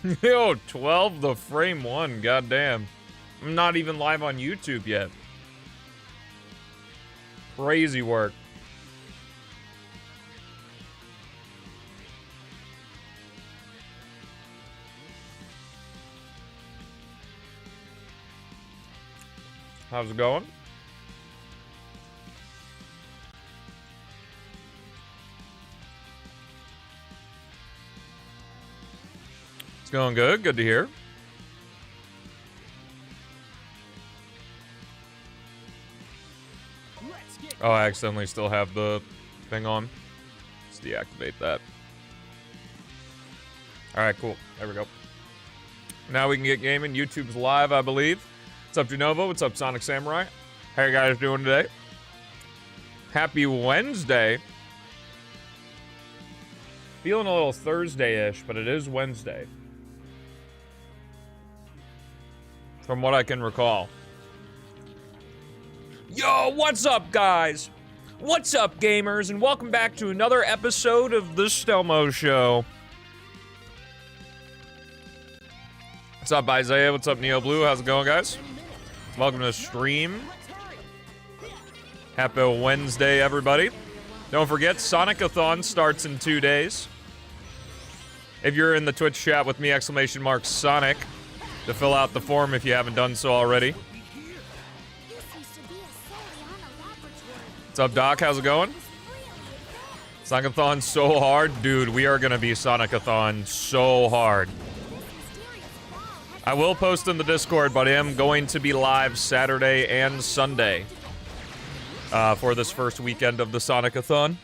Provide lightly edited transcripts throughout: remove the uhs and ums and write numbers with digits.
Yo, 12 the frame one, goddamn. I'm not even live on YouTube yet. Crazy work. How's it going? It's going good. Good to hear. Oh, I accidentally still have the thing on. Let's deactivate that. Alright, cool. There we go. Now we can get gaming. YouTube's live, I believe. What's up, Genova? What's up, Sonic Samurai? How you guys doing today? Happy Wednesday. Feeling a little Thursday-ish, but it is Wednesday. From what I can recall. Yo, what's up, guys? What's up, gamers? And welcome back to another episode of the Stelmo Show. What's up, Isaiah? What's up, Neo Blue? How's it going, guys? Welcome to the stream. Happy Wednesday, everybody. Don't forget, SONIC-A-THON starts in 2 days. If you're in the Twitch chat with me, !Sonic, to fill out the form if you haven't done so already. What's up, Doc? How's it going? SONIC-A-THON so hard. Dude, we are gonna be SONIC-A-THON so hard. I will post in the Discord, but I am going to be live Saturday and Sunday for this first weekend of the SONIC-A-THON.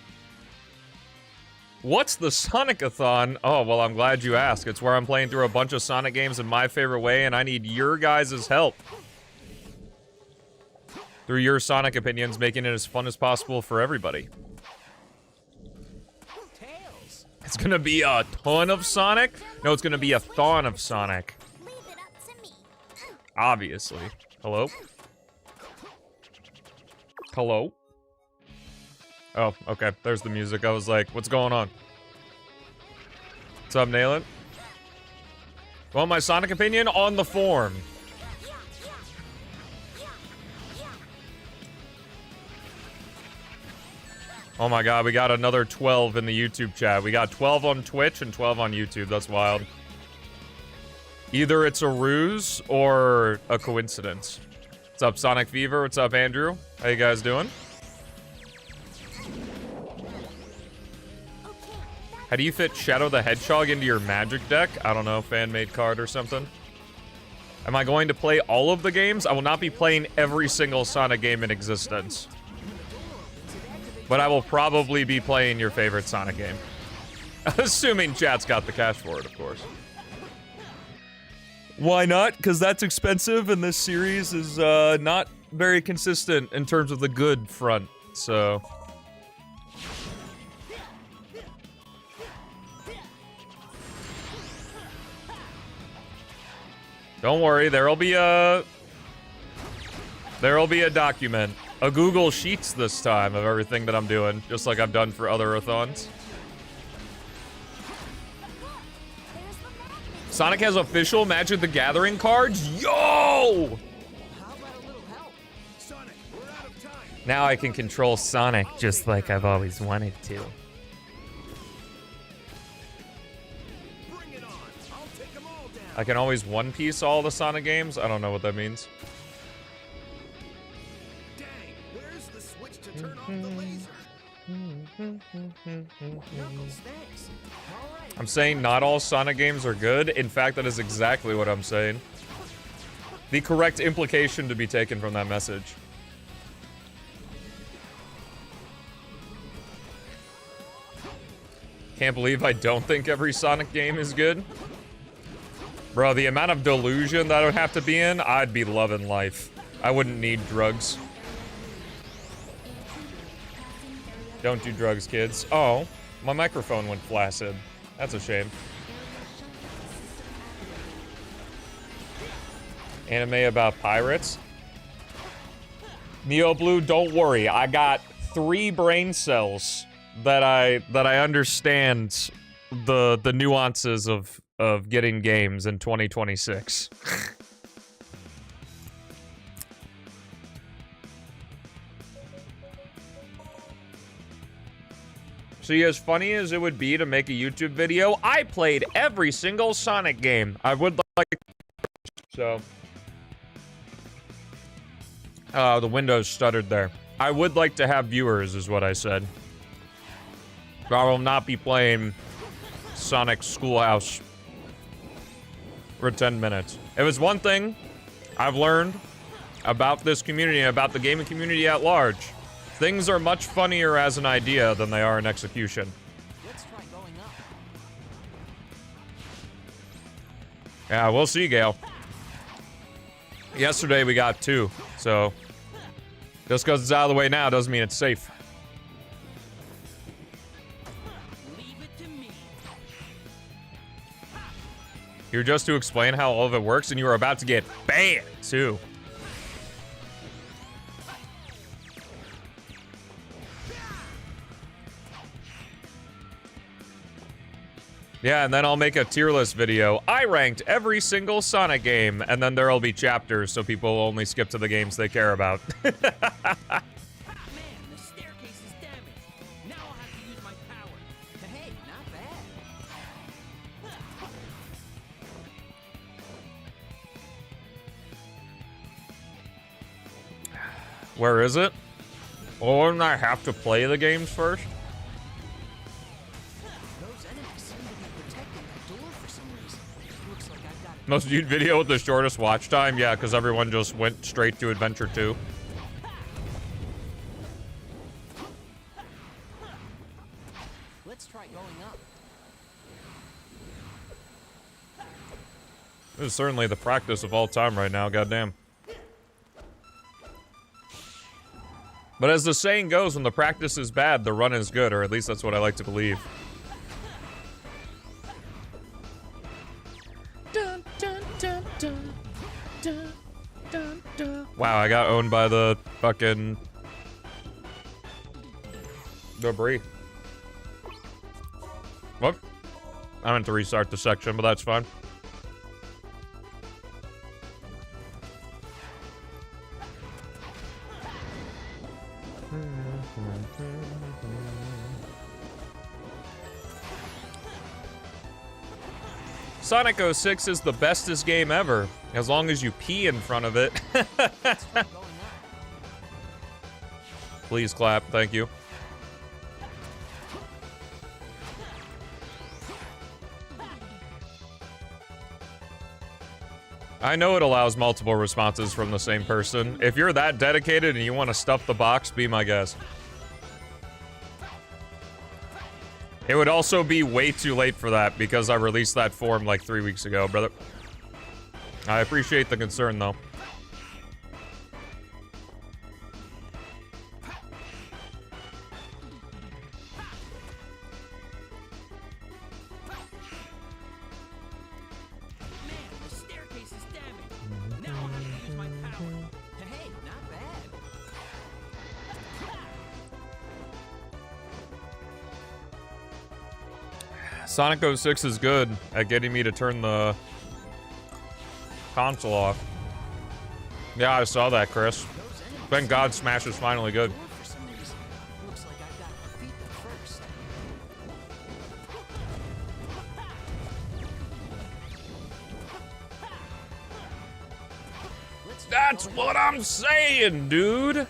What's the SONIC-A-THON? Oh, well, I'm glad you asked. It's where I'm playing through a bunch of Sonic games in my favorite way, and I need your guys' help. Through your Sonic opinions, making it as fun as possible for everybody. It's gonna be a ton of Sonic? No, it's gonna be a thon of Sonic. Obviously. Hello? Hello? Oh, okay. There's the music. I was like, what's going on? What's up, Nailin? Want my Sonic opinion? On the form. Oh my god, we got another 12 in the YouTube chat. We got 12 on Twitch and 12 on YouTube. That's wild. Either it's a ruse or a coincidence. What's up, Sonic Fever? What's up, Andrew? How you guys doing? How do you fit Shadow the Hedgehog into your Magic deck? I don't know, fan-made card or something. Am I going to play all of the games? I will not be playing every single Sonic game in existence. But I will probably be playing your favorite Sonic game. Assuming chat's got the cash for it, of course. Why not? Because that's expensive, and this series is not very consistent in terms of the good front, so... Don't worry, there'll be a document. A Google Sheets this time of everything that I'm doing, just like I've done for other a-thons. Sonic has official Magic the Gathering cards? Yo! Now I can control Sonic just like I've always wanted to. I can always One Piece all the Sonic games? I don't know what that means. Dang, where's the switch to turn off the laser? Knuckles, thanks. I'm saying not all Sonic games are good. In fact, that is exactly what I'm saying. The correct implication to be taken from that message. Can't believe I don't think every Sonic game is good. Bro, the amount of delusion that I would have to be in, I'd be loving life. I wouldn't need drugs. Don't do drugs, kids. Oh, my microphone went flaccid. That's a shame. Anime about pirates? Neo Blue, don't worry. I got 3 brain cells that I understand the nuances of getting games in 2026. See, as funny as it would be to make a YouTube video, I played every single Sonic game. I would like... So... the Windows stuttered there. I would like to have viewers, is what I said. But I will not be playing Sonic Schoolhouse for 10 minutes. If it's one thing I've learned about this community, about the gaming community at large, things are much funnier as an idea than they are in execution. Let's try going up. Yeah, we'll see, Gale. Yesterday we got 2, so just because it's out of the way now doesn't mean it's safe. Leave it to me. You're just to explain how all of it works, and you were about to get banned, too. Yeah, and then I'll make a tier list video. I ranked every single Sonic game, and then there'll be chapters so people only skip to the games they care about. Man, the staircase is damaged. Now I'll have to use my power. Hey, not bad. Where is it? Well, wouldn't I have to play the games first? Those enemies seem to be protecting that door for some reason. Looks like I've got it. Most viewed video with the shortest watch time? Yeah, because everyone just went straight to Adventure 2. Let's try going up. This is certainly the practice of all time right now, goddamn. But as the saying goes, when the practice is bad, the run is good, or at least that's what I like to believe. Dun, dun, dun, dun, dun, dun, dun. Wow, I got owned by the fucking debris. What? I meant to restart the section, but that's fine. Sonic-A-THON is the bestest game ever, as long as you pee in front of it. Let's try going up. Please clap, thank you. I know it allows multiple responses from the same person. If you're that dedicated and you want to stuff the box, be my guest. It would also be way too late for that because I released that form like 3 weeks ago, brother. I appreciate the concern, though. Man, the staircase is damaged. Now I'll have to use my power. Hey, not bad. Sonic-A-THON is good at getting me to turn the console off. Yeah, I saw that, Chris. Those enemies Thank God Smash is finally good. door for some reason. Looks like I've got to defeat them first. Let's try That's going what up. I'm saying, dude.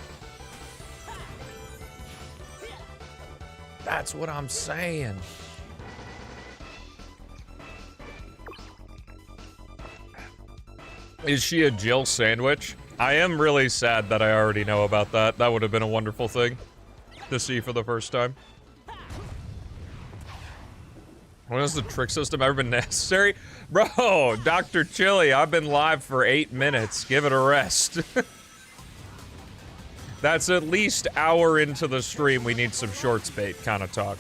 That's what I'm saying. Is she a Jill sandwich? I am really sad that I already know about that. That would have been a wonderful thing to see for the first time. When has the trick system ever been necessary? Bro, Dr. Chili, I've been live for 8 minutes. Give it a rest. That's at least hour into the stream. We need some shorts bait kind of talk.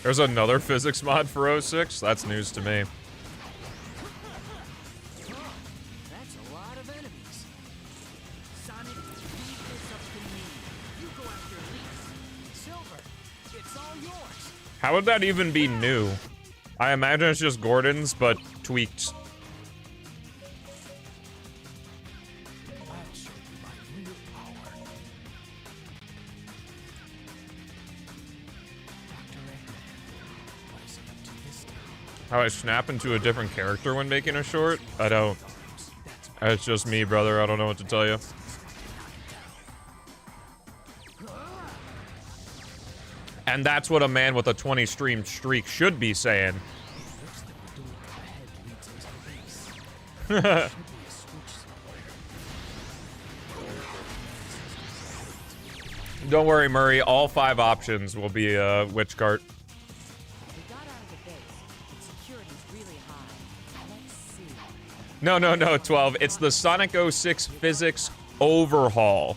There's another physics mod for 06? That's news to me. That's a How would that even be new? I imagine it's just Gordon's, but tweaked. How I snap into a different character when making a short? I don't. It's just me, brother. I don't know what to tell you. And that's what a man with a 20 stream streak should be saying. Don't worry, Murray. All 5 options will be a witch cart. No, 12. It's the Sonic 06 physics overhaul.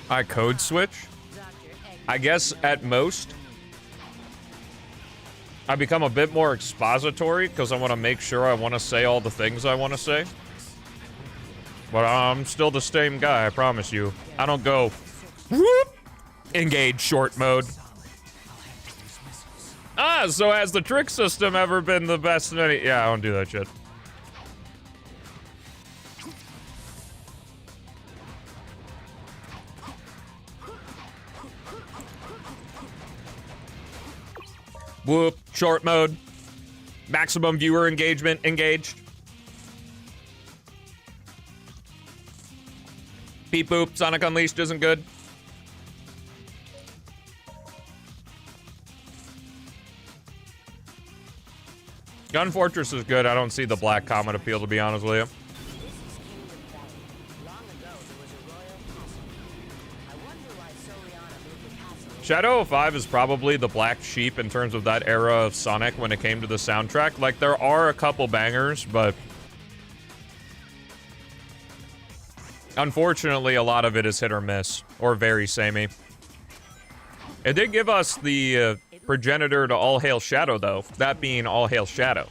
I code switch? I guess at most. I become a bit more expository because I want to make sure I want to say all the things I want to say. But I'm still the same guy, I promise you. I don't go, whoop, engage short mode. Ah, so has the trick system ever been the best in any— yeah, I don't do that shit. Whoop, short mode. Maximum viewer engagement engaged. Beep boop, Sonic Unleashed isn't good. Gun Fortress is good. I don't see the Black Comet appeal, to be honest with you. Shadow 05 is probably the black sheep in terms of that era of Sonic when it came to the soundtrack. Like, there are a couple bangers, but unfortunately, a lot of it is hit or miss, or very samey. It did give us the progenitor to All Hail Shadow, though. That being All Hail Shadow.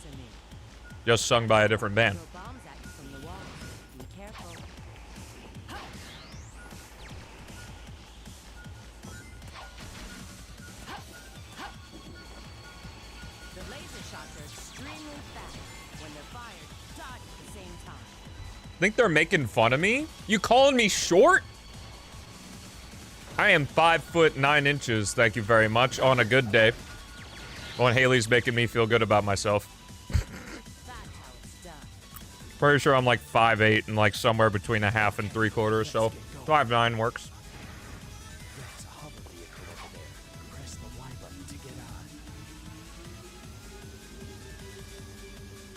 Just sung by a different band. Think they're making fun of me? You calling me short? I am 5'9". Thank you very much. On a good day. When Haley's making me feel good about myself. Pretty sure I'm like 5'8" and like somewhere between a half and 3/4, so 5'9" works.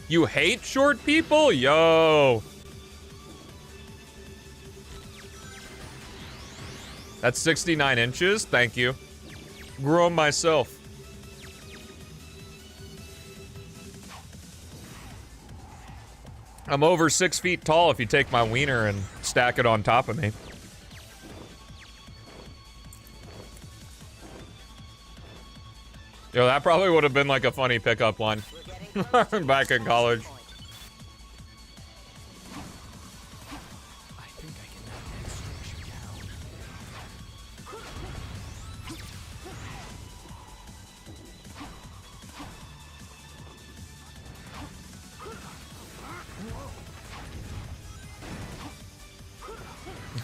You hate short people? Yo. That's 69 inches. Thank you. Grew 'em myself. I'm over 6 feet tall if you take my wiener and stack it on top of me. Yo, that probably would have been like a funny pickup line. Back in college.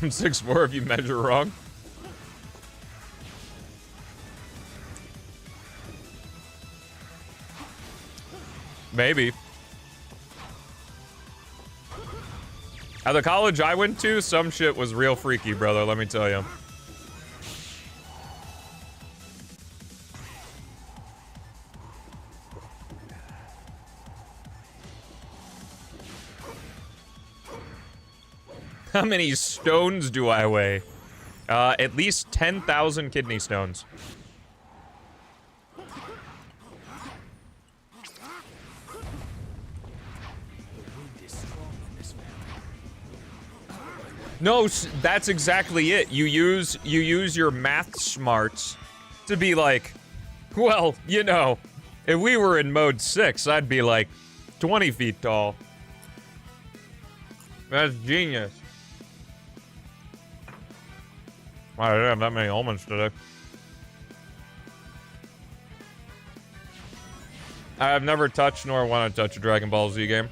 I'm 6'4" if you measure wrong. Maybe. At the college I went to, some shit was real freaky, brother, let me tell you. How many stones do I weigh? At least 10,000 kidney stones. No, that's exactly it. You use your math smarts to be like, well, you know, if we were in mode 6, I'd be like 20 feet tall. That's genius. Wow, I didn't have that many almonds today. I've never touched nor want to touch a Dragon Ball Z game.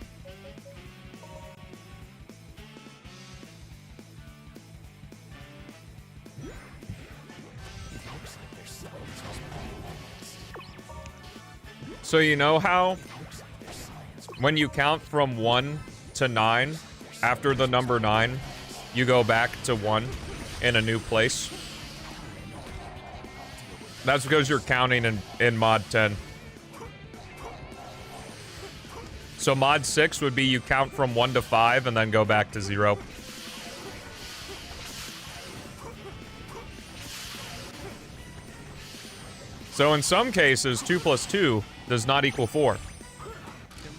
So you know how when you count from 1 to 9, after the number 9, you go back to 1 in a new place? That's because you're counting in mod 10. So mod 6 would be you count from 1 to 5 and then go back to 0. So in some cases, 2 plus 2 does not equal 4. There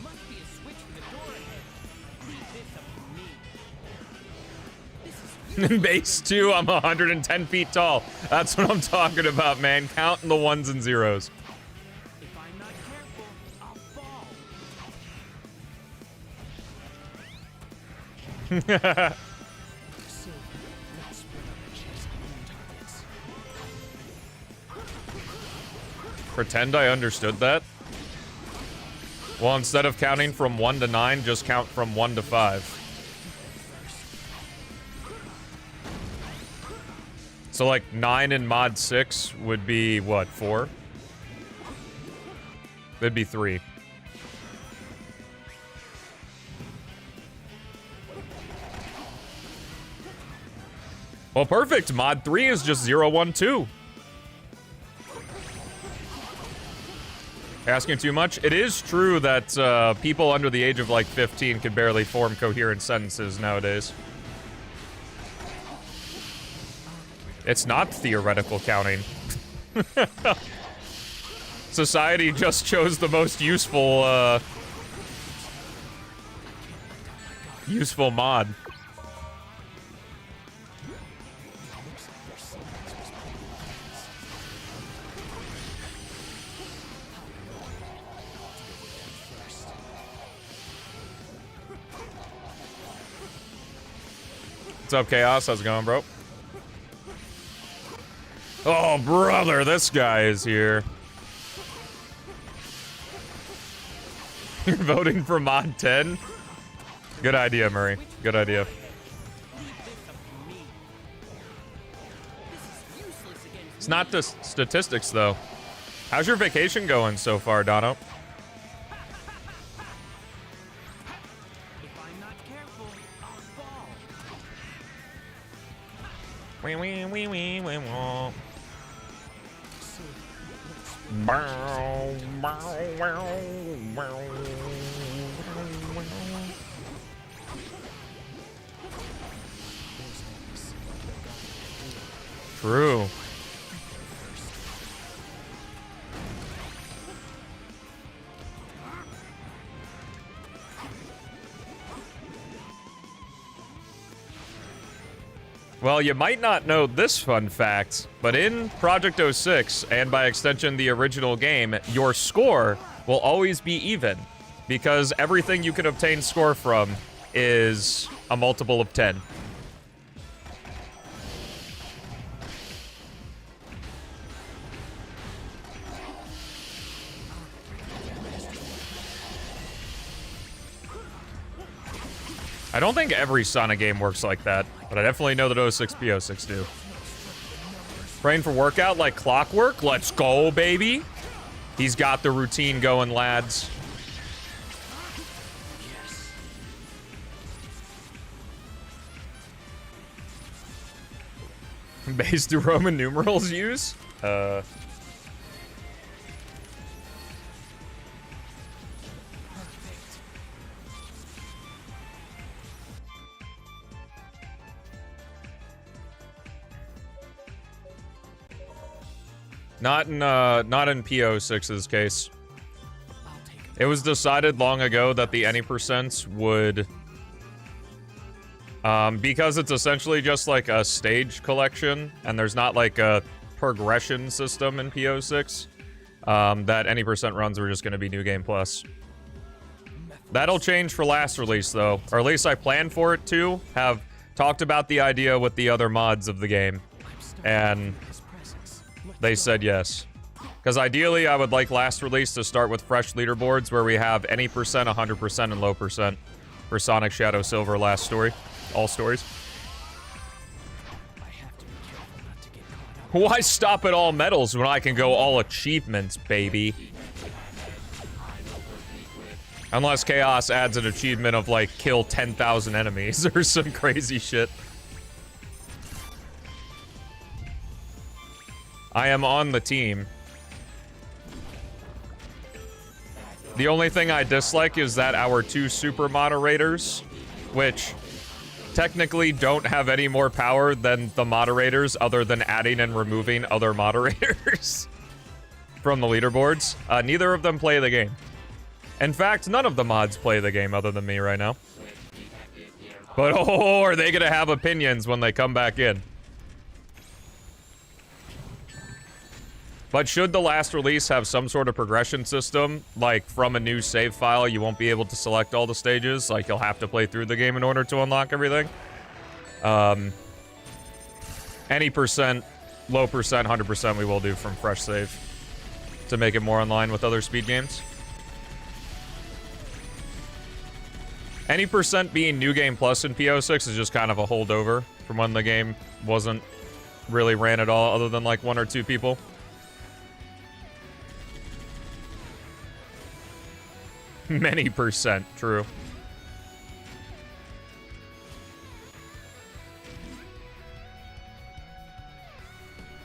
must be a switch for the door ahead. Leave this up to me. In base 2, I'm 110 feet tall. That's what I'm talking about, man. Counting the ones and zeros. If I'm not careful, I'll fall. Pretend I understood that. Well, instead of counting from 1 to 9, just count from 1 to 5. So, like, 9 in mod 6 would be, what, 4? That'd be 3. Well, perfect. Mod 3 is just 0, 1, 2. Asking too much? It is true that people under the age of like 15 can barely form coherent sentences nowadays. It's not theoretical counting. Society just chose the most useful, useful mod. What's up, Chaos? How's it going, bro? Oh, brother, this guy is here. You're voting for mod 10? Good idea, Murray. Good idea. Leave this up to me. This is useless against It's not the statistics, though. How's your vacation going so far, Dono? If I'm not careful, I'll fall. Wee wee wee wee wee wah. Bow, bow, bow, bow. True. Well, you might not know this fun fact, but in Project 06, and by extension the original game, your score will always be even, because everything you can obtain score from is a multiple of 10. I don't think every Sonic game works like that, but I definitely know that 06 P06 do. Praying for workout like clockwork? Let's go, baby! He's got the routine going, lads. Based do Roman numerals use? Not in P06's case. It was decided long ago that the any percents would, because it's essentially just like a stage collection, and there's not like a progression system in P06, that any percent runs were just going to be New Game Plus. That'll change for last release, though. Or at least I plan for it to. Have talked about the idea with the other mods of the game. And they said yes. Because ideally, I would like last release to start with fresh leaderboards where we have any percent, 100%, and low percent for Sonic Shadow Silver last story. All stories. Why stop at all medals when I can go all achievements, baby? Unless Chaos adds an achievement of, like, kill 10,000 enemies or some crazy shit. I am on the team. The only thing I dislike is that our 2 super moderators, which technically don't have any more power than the moderators other than adding and removing other moderators from the leaderboards. Neither of them play the game. In fact, none of the mods play the game other than me right now. But oh, are they gonna have opinions when they come back in? But should the last release have some sort of progression system, like from a new save file, you won't be able to select all the stages, like you'll have to play through the game in order to unlock everything. Any percent, low percent, 100% we will do from fresh save to make it more in line with other speed games. Any percent being New Game Plus in P06 is just kind of a holdover from when the game wasn't really ran at all other than like 1 or 2 people. Many percent, true.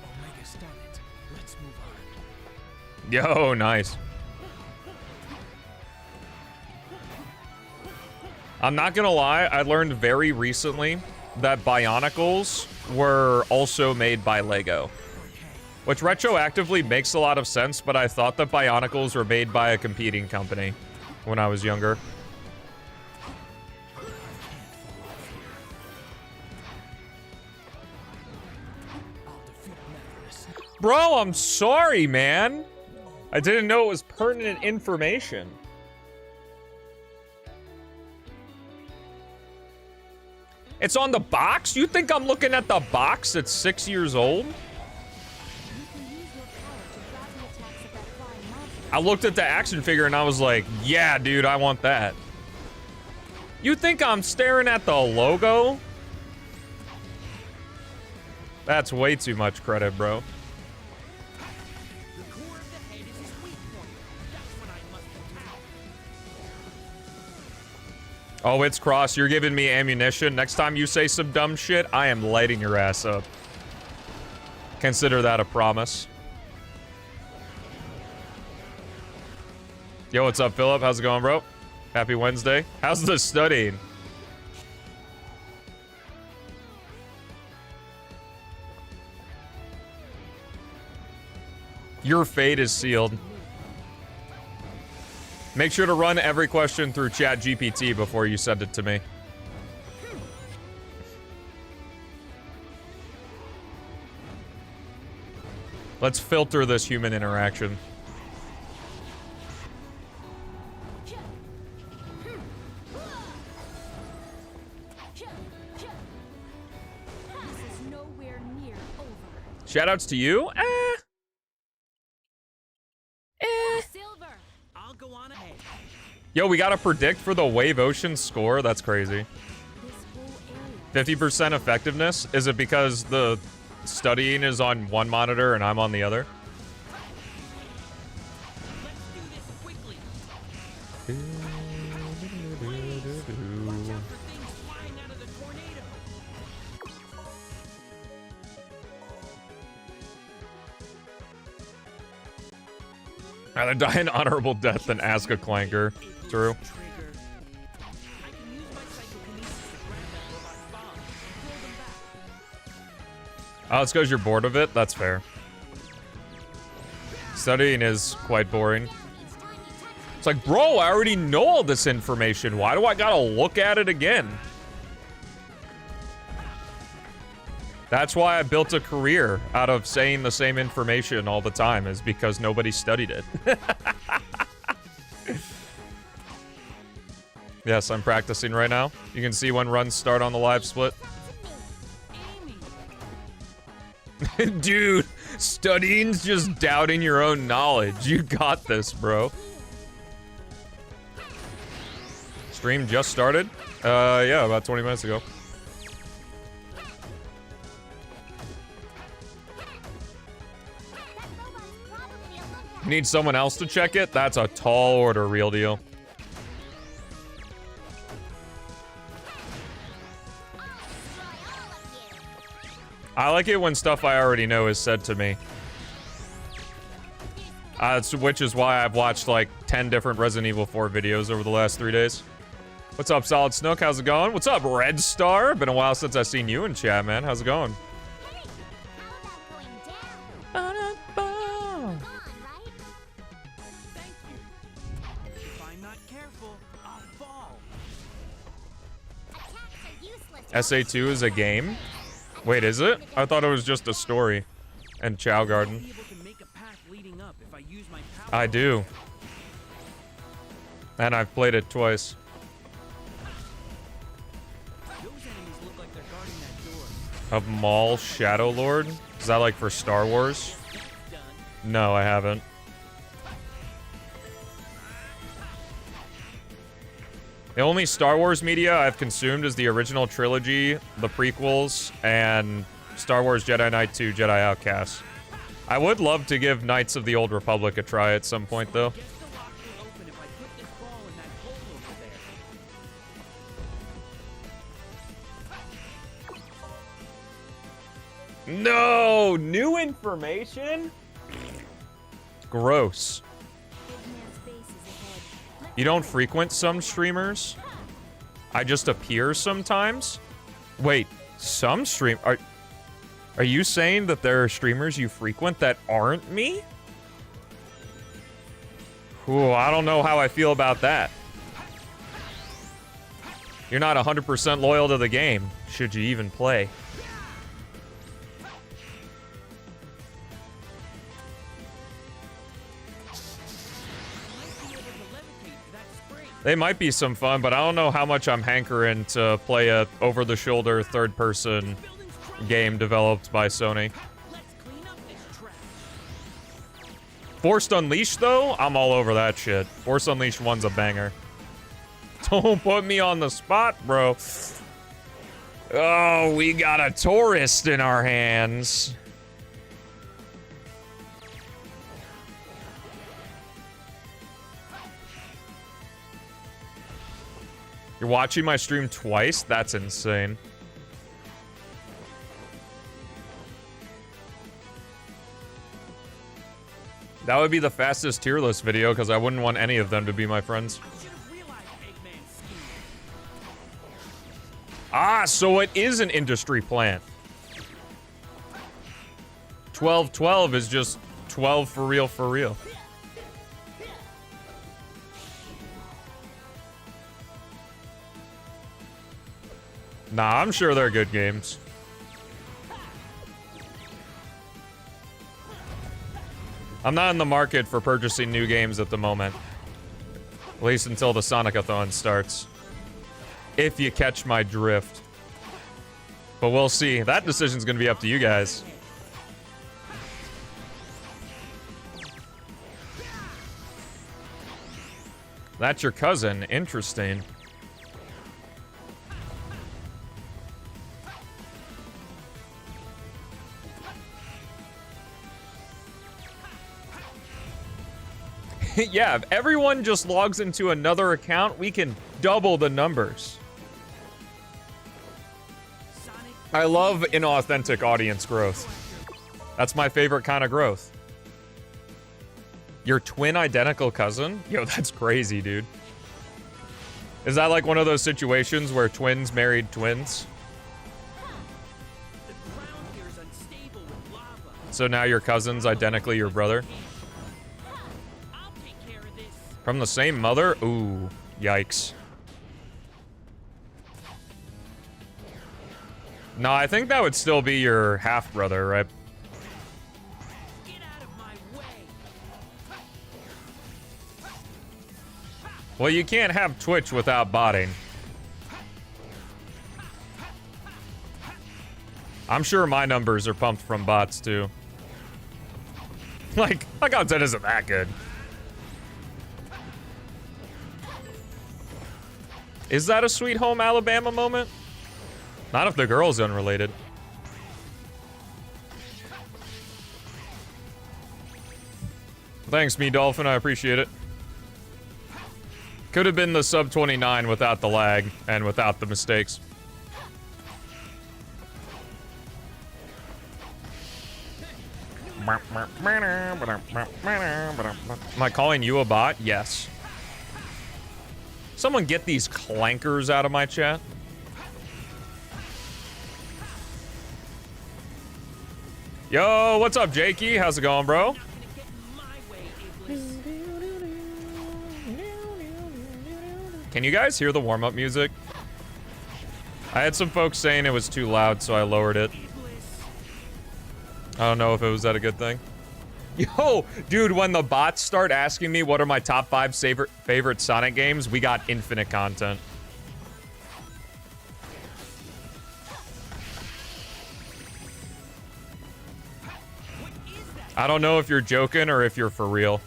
Omega started. Let's move on. Yo, nice. I'm not gonna lie, I learned very recently that Bionicles were also made by Lego. Which retroactively makes a lot of sense, but I thought that Bionicles were made by a competing company when I was younger. Bro, I'm sorry, man. I didn't know it was pertinent information. It's on the box? You think I'm looking at the box that's 6 years old? I looked at the action figure and I was like, yeah, dude, I want that. You think I'm staring at the logo? That's way too much credit, bro. The core of the head is his weak point. That's when I must attack. Oh, it's Cross. You're giving me ammunition. Next time you say some dumb shit, I am lighting your ass up. Consider that a promise. Yo, what's up, Philip? How's it going, bro? Happy Wednesday. How's the studying? Your fate is sealed. Make sure to run every question through ChatGPT before you send it to me. Let's filter this human interaction. Shoutouts to you? Silver. I'll go on ahead. Yo, we gotta predict for the Wave Ocean score? That's crazy. 50% effectiveness? Is it because the studying is on one monitor and I'm on the other? Let's do this quickly. Watch out for things flying out of the tornado. Rather die an honorable death than ask a clanker. True. Oh, it's because you're bored of it? That's fair. Studying is quite boring. It's like, bro, I already know all this information. Why do I gotta look at it again? That's why I built a career out of saying the same information all the time, is because nobody studied it. Yes, I'm practicing right now. You can see when runs start on the live split. Dude, studying's just doubting your own knowledge. You got this, bro. Stream just started? Yeah, about 20 minutes ago. Need someone else to check it? That's a tall order, real deal. I like it when stuff I already know is said to me. Which is why I've watched like 10 different Resident Evil 4 videos over the last 3 days. What's up, Solid Snook? How's it going? What's up, Red Star? Been a while since I've seen you in chat, man. How's it going? SA2 is a game? Wait, is it? I thought it was just a story. And Chow Garden. I do. And I've played it twice. A Maul Shadow Lord? Is that like for Star Wars? No, I haven't. The only Star Wars media I've consumed is the original trilogy, the prequels, and Star Wars Jedi Knight 2, Jedi Outcast. I would love to give Knights of the Old Republic a try at some point, though. No! New information? Gross. You don't frequent some streamers? I just appear sometimes? Wait, some stream... Are you saying that there are streamers you frequent that aren't me? Ooh, I don't know how I feel about that. You're not 100% loyal to the game, should you even play. They might be some fun, but I don't know how much I'm hankering to play a over-the-shoulder third-person game developed by Sony. Forced Unleashed, though? I'm all over that shit. Force Unleashed 1's a banger. Don't put me on the spot, bro. Oh, we got a tourist in our hands. You're watching my stream twice? That's insane. That would be the fastest tier list video because I wouldn't want any of them to be my friends. Ah, so it is an industry plant. 1212 is just 12 for real, for real. Nah, I'm sure they're good games. I'm not in the market for purchasing new games at the moment. At least until the SONIC-A-THON starts. If you catch my drift. But we'll see. That decision's gonna be up to you guys. That's your cousin. Interesting. Yeah, if everyone just logs into another account, we can double the numbers. I love inauthentic audience growth. That's my favorite kind of growth. Your twin identical cousin? Yo, that's crazy, dude. Is that like one of those situations where twins married twins? So now your cousin's identically your brother? From the same mother? Ooh, yikes. No, I think that would still be your half-brother, right? Well, you can't have Twitch without botting. I'm sure my numbers are pumped from bots, too. Like, my content isn't that good. Is that a Sweet Home Alabama moment? Not if the girl's unrelated. Thanks, me Dolphin, I appreciate it. Could have been the sub 29 without the lag and without the mistakes. Am I calling you a bot? Yes. Someone get these clankers out of my chat. Yo, what's up, Jakey? How's it going, bro? Can you guys hear the warm-up music? I had some folks saying it was too loud, so I lowered it. I don't know if it was that a good thing. Yo, dude, when the bots start asking me what are my top 5 favorite Sonic games, we got infinite content. I don't know if you're joking or if you're for real.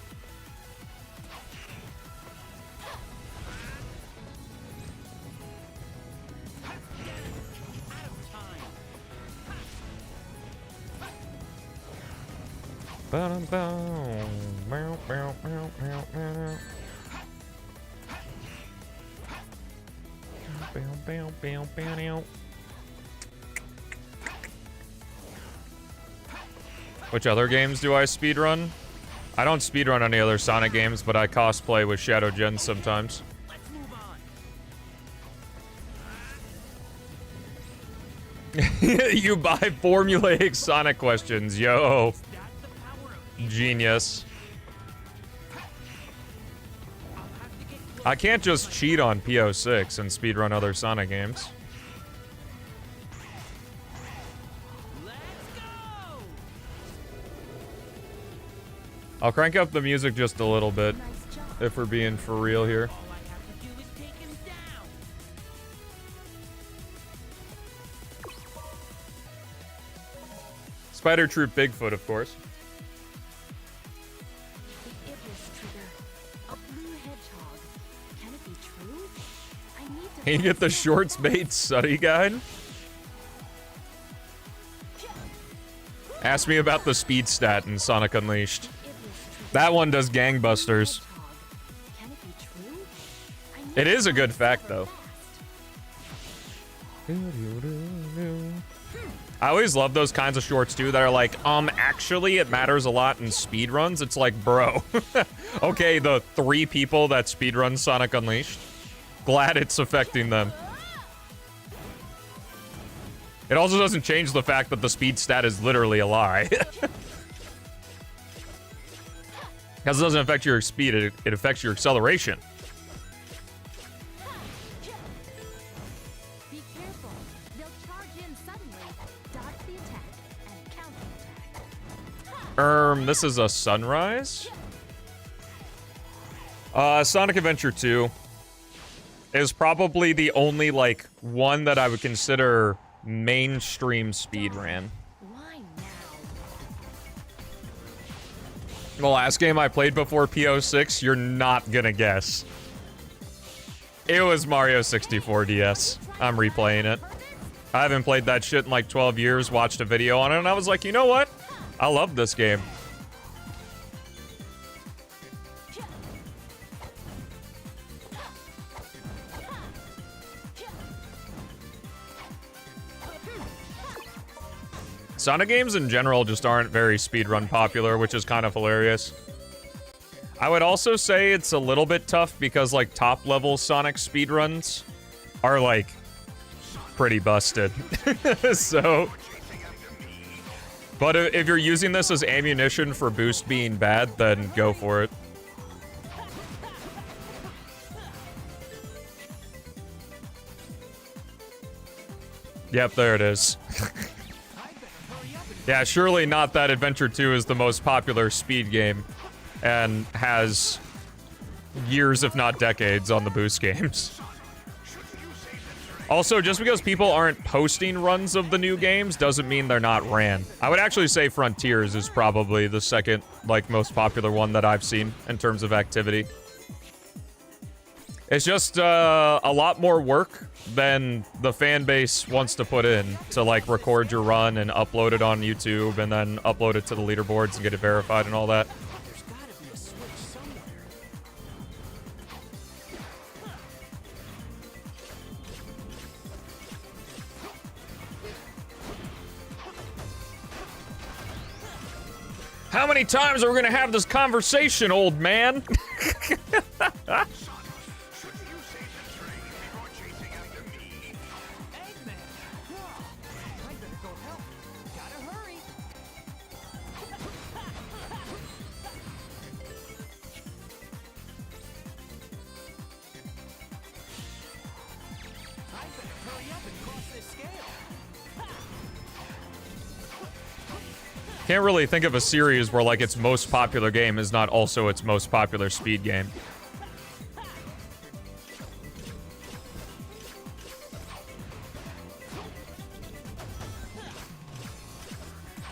Which other games do I speedrun? I don't speedrun any other Sonic games, but I cosplay with Shadow Gen sometimes. You buy formulaic Sonic questions, yo. Genius. I can't just cheat on P06 and speedrun other Sonic games. I'll crank up the music just a little bit, if we're being for real here. Spider Troop Bigfoot, of course. Can you get the shorts bait study guide? Ask me about the speed stat in Sonic Unleashed. That one does gangbusters. It is a good fact, though. I always love those kinds of shorts, too, that are like, actually, it matters a lot in speedruns. It's like, bro. Okay, the 3 people that speedrun Sonic Unleashed. Glad it's affecting them. It also doesn't change the fact that the speed stat is literally a lie. Because it doesn't affect your speed, it affects your acceleration. Be careful. They'll charge in suddenly. Dodge the attack and counterattack. This is a sunrise? Sonic Adventure 2 is probably the only, like, one that I would consider mainstream speedrun. Why now? The last game I played before P06, you're not gonna guess. It was Mario 64 DS. I'm replaying it. I haven't played that shit in like 12 years, watched a video on it, and I was like, you know what? I love this game. Sonic games in general just aren't very speedrun popular, which is kind of hilarious. I would also say it's a little bit tough because, like, top-level Sonic speedruns are, like, pretty busted. So... But if you're using this as ammunition for Boost being bad, then go for it. Yep, there it is. Yeah, surely not that Adventure 2 is the most popular speed game and has years, if not decades, on the boost games. Also, just because people aren't posting runs of the new games doesn't mean they're not ran. I would actually say Frontiers is probably the second, like, most popular one that I've seen in terms of activity. It's just a lot more work than the fan base wants to put in to, like, record your run and upload it on YouTube and then upload it to the leaderboards and get it verified and all that. There's gotta be a switch somewhere. How many times are we gonna have this conversation, old man? Eggman! Whoa! I better go help. Gotta hurry. I better hurry up and cross this scale. Can't really think of a series where, like, its most popular game is not also its most popular speed game.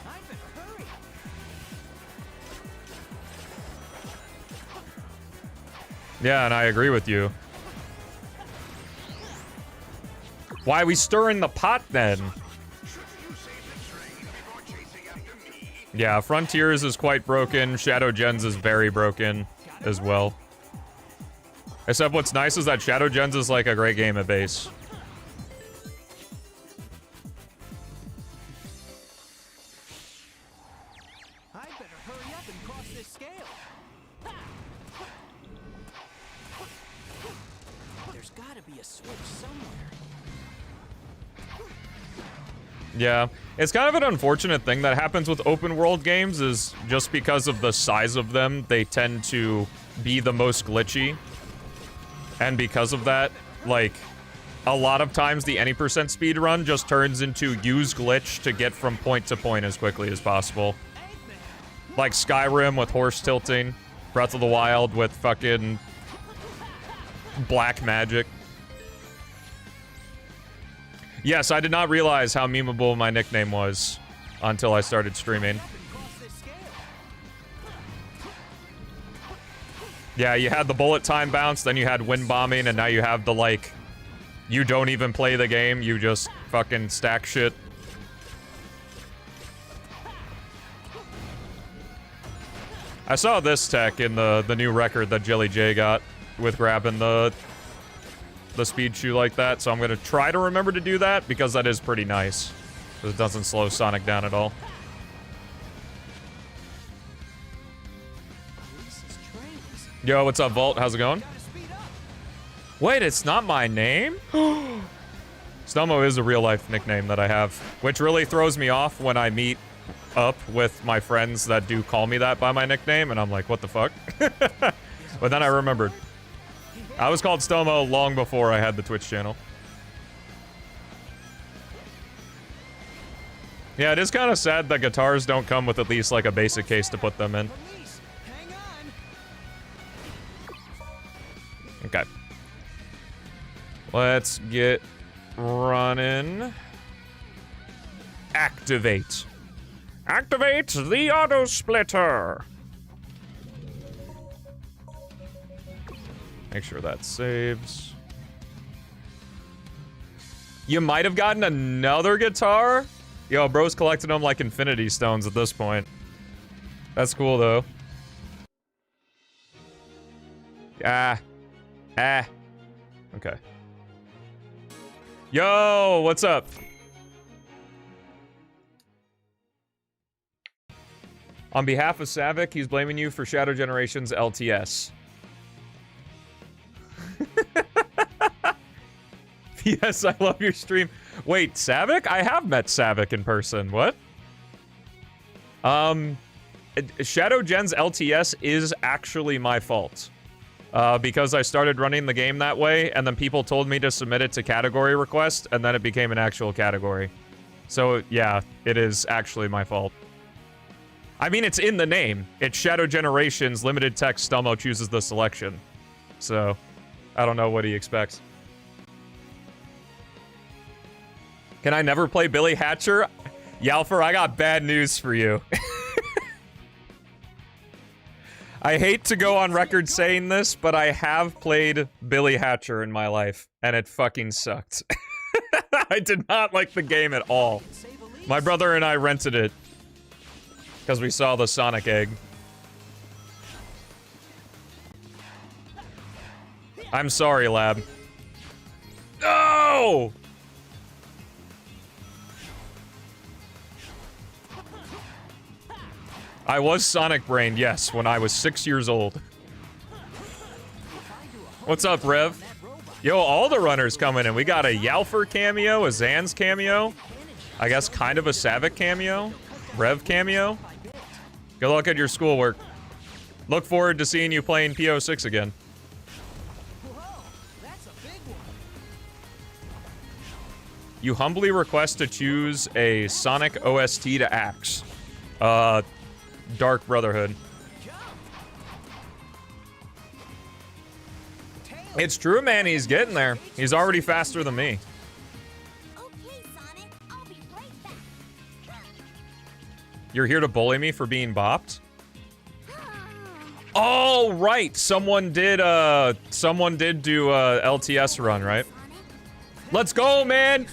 I better hurry. Yeah, and I agree with you. Why we stirring the pot then? Yeah, Frontiers is quite broken. Shadow Gens is very broken as well. Except what's nice is that Shadow Gens is like a great game at base. I better hurry up and cross this scale. There's gotta be a switch somewhere. Yeah, it's kind of an unfortunate thing that happens with open world games is just because of the size of them, they tend to be the most glitchy. And because of that, like, a lot of times the any % speedrun just turns into use glitch to get from point to point as quickly as possible. Like Skyrim with horse tilting, Breath of the Wild with fucking black magic. Yes, I did not realize how memeable my nickname was until I started streaming. Yeah, you had the bullet time bounce, then you had wind bombing, and now you have the, like, you don't even play the game, you just fucking stack shit. I saw this tech in the new record that Jelly J got with grabbing the speed shoe like that, so I'm gonna try to remember to do that because that is pretty nice. It doesn't slow Sonic down at all. Yo, what's up, Vault? How's it going? Wait, it's not my name? Stelmo is a real-life nickname that I have, which really throws me off when I meet up with my friends that do call me that by my nickname, and I'm like, what the fuck? But then I remembered. I was called Stelmo long before I had the Twitch channel. Yeah, it is kind of sad that guitars don't come with at least, like, a basic case to put them in. Hang on. Okay. Let's get running. Activate. Activate the auto splitter. Make sure that saves. You might have gotten another guitar? Yo, bro's collecting them like infinity stones at this point. That's cool, though. Okay. Yo, what's up? On behalf of Savik, he's blaming you for Shadow Generations LTS. Yes, I love your stream. Wait, Savik? I have met Savik in person. What? Shadow Gen's LTS is actually my fault. Because I started running the game that way, and then people told me to submit it to category request, and then it became an actual category. So, yeah, it is actually my fault. I mean, it's in the name. It's Shadow Generations, limited text, Stelmo chooses the selection. so I don't know what he expects. Can I never play Billy Hatcher? Yalfer, I got bad news for you. I hate to go on record saying this, but I have played Billy Hatcher in my life, and it fucking sucked. I did not like the game at all. My brother and I rented it because we saw the Sonic egg. I'm sorry, lab. No! I was Sonic brained, yes, when I was 6 years old. What's up, Rev? Yo, all the runners coming in. We got a Yalfer cameo, a Zan's cameo, I guess kind of a Savick cameo, Rev cameo. Good luck at your schoolwork. Look forward to seeing you playing P06 again. You humbly request to choose a Sonic OST to Axe. Dark Brotherhood. It's true, man. He's getting there. He's already faster than me. Okay, Sonic, I'll be right back. You're here to bully me for being bopped? Oh, right. Someone did do a LTS run, right? Let's go, man.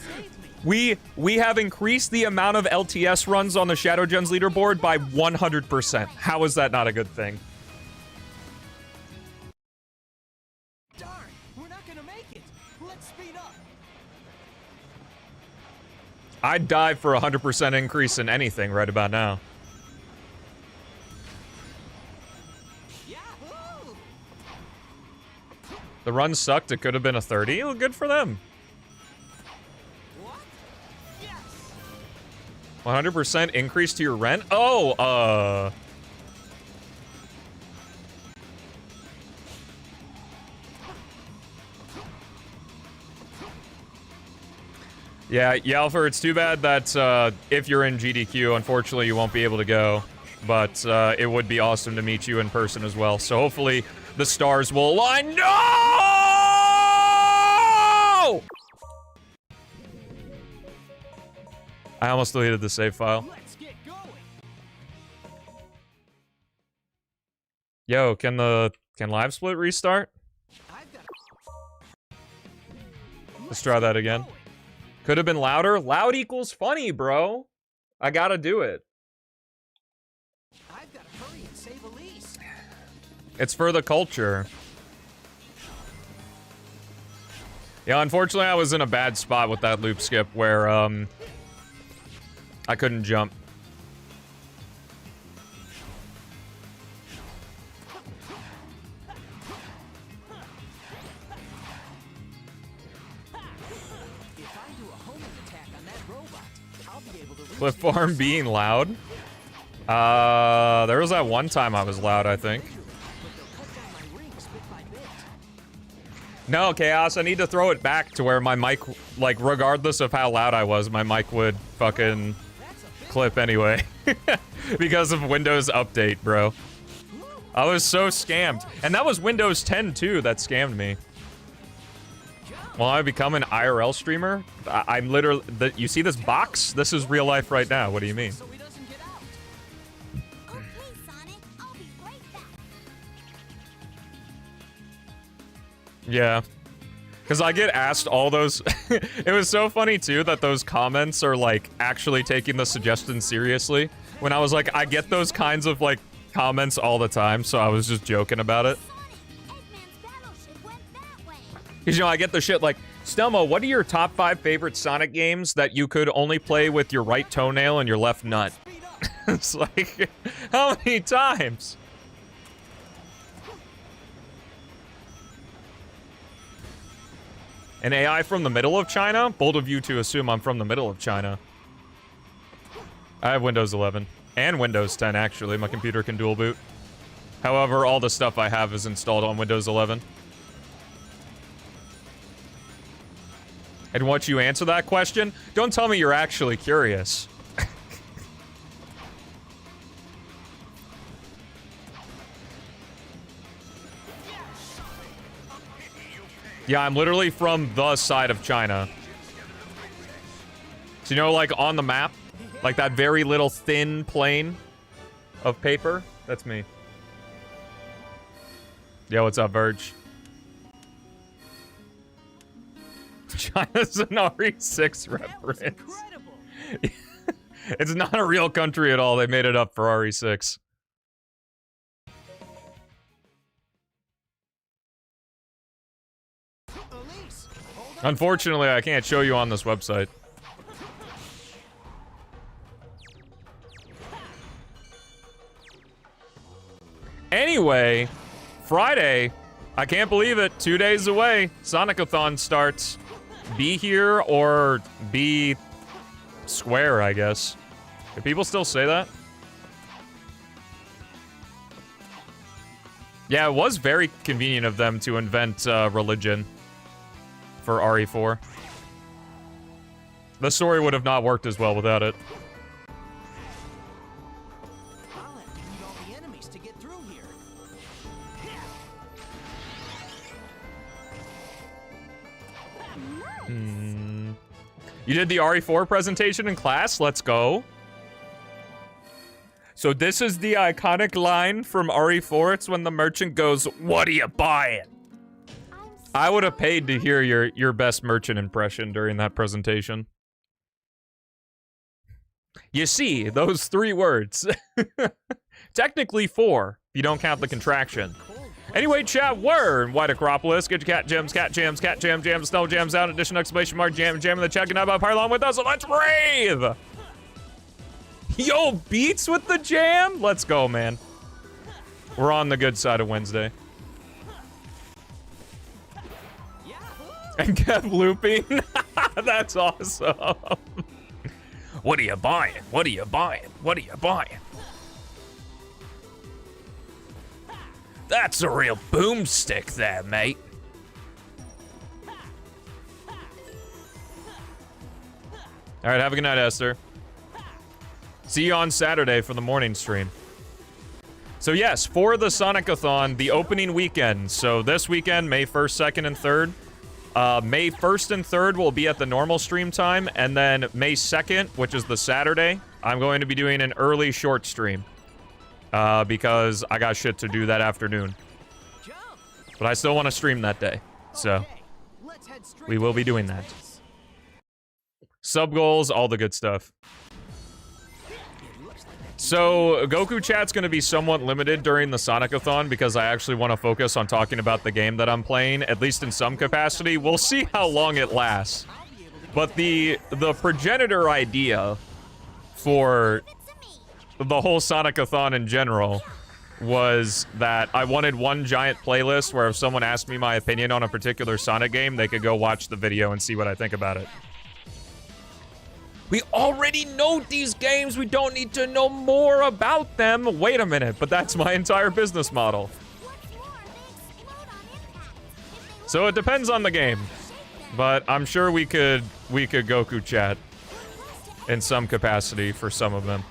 We have increased the amount of LTS runs on the Shadow Gens leaderboard by 100%. How is that not a good thing? Darn, we're not gonna make it. Let's speed up. I'd dive for a 100% increase in anything right about now. Yahoo! The run sucked. It could have been a 30. Well, good for them. What? Yes. 100% increase to your rent? Oh, yeah, Yalfer, it's too bad that if you're in GDQ, unfortunately you won't be able to go. But it would be awesome to meet you in person as well. So hopefully the stars will align. No! I almost deleted the save file. Let's get going. Yo, can live split restart? I've got. Let's try that again. Could have been louder. Loud equals funny, bro. I gotta do it. I've got to hurry and save Elise. It's for the culture. Yeah, unfortunately, I was in a bad spot with that loop skip where, I couldn't jump. If I do a homing attack on that robot, I'll be able to reach Cliff the Farm other being side. loud? There was that one time I was loud, I think. But they'll cut down my rings bit by bit. No, Chaos, I need to throw it back to where my mic, like, regardless of how loud I was, my mic would fucking That's a big clip anyway. Because of Windows Update, bro. I was so scammed. And that was Windows 10, too, that scammed me. Will I become an IRL streamer? I'm literally... you see this box? This is real life right now. What do you mean? so he doesn't get out. Okay, Sonic, I'll be right back. Yeah. Because I get asked all those... It was so funny, too, that those comments are, like, actually taking the suggestion seriously. When I was like, I get those kinds of, like, comments all the time, so I was just joking about it. Sonic, Eggman's battleship went that way. Because, you know, I get the shit like, Stelmo, what are your top 5 favorite Sonic games that you could only play with your right toenail and your left nut? Speed up. It's like, how many times? An AI from the middle of China? Bold of you to assume I'm from the middle of China. I have Windows 11. And Windows 10, actually. My computer can dual boot. However, all the stuff I have is installed on Windows 11. And once you answer that question, don't tell me you're actually curious. Yeah, I'm literally from the side of China. So, you know, like, on the map? Like that very little thin plane of paper? That's me. Yo, what's up, Verge? China's an RE6 reference. Incredible. It's not a real country at all. They made it up for RE6. Elise, hold on. Unfortunately, I can't show you on this website. Anyway, Friday, I can't believe it, 2 days away, SONIC-A-THON starts. Be here or be square, I guess. Do people still say that? Yeah, it was very convenient of them to invent religion for RE4. The story would have not worked as well without it. I'll have to beat all the enemies to get through here. You did the RE4 presentation in class? Let's go. So this is the iconic line from RE4. It's when the merchant goes, "What are you buying?" I would have paid to hear your best merchant impression during that presentation. You see, those 3 words. Technically 4, if you don't count the contraction. Anyway, chat, we're in White Acropolis. Get your cat jams, snow jams out, addition, exclamation mark, jam in the chat. Good night, about along with us, so let's rave! Yo, beats with the jam? Let's go, man. We're on the good side of Wednesday. And kept looping. That's awesome. What are you buying? What are you buying? What are you buying? That's a real boomstick there, mate. All right, have a good night, Esther. See you on Saturday for the morning stream. So yes, for the SONIC-A-THON, the opening weekend. So this weekend, May 1st, 2nd, and 3rd. May 1st and 3rd will be at the normal stream time. And then May 2nd, which is the Saturday, I'm going to be doing an early short stream. Because I got shit to do that afternoon. But I still want to stream that day. So, we will be doing that. Sub goals, all the good stuff. So, Goku chat's going to be somewhat limited during the SONIC-A-THON because I actually want to focus on talking about the game that I'm playing, at least in some capacity. We'll see how long it lasts. But the progenitor idea for the whole SONIC-A-THON in general was that I wanted one giant playlist where if someone asked me my opinion on a particular Sonic game, they could go watch the video and see what I think about it. We already know these games, we don't need to know more about them. Wait a minute, but that's my entire business model. So it depends on the game, but I'm sure we could Goku chat in some capacity for some of them.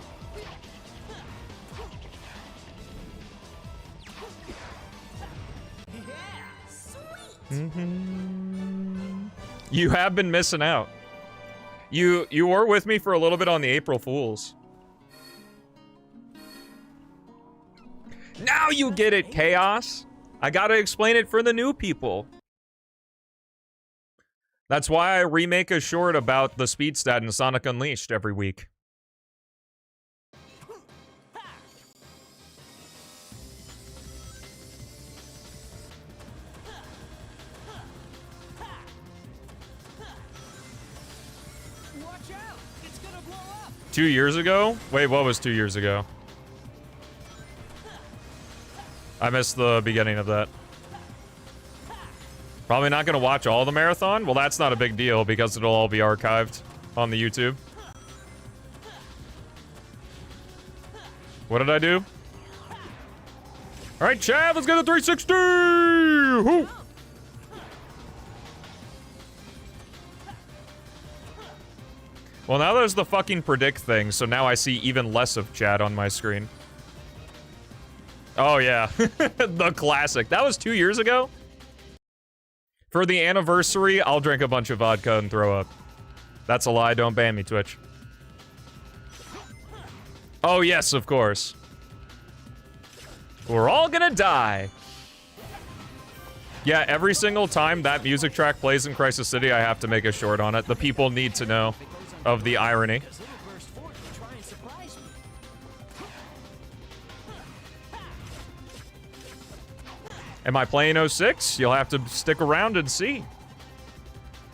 You have been missing out. You were with me for a little bit on the April Fools. Now you get it, Chaos. I gotta explain it for the new people. That's why I remake a short about the speed stat in Sonic Unleashed every week. Watch out! It's gonna blow up! 2 years ago? Wait, what was 2 years ago? I missed the beginning of that. Probably not gonna watch all the marathon? Well, that's not a big deal because it'll all be archived on the YouTube. What did I do? Alright, Chad, let's get the 360! Woo! Well, now there's the fucking predict thing, so now I see even less of Chad on my screen. Oh, yeah. The classic. That was 2 years ago? For the anniversary, I'll drink a bunch of vodka and throw up. That's a lie, don't ban me, Twitch. Oh, yes, of course. We're all gonna die. Yeah, every single time that music track plays in Crisis City, I have to make a short on it. The people need to know of the irony. Am I playing 06? You'll have to stick around and see.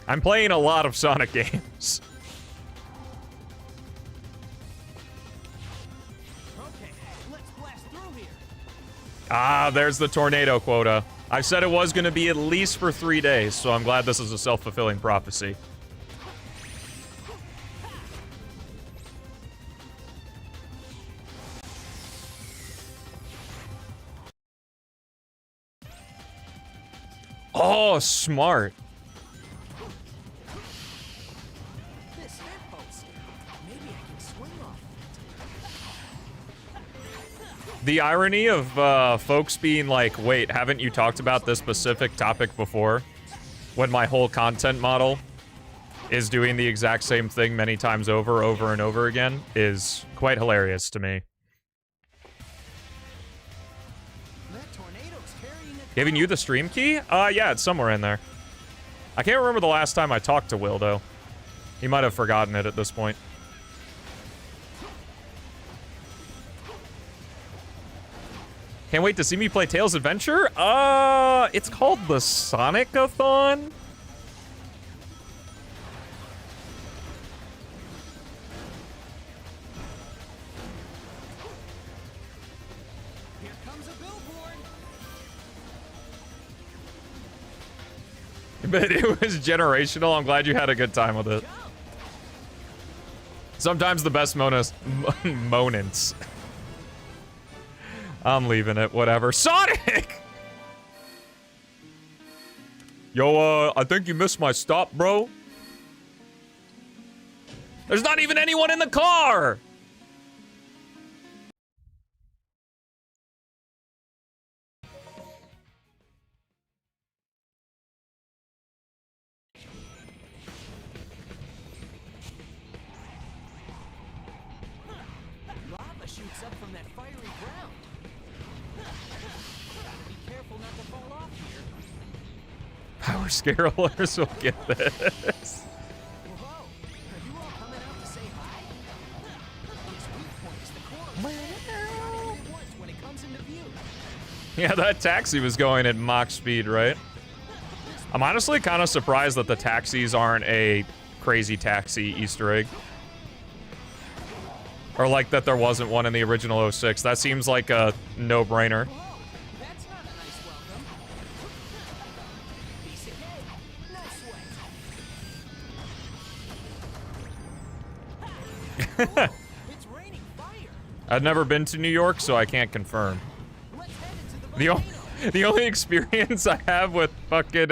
I'm playing a lot of Sonic games. Ah, there's the tornado quota. I said it was going to be at least for 3 days, so I'm glad this is a self-fulfilling prophecy. Oh, smart. The irony of folks being like, wait, haven't you talked about this specific topic before? When my whole content model is doing the exact same thing many times over and over again is quite hilarious to me. Giving you the stream key? Yeah, it's somewhere in there. I can't remember the last time I talked to Will, though. He might have forgotten it at this point. Can't wait to see me play Tails Adventure? It's called the SONIC-A-THON? Here comes a billboard. But it was generational. I'm glad you had a good time with it. Sometimes the best moments. I'm leaving it, whatever. Sonic! Yo, I think you missed my stop, bro. There's not even anyone in the car! Lava shoots up from that fiery ground. Gotta be careful not to fall off here. Power scarolers will get this. Whoa, are you all coming out to say hi? Its weak point is the core. Gotta hit it once when it comes into view. Yeah, that taxi was going at Mach speed, right? I'm honestly kind of surprised that the taxis aren't a crazy taxi Easter egg. Or like that there wasn't one in the original 06. That seems like a no-brainer. Whoa, that's not a nice welcome. Piece of cake, no sweat. It's raining fire. I've never been to New York, so I can't confirm. Let's head into the The, volcano. the only experience I have with fucking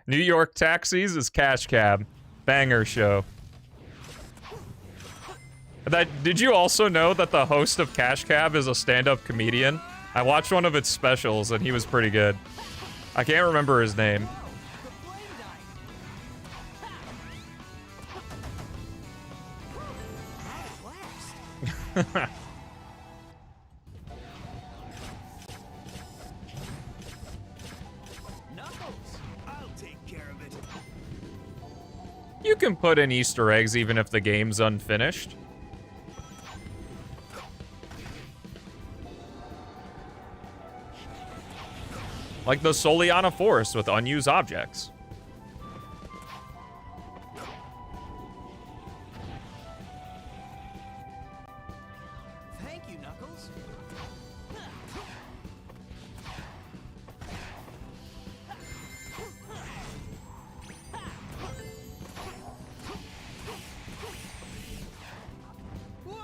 New York taxis is Cash Cab. Banger show. Did you also know that the host of Cash Cab is a stand-up comedian? I watched one of its specials and he was pretty good. I can't remember his name. Knuckles, I'll take care of it. You can put in Easter eggs even if the game's unfinished. Like the Soliana Forest with unused objects. Thank you, Knuckles. Whoa!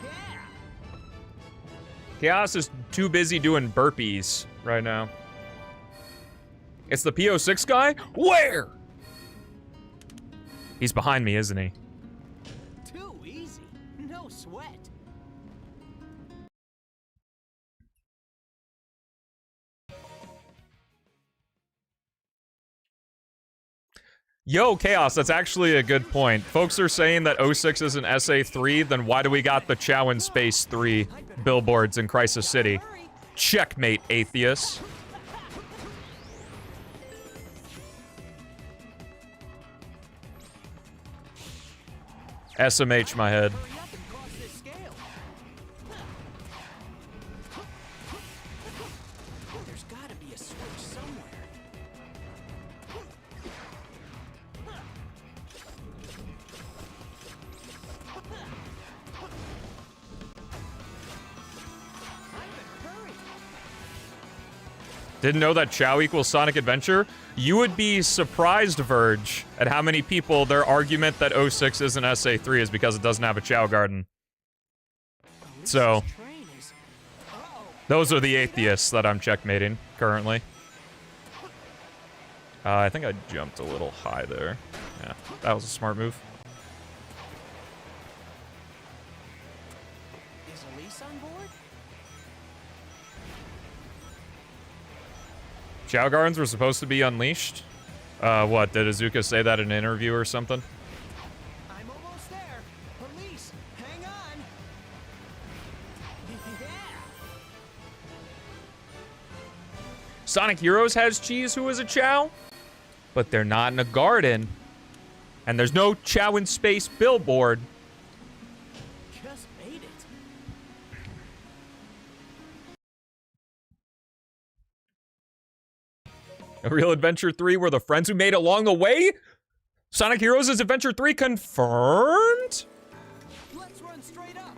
Yeah! Chaos is too busy doing burpees right now. It's the P06 guy? Where? He's behind me, isn't he? Too easy. No sweat. Yo, Chaos, that's actually a good point. Folks are saying that 06 is an SA3, then why do we got the Chow in Space 3 billboards in Crisis City? Checkmate, atheists. SMH my head. Hurry up and cross this scale. There's gotta be a switch somewhere. Hurry. Didn't know that Chow equals Sonic Adventure? You would be surprised, Verge, at how many people their argument that 06 is an SA3 is because it doesn't have a Chow Garden. So, Train is... Uh-oh. those are the atheists that I'm checkmating currently. I think I jumped a little high there. Yeah, that was a smart move. Is Elise on board? Chow Gardens were supposed to be unleashed? What, did Azuka say that in an interview or something? I'm almost there. Elise, hang on. Yeah. Sonic Heroes has Cheese, who is a Chow, but they're not in a garden. And there's no Chow in Space billboard. Just made it. A real Adventure 3 were the friends who made it along the way? Sonic Heroes is Adventure 3 confirmed? Let's run straight up.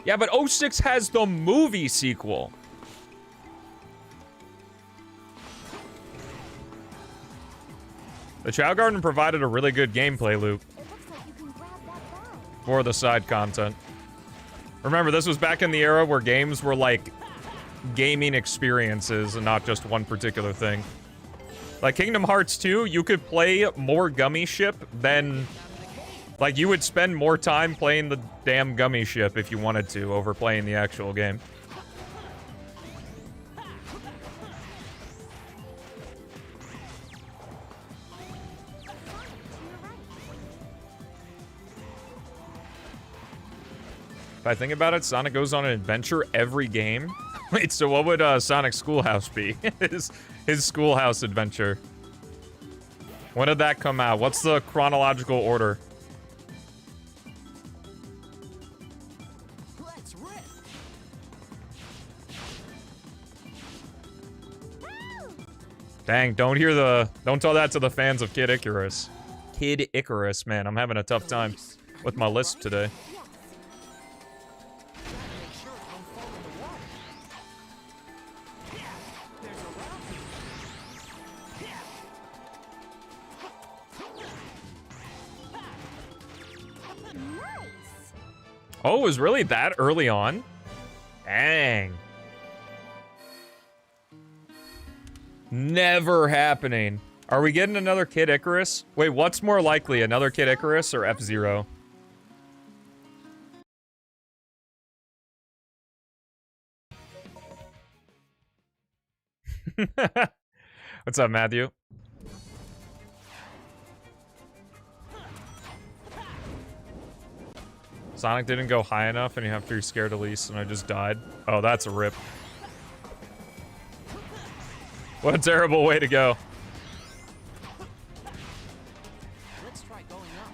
Yeah, but 06 has the movie sequel. The Chow Garden provided a really good gameplay loop It looks like you can grab that bag. for the side content. Remember, this was back in the era where games were like gaming experiences and not just one particular thing. Like Kingdom Hearts 2, you could play more Gummy Ship than... Like, you would spend more time playing the damn Gummy Ship if you wanted to over playing the actual game. If I think about it, Sonic goes on an adventure every game. Wait, so what would Sonic's Schoolhouse be? his Schoolhouse adventure. When did that come out? What's the chronological order? Let's rip. Dang, don't tell that to the fans of Kid Icarus. Kid Icarus, man, I'm having a tough time with my list today. Make sure it won't fall in the water. There's a route. Nice. Oh, it was really that early on? Dang. Never happening. Are we getting another Kid Icarus? Wait, what's more likely, another Kid Icarus or F-Zero? What's up, Matthew? Sonic didn't go high enough and you have to be scared Elise and I just died. Oh, that's a rip. What a terrible way to go. Let's try going up.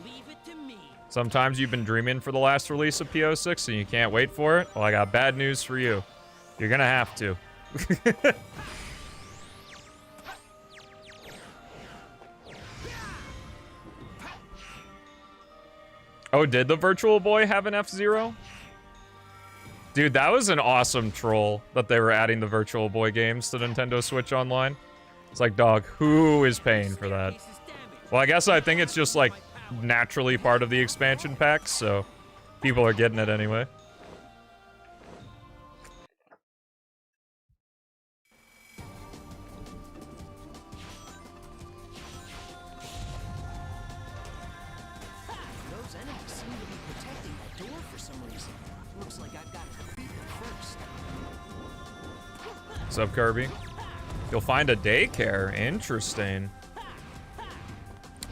Leave it to me. Sometimes you've been dreaming for the last release of P06 and you can't wait for it. Well, I got bad news for you. You're gonna have to. Oh, did the Virtual Boy have an F-Zero? Dude, that was an awesome troll that they were adding the Virtual Boy games to Nintendo Switch Online. It's like, dog, who is paying for that? Piece is damaged. Well, I think it's just, like, naturally part of the expansion packs, so people are getting it anyway. What's up, Kirby? You'll find a daycare. Interesting.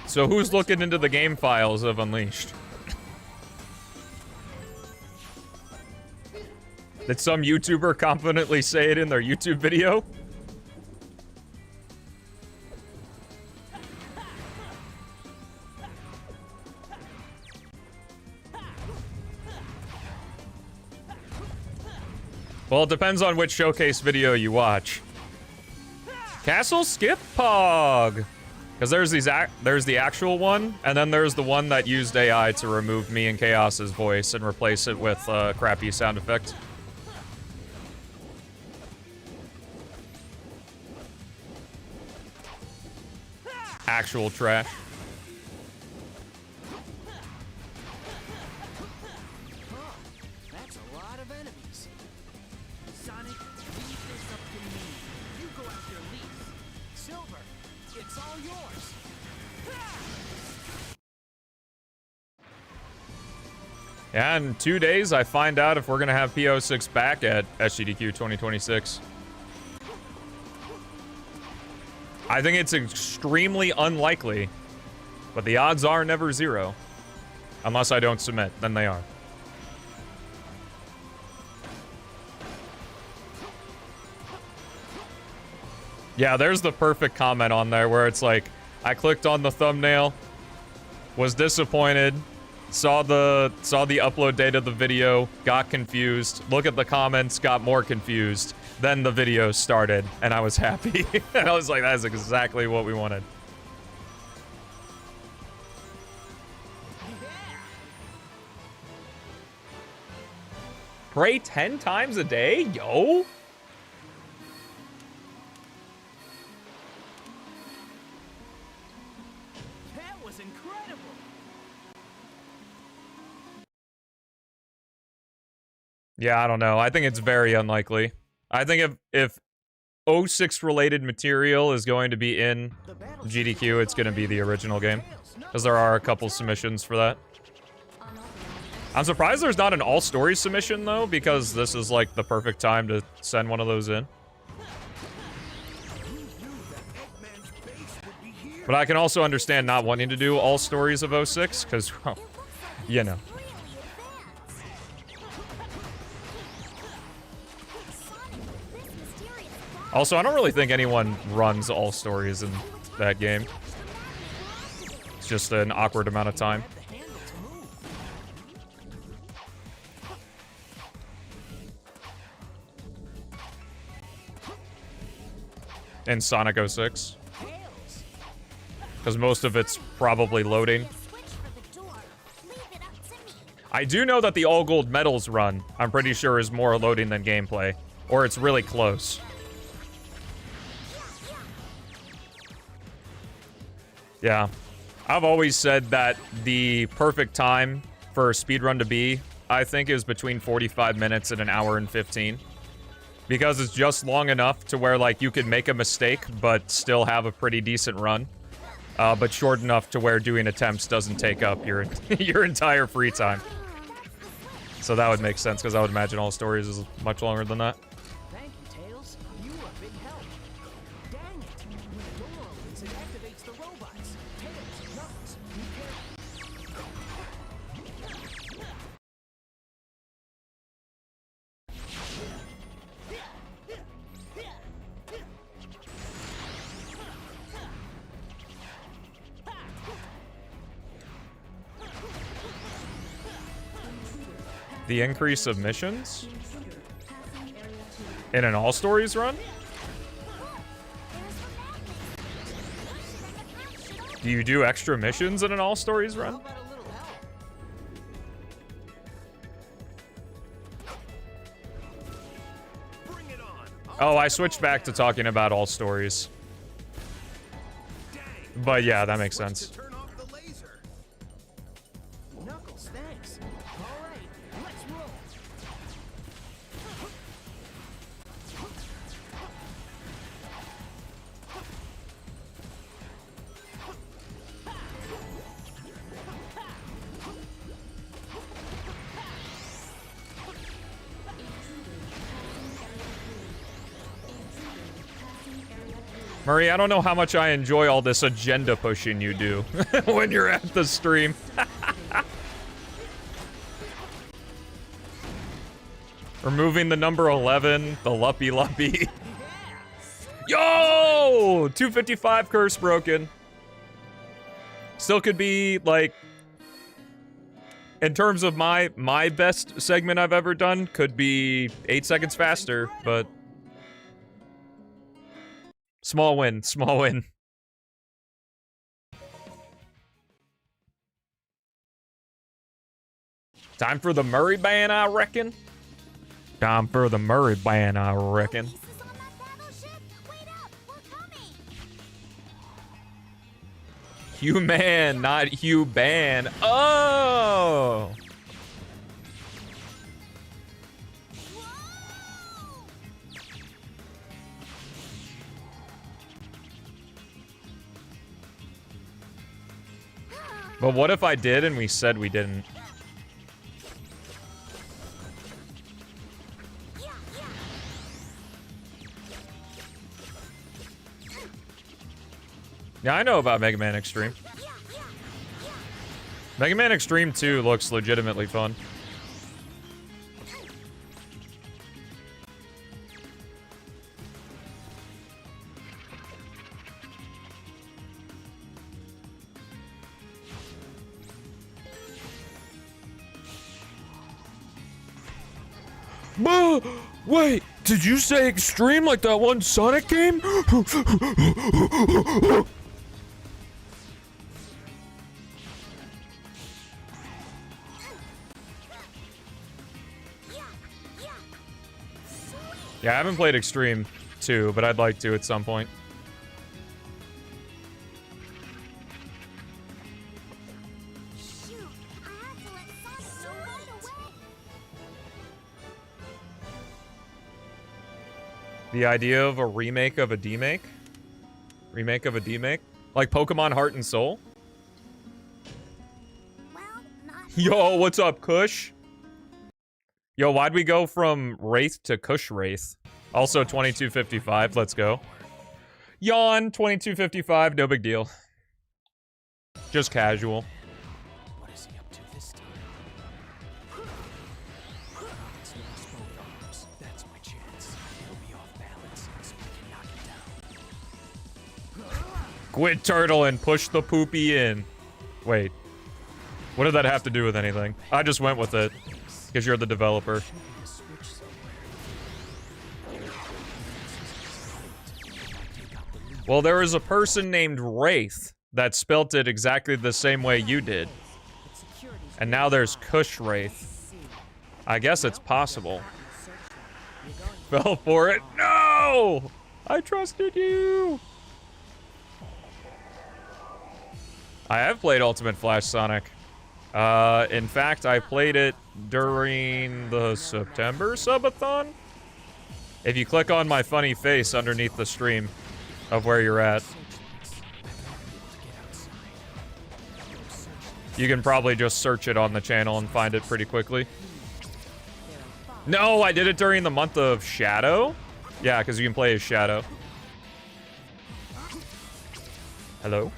So who's looking into the game files of Unleashed? Did some YouTuber confidently say it in their YouTube video? Well, it depends on which showcase video you watch. Castle Skip Pog! Because there's the actual one, and then there's the one that used AI to remove me and Chaos's voice and replace it with crappy sound effects. Actual trash. That's a lot of enemies. Sonic, leave this up to me. You go after Leaf. Silver, it's all yours. Yeah, in 2 days, I find out if we're gonna have P06 back at SGDQ 2026. I think it's extremely unlikely, but the odds are never zero. Unless I don't submit, then they are. Yeah, there's the perfect comment on there where it's like, I clicked on the thumbnail, was disappointed, saw the upload date of the video, got confused, look at the comments, got more confused, then the video started, and I was happy. And I was like, that is exactly what we wanted. Pray 10 times a day? Yo! That was incredible. Yeah, I don't know. I think it's very unlikely. I think if 06 related material is going to be in GDQ, it's going to be the original game. Because there are a couple submissions for that. I'm surprised there's not an all stories submission though, because this is like the perfect time to send one of those in. But I can also understand not wanting to do all stories of 06, because, well, you know. Also, I don't really think anyone runs all stories in that game. It's just an awkward amount of time. In Sonic 06. Because most of it's probably loading. I do know that the all gold medals run, I'm pretty sure, is more loading than gameplay. Or it's really close. Yeah. I've always said that the perfect time for a speedrun to be, I think, is between 45 minutes and an hour and 15. Because it's just long enough to where, like, you can make a mistake, but still have a pretty decent run. But short enough to where doing attempts doesn't take up your your entire free time. So that would make sense, because I would imagine all stories is much longer than that. Thank you, Tails. You were a big help. Dang it. When the door opens, it activates the robots. Tails, Knuckles, be careful. The increase of missions? In an all stories run? Do you do extra missions in an all stories run? Oh, I switched back to talking about all stories. But yeah, that makes sense. Knuckles, thanks. All right, let's roll. Murray, I don't know how much I enjoy all this agenda pushing you do when you're at the stream. Removing the number 11, the Luppy Luppy. Yo! 255 curse broken. Still could be, like, in terms of my best segment I've ever done, could be 8 seconds faster, but small win, small win. Time for the Murray ban, I reckon. Time for the Murray ban, I reckon. Police is on that battleship? Wait up, we're coming. Human, not Huban. Oh! But what if I did and we said we didn't? Yeah, I know about Mega Man Extreme. Mega Man Extreme 2 looks legitimately fun. Wait, did you say Extreme like that one Sonic game? Yeah, I haven't played Extreme 2, but I'd like to at some point. Shoot, I have to let Sonic know right away. The idea of a remake of a demake? Remake of a demake? Like Pokemon Heart and Soul? Well, not Yo, what's up, Kush? Yo, why'd we go from Wraith to Kush Wraith? Also 2255, let's go. Yawn, 2255, no big deal. Just casual. What is he up to this time? It's lost both arms. That's my chance. He'll be off balance, so we can knock him down. Quit turtle and push the poopy in. Wait. What did that have to do with anything? I just went with it. Because you're the developer. Well, there was a person named Wraith that spelt it exactly the same way you did. And now there's Kush Wraith. I guess it's possible. Fell for it. No! I trusted you! I have played Ultimate Flash Sonic. In fact, I played it during the September subathon. If you click on my funny face underneath the stream of where you're at, you can probably just search it on the channel and find it pretty quickly. No, I did it during the month of Shadow. Yeah, because you can play as Shadow. Hello?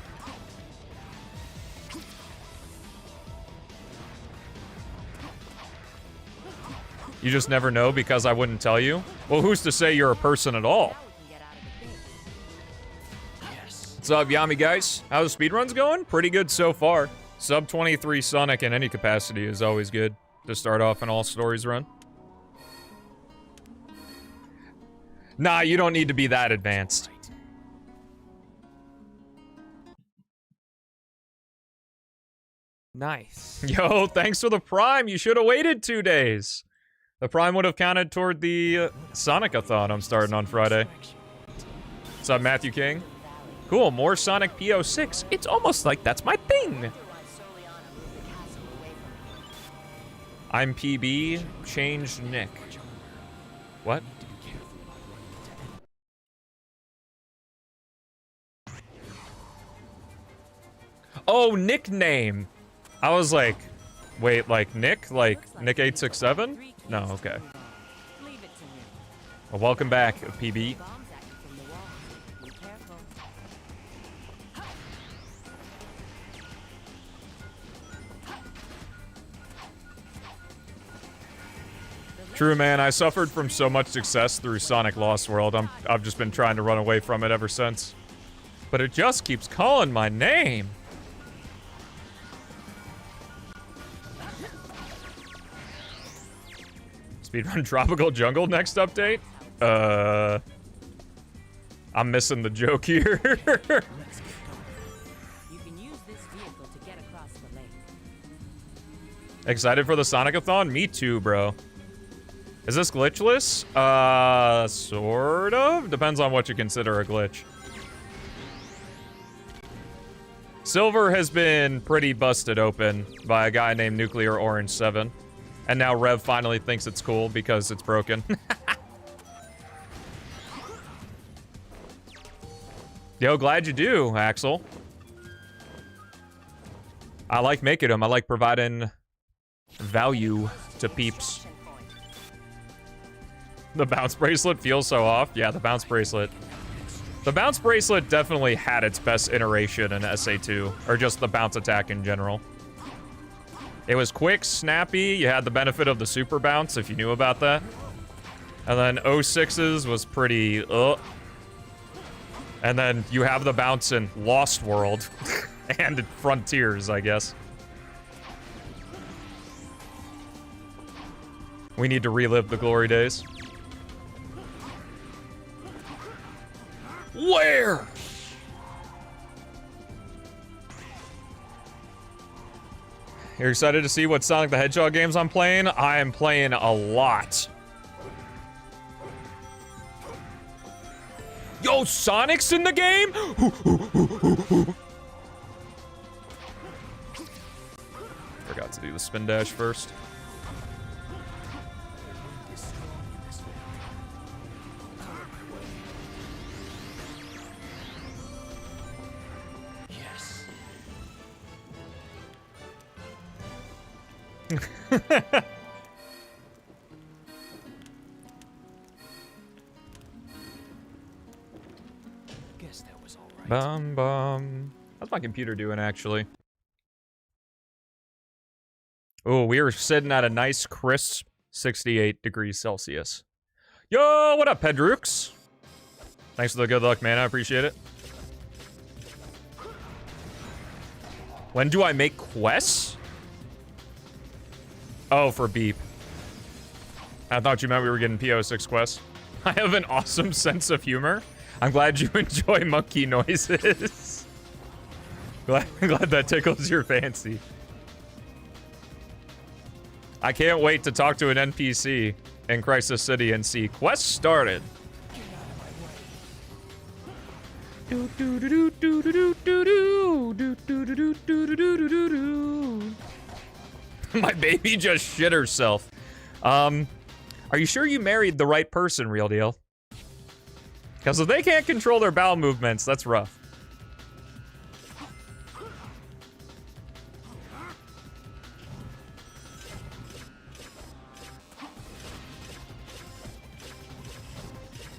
You just never know because I wouldn't tell you? Well, who's to say you're a person at all? What's up, Yami guys? How's speedruns going? Pretty good so far. Sub 23 Sonic in any capacity is always good to start off an all stories run. Nah, you don't need to be that advanced. Nice. Yo, thanks for the Prime. You should have waited 2 days. The Prime would have counted toward the SONIC-A-THON I'm starting on Friday. What's up, Matthew King? Cool, more Sonic P06. It's almost like that's my thing. I'm PB, changed Nick. What? Oh, nickname. I was like, wait, like Nick? Like Nick 867? No, okay. Well, welcome back, PB. True, man. I suffered from so much success through Sonic Lost World. I've just been trying to run away from it ever since. But it just keeps calling my name. Speedrun Tropical Jungle next update? I'm missing the joke here. You can use this vehicle to get across the lake. Excited for the SONIC-A-THON? Me too, bro. Is this glitchless? Sort of. Depends on what you consider a glitch. Silver has been pretty busted open by a guy named Nuclear Orange 7. And now Rev finally thinks it's cool because it's broken. Yo, glad you do, Axel. I like making them. I like providing value to peeps. The bounce bracelet feels so off. Yeah, the bounce bracelet. The bounce bracelet definitely had its best iteration in SA2, or just the bounce attack in general. It was quick, snappy, you had the benefit of the super bounce if you knew about that. And then 06's was pretty, And then you have the bounce in Lost World and Frontiers, I guess. We need to relive the glory days. Where? You're excited to see what Sonic the Hedgehog games I'm playing? I am playing a lot. Yo, Sonic's in the game? Forgot to do the spin dash first. Guess that was all right. Bum bum. How's my computer doing, actually? Oh, we are sitting at a nice, crisp 68 degrees Celsius. Yo, what up, Pedrux? Thanks for the good luck, man. I appreciate it. When do I make quests? Oh, for Beep. I thought you meant we were getting P06 quests. I have an awesome sense of humor. I'm glad you enjoy monkey noises. glad that tickles your fancy. I can't wait to talk to an NPC in Crisis City and see quest started. My baby just shit herself. Are you sure you married the right person, Real Deal? Because if they can't control their bowel movements, that's rough.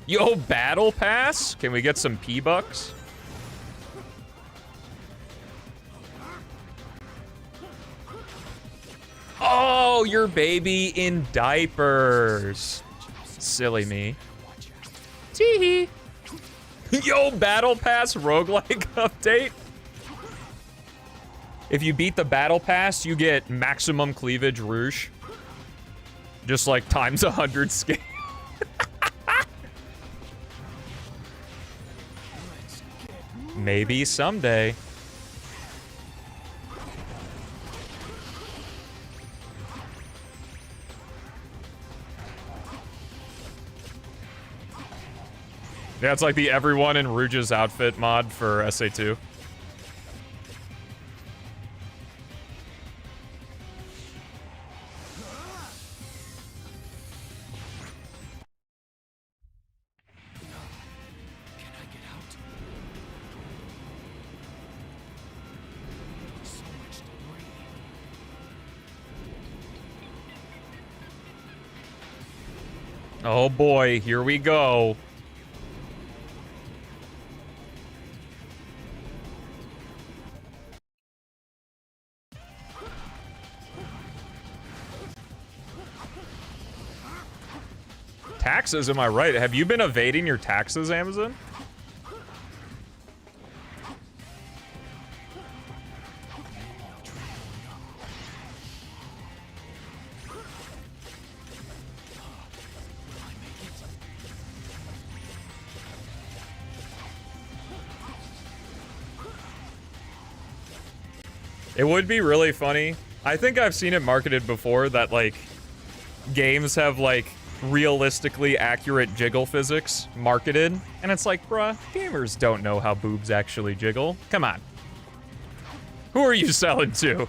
Yo, Battle Pass? Can we get some P-Bucks? Oh, your baby in diapers. Silly me. Tee-hee. Yo, Battle Pass roguelike update. If you beat the Battle Pass, you get maximum cleavage Rouge. Just like times 100 scale. Maybe someday. Yeah, it's like the everyone in Rouge's outfit mod for SA2. Oh boy, here we go. Taxes, am I right? Have you been evading your taxes, Amazon? It would be really funny. I think I've seen it marketed before that, like, games have, like, realistically accurate jiggle physics marketed. And it's like, bruh, gamers don't know how boobs actually jiggle. Come on. Who are you selling to?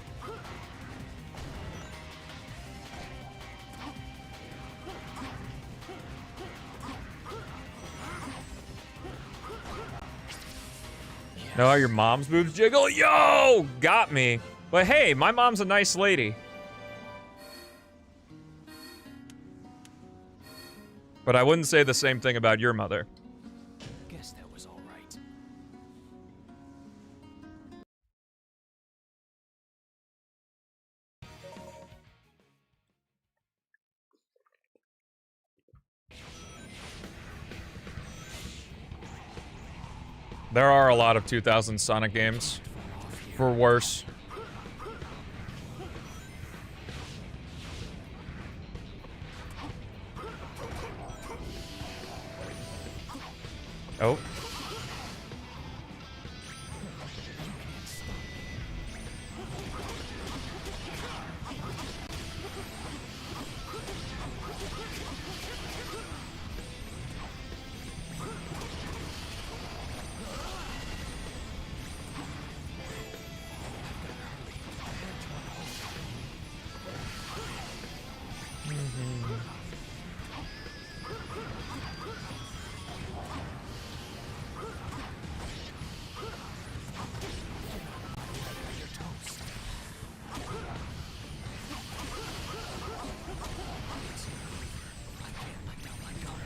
Know how your mom's boobs jiggle? Yo! Got me. But hey, my mom's a nice lady. But I wouldn't say the same thing about your mother. Guess that was all right. There are a lot of 2000 Sonic games. For worse. Oh.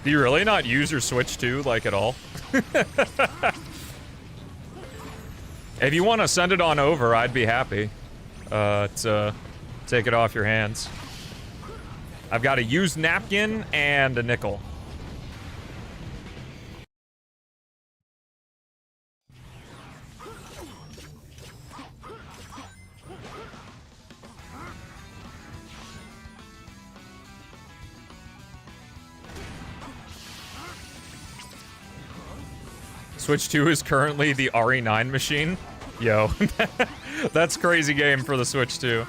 Do you really not use your Switch 2, like, at all? If you want to send it on over, I'd be happy to take it off your hands. I've got a used napkin and a nickel. Switch 2 is currently the RE9 machine. Yo, that's crazy game for the Switch 2.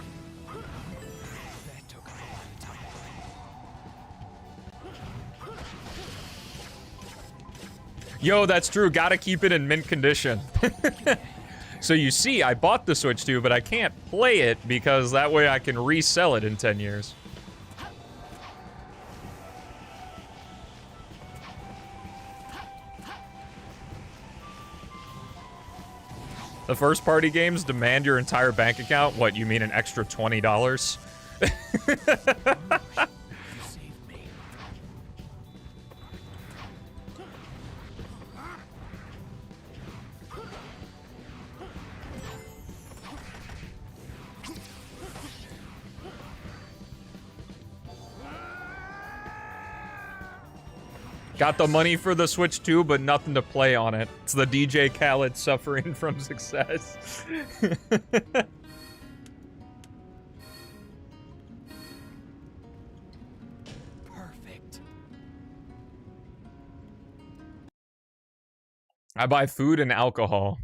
Yo, that's true. Gotta keep it in mint condition. So you see, I bought the Switch 2, but I can't play it because that way I can resell it in 10 years. The first party games demand your entire bank account. What, you mean an extra $20? Got the money for the Switch 2, but nothing to play on it. It's the DJ Khaled suffering from success. Perfect. I buy food and alcohol.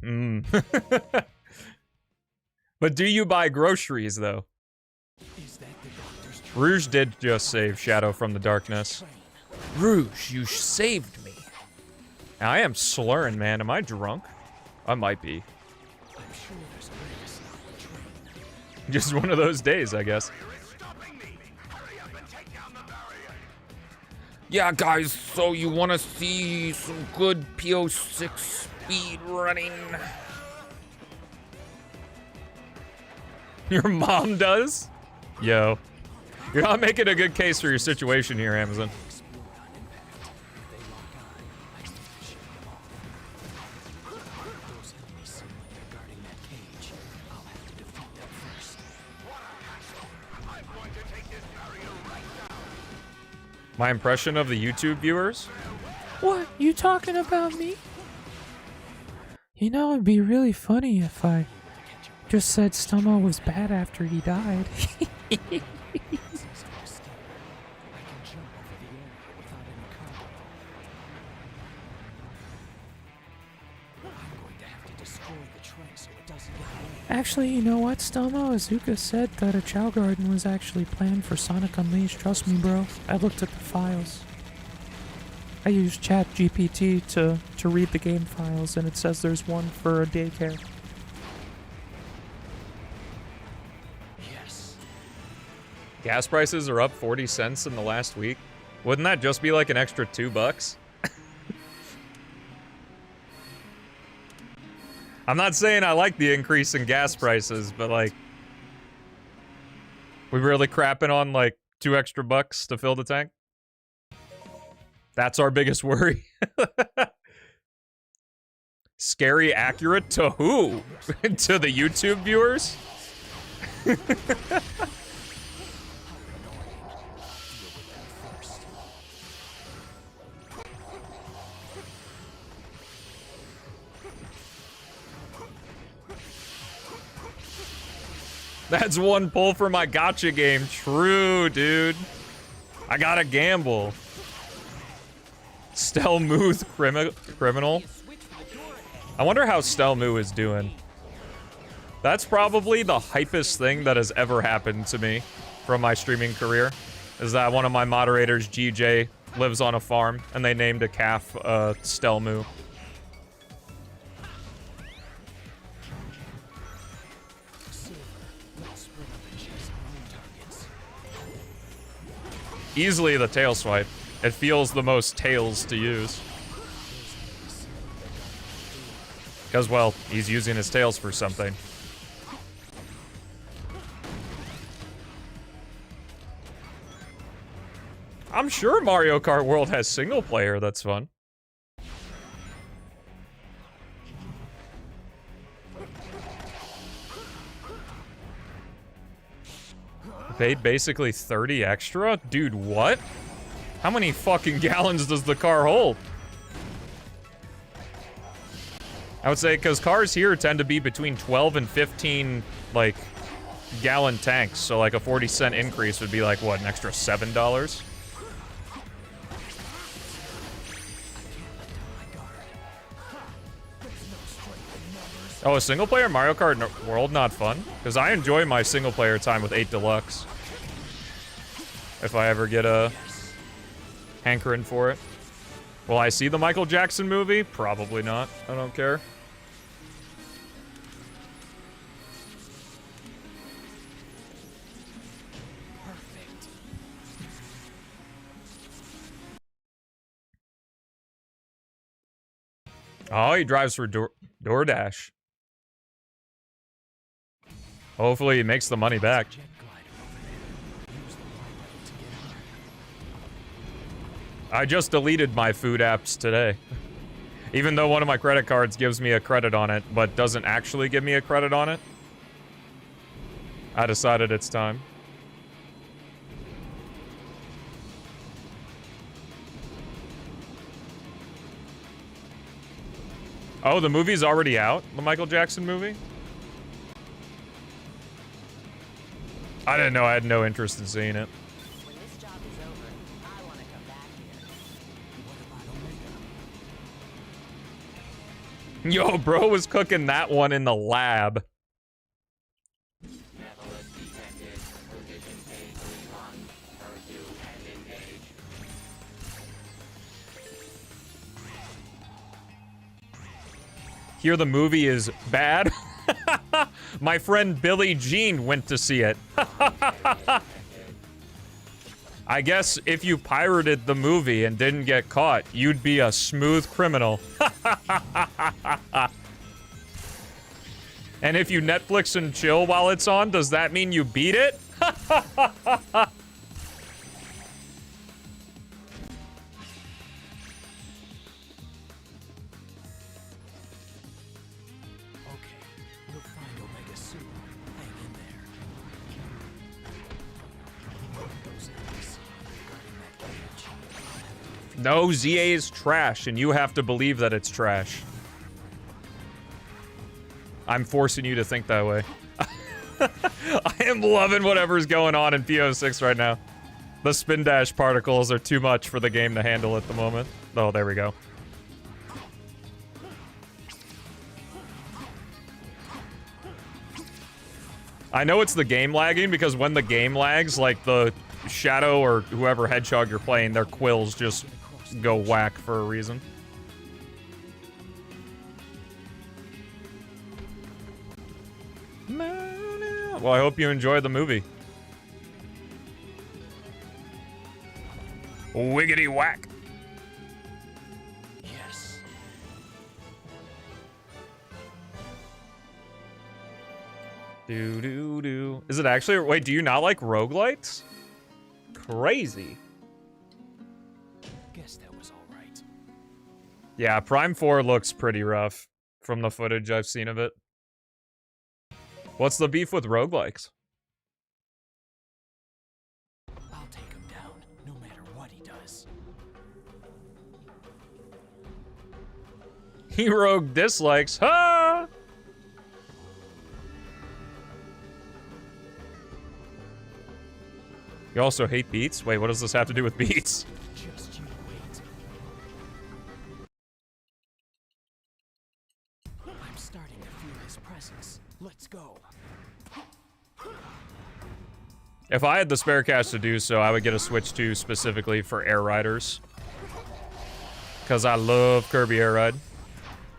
But do you buy groceries, though? Is that the doctor's Rouge did just save Shadow from the darkness. Rouge, you saved me. Now, I am slurring, man. Am I drunk? I might be. I'm sure there's a way to stop the train. Just one of those days, I guess. Yeah, guys, so you want to see some good P06 speed running? Your mom does? Yo. You're not making a good case for your situation here, Amazon. My impression of the YouTube viewers? What? You talking about me? You know, it'd be really funny if I just said Stelmo was bad after he died. Actually, you know what, Stelmo? Azuka said that a Chow Garden was actually planned for Sonic Unleashed. Trust me, bro. I looked at the files. I used ChatGPT to read the game files, and it says there's one for a daycare. Yes. Gas prices are up 40 cents in the last week. Wouldn't that just be like an extra $2? I'm not saying I like the increase in gas prices, but like, we really crapping on like $2 extra to fill the tank? That's our biggest worry. Scary accurate to who? To the YouTube viewers? That's one pull for my gotcha game. True, dude. I gotta gamble. Stelmo criminal. I wonder how Stelmo is doing. That's probably the hypest thing that has ever happened to me from my streaming career. Is that one of my moderators, GJ, lives on a farm, and they named a calf Stelmo. Easily the tail swipe. It feels the most tails to use. Because, well, he's using his tails for something. I'm sure Mario Kart World has single player that's fun. Paid basically 30 extra? Dude, what? How many fucking gallons does the car hold? I would say, because cars here tend to be between 12 and 15, like, gallon tanks. So, like, a 40-cent increase would be, like, what, an extra $7? Oh, a single-player Mario Kart World not fun? Because I enjoy my single-player time with 8 Deluxe. If I ever get a hankering for it. Will I see the Michael Jackson movie? Probably not. I don't care. Perfect. Oh, he drives for DoorDash. Hopefully he makes the money back. Jet glider over there. Use the longboat to get higher. I just deleted my food apps today. Even though one of my credit cards gives me a credit on it, but doesn't actually give me a credit on it. I decided it's time. Oh, the movie's already out? The Michael Jackson movie? I didn't know. I had no interest in seeing it. When this job is over, I want to come back here. Yo, bro was cooking that one in the lab. Hear the movie is bad? My friend Billie Jean went to see it. I guess if you pirated the movie and didn't get caught, you'd be a smooth criminal. And if you Netflix and chill while it's on, does that mean you beat it? We'll find Omega soon. Hang in there. Those enemies regarding that cage. No, ZA is trash, and you have to believe that it's trash. I'm forcing you to think that way. I am loving whatever's going on in P06 right now. The spin dash particles are too much for the game to handle at the moment. Oh, there we go. I know it's the game lagging because when the game lags, like the Shadow or whoever hedgehog you're playing, their quills just go whack for a reason. Well, I hope you enjoy the movie. Wiggity whack. Yes. Do. Is it actually? Wait, do you not like roguelites? Crazy. Guess that was all right. Yeah, Prime 4 looks pretty rough from the footage I've seen of it. What's the beef with roguelikes? I'll take him down, no matter what he does. He rogue dislikes. Ha! You also hate beats? Wait, what does this have to do with beats? Just you wait. I'm starting to feel his presence. Let's go. If I had the spare cash to do so, I would get a Switch 2 specifically for Air Riders. Because I love Kirby Air Ride.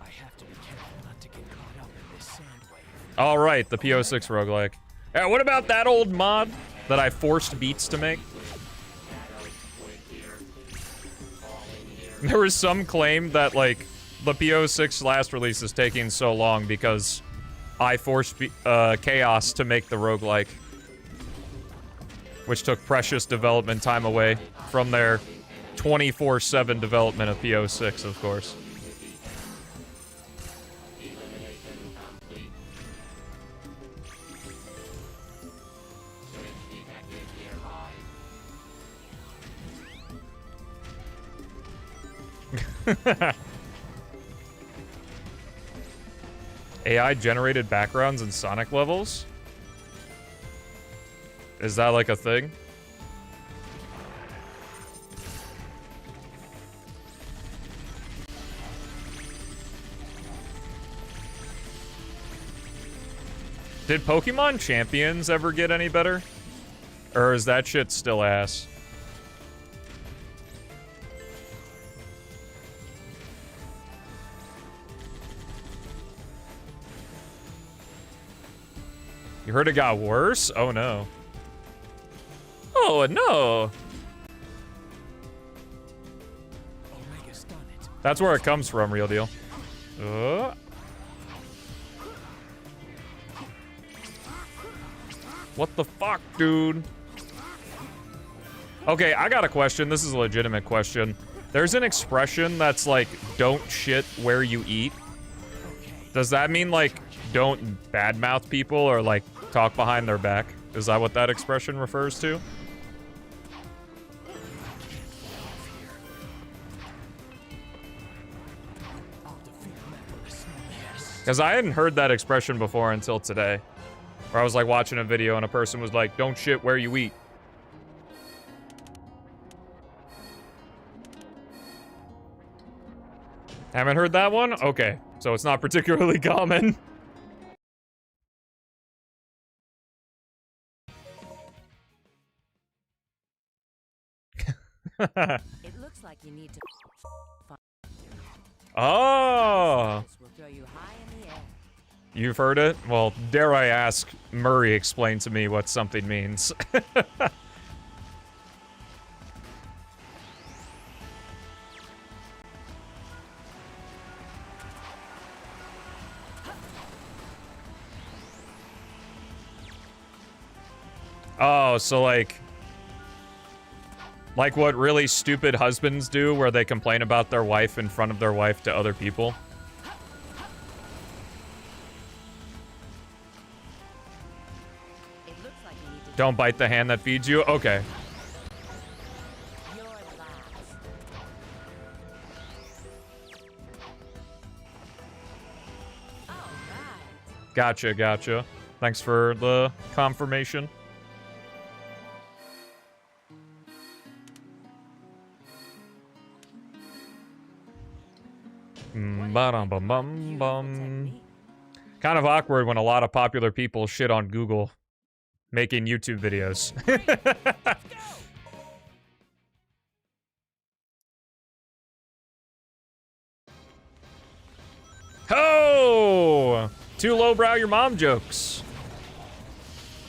I have to be careful not to get caught up in this sand wave. Alright, the P06 roguelike. What about that old mod that I forced Beats to make? There was some claim that, like, the P06 last release is taking so long because I forced Chaos to make the roguelike. Which took precious development time away from their 24/7 development of P06, of course. AI generated backgrounds in Sonic levels? Is that like a thing? Did Pokemon Champions ever get any better? Or is that shit still ass? You heard it got worse? Oh no. Oh no! Omega's done it. That's where it comes from, real deal. What the fuck, dude? Okay, I got a question. This is a legitimate question. There's an expression that's like, don't shit where you eat. Does that mean like, don't badmouth people or like, talk behind their back? Is that what that expression refers to? Because I hadn't heard that expression before until today. Where I was like watching a video and a person was like, don't shit where you eat. Haven't heard that one? Okay. So it's not particularly common. It looks like you need to. Oh! Will throw you high in the air. You've heard it? Well, dare I ask Murray explain to me what something means. Oh, so like what really stupid husbands do where they complain about their wife in front of their wife to other people. It looks like you need to. Don't bite the hand that feeds you? Okay. You're the last. Gotcha, gotcha. Thanks for the confirmation. Ba-dum-bum-bum-bum. Kind of awkward when a lot of popular people shit on Google making YouTube videos. Oh! Too lowbrow your mom jokes.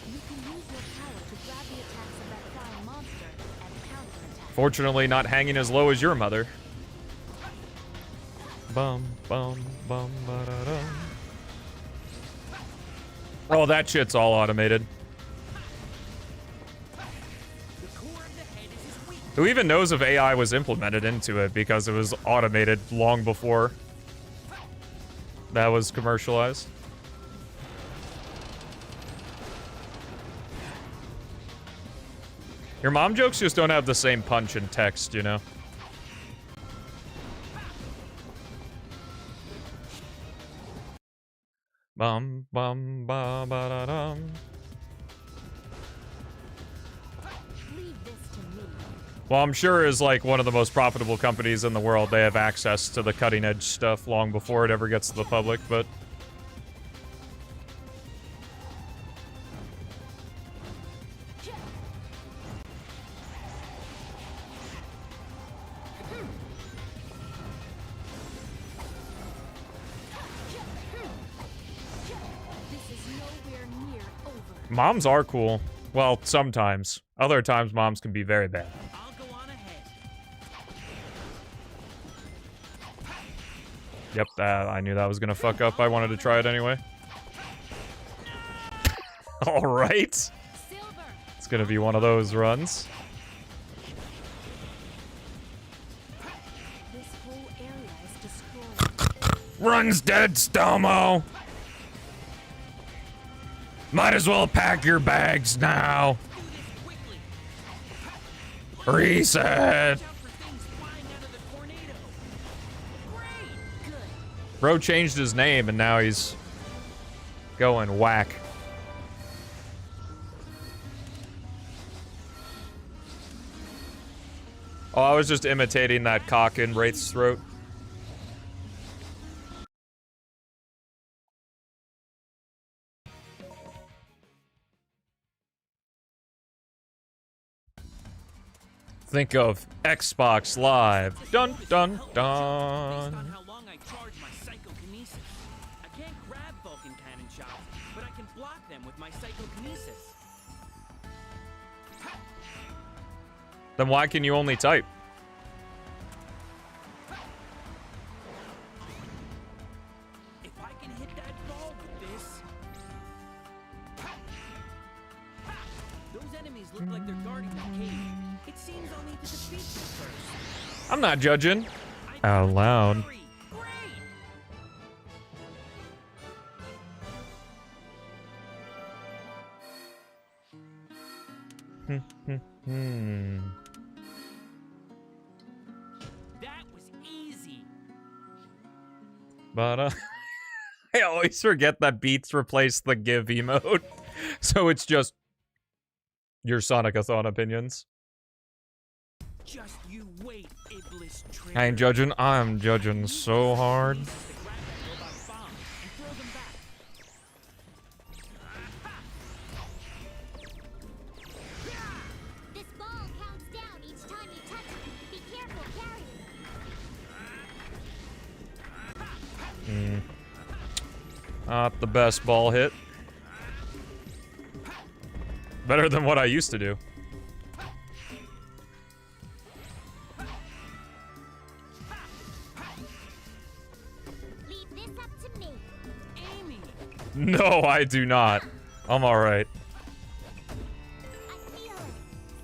You can use your power to grab the attacks of that flying monster and counterattack. Fortunately, not hanging as low as your mother. Bum, bum, bum, ba-da-dum. Oh, that shit's all automated. Who even knows if AI was implemented into it because it was automated long before that was commercialized? Your mom jokes just don't have the same punch in text, you know? Bum bum ba ba da dum. Leave this to me. Well, I'm sure as like one of the most profitable companies in the world, they have access to the cutting edge stuff long before it ever gets to the public, but This is nowhere near over. moms are cool. Well, sometimes. Other times, moms can be very bad. I'll go on ahead. Yep, I knew that was gonna fuck up. I wanted to try it anyway. Alright. Silver. It's gonna be one of those runs. This whole area is destroyed. Run's dead, Stelmo! Might as well pack your bags now. Reset! Watch out for things flying out of the tornado. Great. Good. Bro changed his name and now he's going whack. Oh, I was just imitating that cock in Wraith's throat. Think of Xbox Live. Dun dun Based on dun. how long I charge my psychokinesis. I can't grab Vulcan cannon shots, but I can block them with my psychokinesis. Then why can you only type? If I can hit that ball with this. Those enemies look like they're guarding that cave. It seems I'll need to defeat them first. I'm not judging. I Out loud. Great. Hmm. That was easy. But I always forget that beats replace the give emote. So it's just your Sonic-A-Thon opinions. Just you wait, Iblis traitor. I ain't judging. I'm judging so hard. To grab that robot bomb and throw them back. This ball counts down each time you touch it. Be careful carrying. Not the best ball hit. Better than what I used to do. Leave this up to me. Amy. No, I do not. I'm alright. I feel it.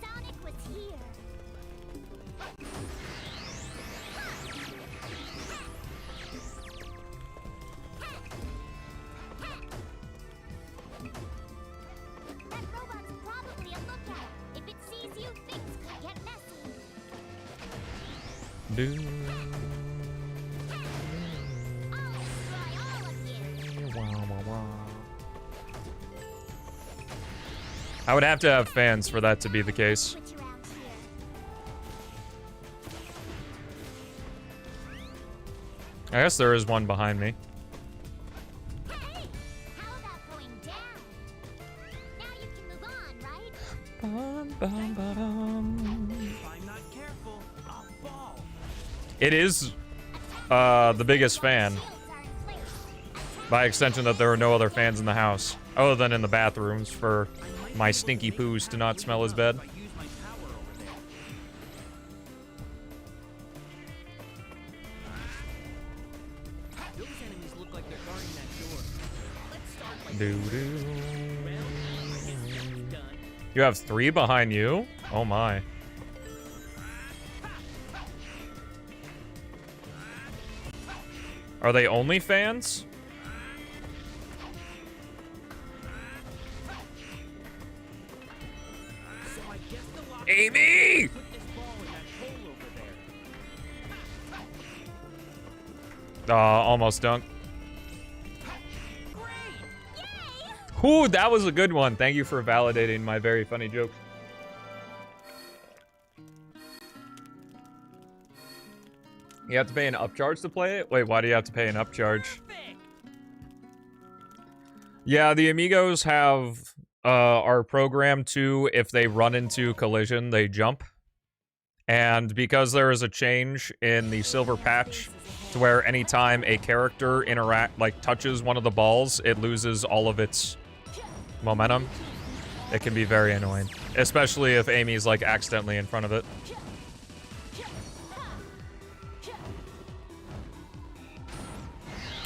Sonic was here. That robot's probably a lookout. If it sees you, things could get messy. Do. I'll destroy all of you. Wah, wah, wah. I would have to have fans for that to be the case. Switch around here. I guess there is one behind me. Hey, how about going down? Now you can move on, right? If I'm not careful, I'll fall. It is the biggest fan. Shields are in place. By extension that there are no other fans in the house. Other than in the bathrooms for my stinky poos to not smell as bad. If I use my power over there. Those enemies look like they're guarding that door. Let's start by Doo-doo. done. You have 3 behind you? Oh my. Are they only fans? So I guess the lock Amy! put this ball in that hole over there. Almost dunk. Ooh, that was a good one. Thank you for validating my very funny joke. You have to pay an upcharge to play it? Wait, why do you have to pay an upcharge? Yeah, the amigos are programmed to, if they run into collision, they jump. And because there is a change in the silver patch to where anytime a character touches one of the balls, it loses all of its momentum, it can be very annoying. Especially if Amy's like accidentally in front of it.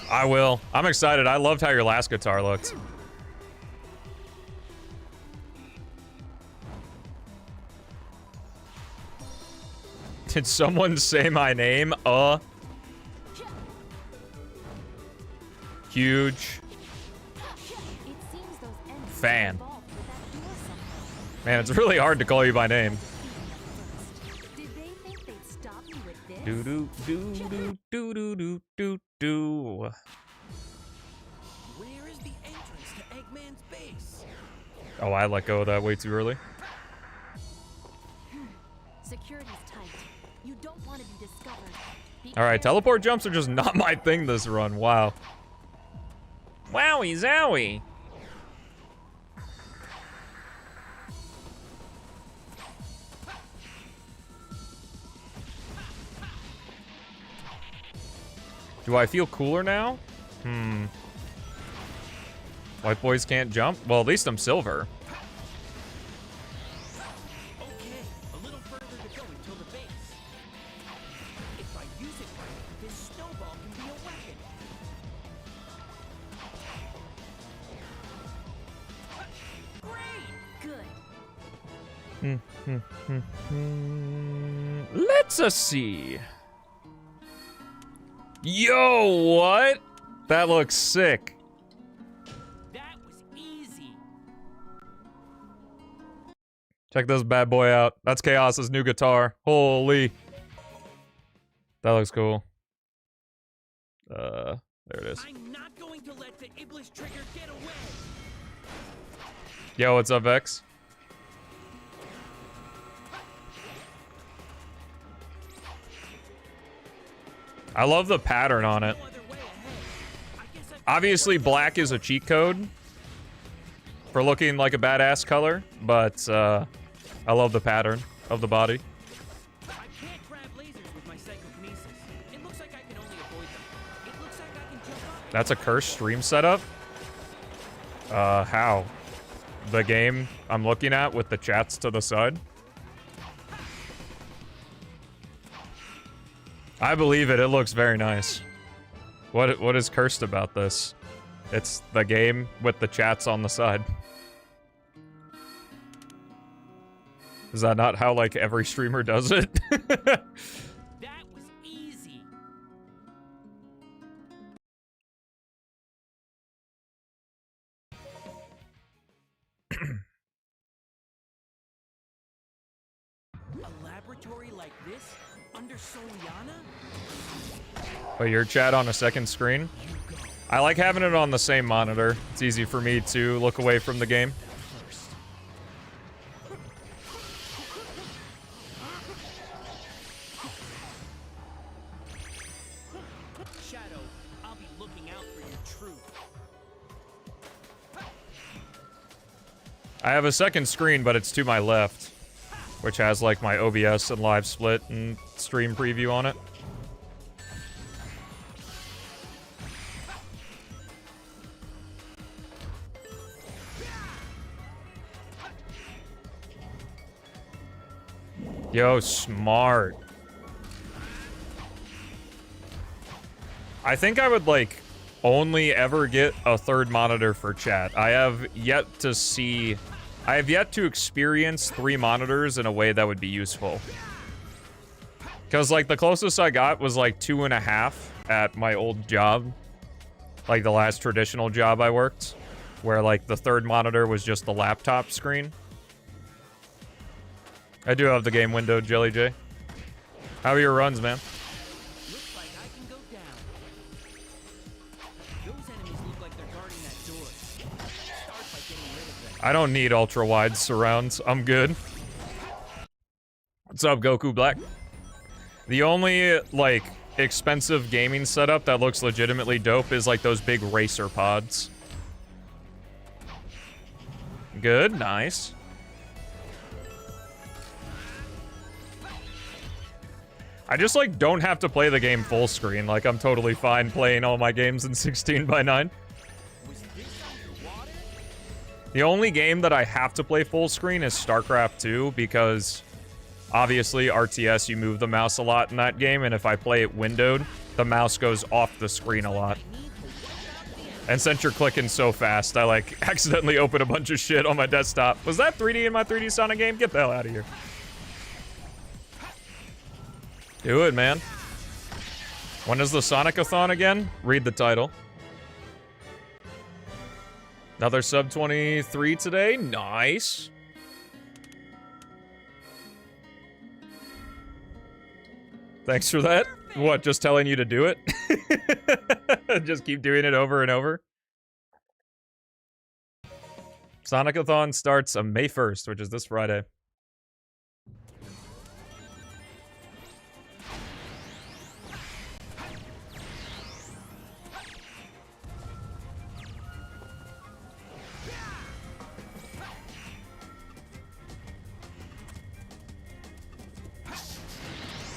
I will. I'm excited. I loved how your last guitar looked. Did someone say my name? Huge It seems those enemies fan. involved with that door somehow. Man, it's really hard to call you by name. Did they think they'd stop me with this? Do do do do do do do do do. Where is the entrance to Eggman's base? Oh, I let go of that way too early. Security's tight. You don't want to be discovered. Be All right, careful. teleport jumps are just not my thing this run. Wow. Wowie zowie. Do I feel cooler now? White boys can't jump? Well, at least I'm silver. Okay, a little further to go until the base. If I use it right, this snowball can be a weapon. Good. Let's see. Yo, what? That looks sick. That was easy. Check this bad boy out. That's Chaos's new guitar. Holy. That looks cool. There it is. I'm not going to let the Iblis trigger get away. Yo, what's up, Vex? I love the pattern on it. No other way ahead. I guess I've Obviously, black is a cheat code for looking like a badass color, but I love the pattern of the body. I can't grab lasers with my psychokinesis. It looks like I can only avoid them. It looks like I can jump up. That's a cursed stream setup? How? The game I'm looking at with the chats to the side? I believe it. It looks very nice. What is cursed about this? It's the game with the chats on the side. Is that not how, like, every streamer does it? That was easy. A laboratory like this under Soliana? But your chat on a second screen? I like having it on the same monitor. It's easy for me to look away from the game. First. Shadow, I'll be looking out for your truth. I have a second screen, but it's to my left, which has like my OBS and live split and stream preview on it. Yo, smart. I think I would like only ever get a third monitor for chat. I have yet to experience 3 monitors in a way that would be useful. Because like the closest I got was like 2.5 at my old job. Like the last traditional job I worked, where like the third monitor was just the laptop screen. I do have the game window, Jelly J. How are your runs, man? Looks like I can go down. Those enemies look like they're guarding that door. Start by getting rid of them. I don't need ultra-wide surrounds. I'm good. What's up, Goku Black? The only, like, expensive gaming setup that looks legitimately dope is, like, those big racer pods. Good, nice. I just, like, don't have to play the game full screen. Like, I'm totally fine playing all my games in 16:9. The only game that I have to play full screen is StarCraft 2, because obviously RTS, you move the mouse a lot in that game, and if I play it windowed, the mouse goes off the screen a lot. And since you're clicking so fast, I, like, accidentally open a bunch of shit on my desktop. Was that 3D in my 3D Sonic game? Get the hell out of here. Do it, man. When is the Sonic-A-THON again? Read the title. Another sub 23 today. Nice. Thanks for that. What, just telling you to do it? Just keep doing it over and over? Sonic-A-THON starts on May 1st, which is this Friday.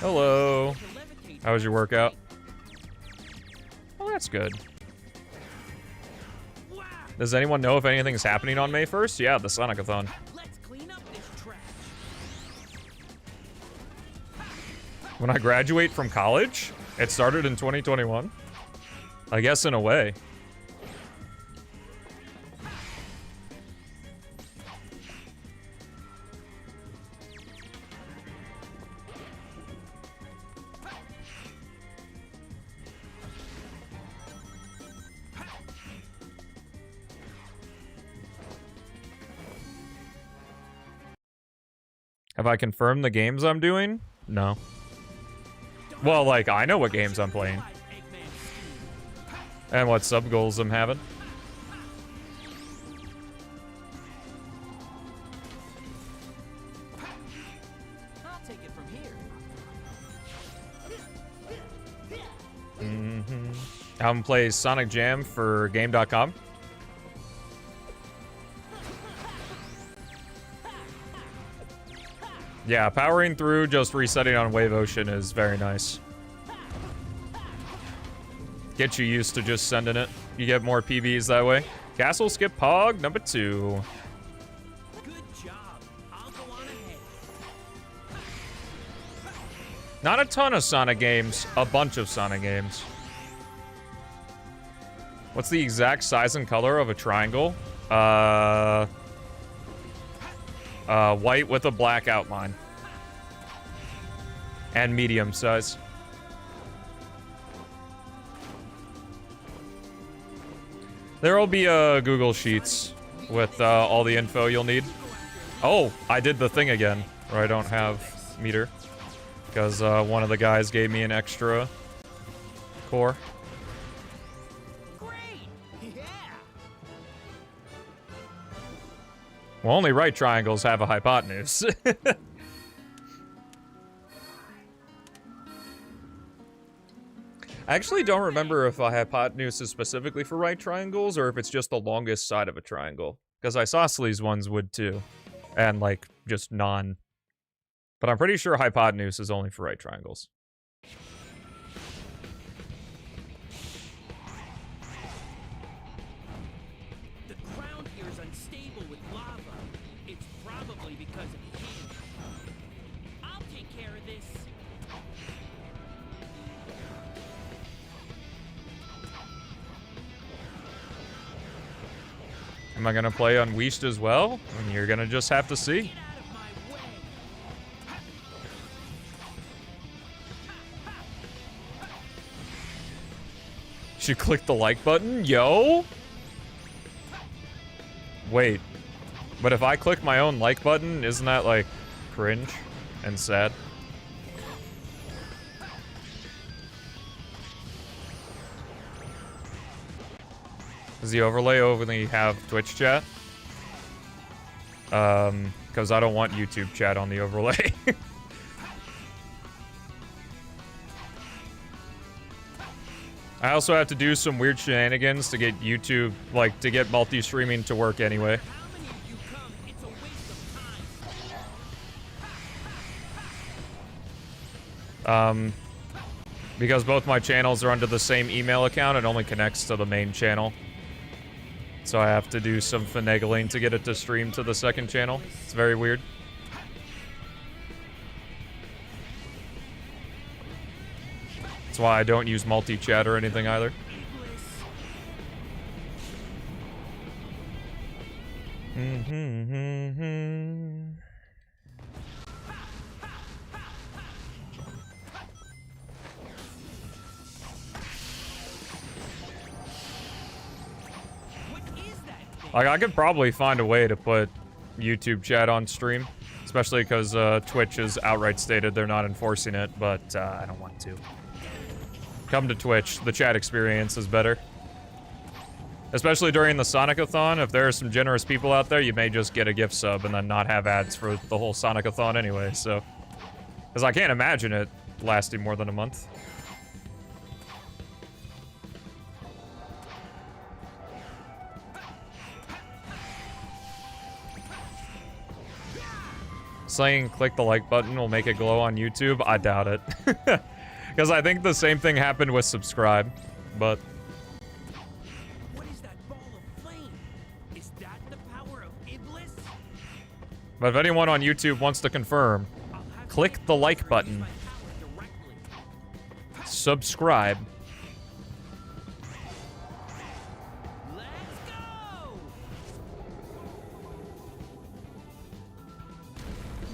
Hello. How was your workout? Oh, that's good. Does anyone know if anything's happening on May 1st? Yeah, the Sonic-A-THON. Let's clean up this trash. When I graduate from college? It started in 2021? I guess in a way. Have I confirmed the games I'm doing? No. Well, like, I know what games I'm playing. And what sub goals I'm having. I'll take it from here. Album plays Sonic Jam for Game.com. Yeah, powering through, just resetting on Wave Ocean is very nice. Get you used to just sending it. You get more PBs that way. Castle Skip Pog, number 2. Good job. I'll go on ahead. Not a ton of Sonic games, a bunch of Sonic games. What's the exact size and color of a triangle? White with a black outline. And medium size. There will be Google Sheets with all the info you'll need. Oh, I did the thing again, where I don't have meter. Because one of the guys gave me an extra core. Well, only right triangles have a hypotenuse. I actually don't remember if hypotenuse is specifically for right triangles or if it's just the longest side of a triangle. Because isosceles ones would too. And like, just non. But I'm pretty sure hypotenuse is only for right triangles. The ground here is unstable with lava. It's probably because of heat. I'll take care of this. Am I gonna play Unleashed as well? I mean, you're gonna just have to see. Get out of my way. Should click the like button? Yo! Wait. But if I click my own like button, isn't that like cringe and sad? Does the overlay only have Twitch chat? Because I don't want YouTube chat on the overlay. I also have to do some weird shenanigans to get YouTube, like, to get multi-streaming to work anyway. How many of you come? It's a waste of time. Because both my channels are under the same email account, it only connects to the main channel. So I have to do some finagling to get it to stream to the second channel. It's very weird. That's why I don't use multi-chat or anything either. Like, I could probably find a way to put YouTube chat on stream. Especially because Twitch has outright stated they're not enforcing it, but I don't want to. Come to Twitch. The chat experience is better. Especially during the Sonic-A-THON. If there are some generous people out there, you may just get a gift sub and then not have ads for the whole Sonic-A-THON anyway, so. Because I can't imagine it lasting more than a month. Saying click the like button will make it glow on YouTube? I doubt it. Because I think the same thing happened with subscribe, but... What is that ball of flame? Is that the power of Iblis? But if anyone on YouTube wants to confirm, I'll have to click the like button. my power directly. Subscribe. Let's go!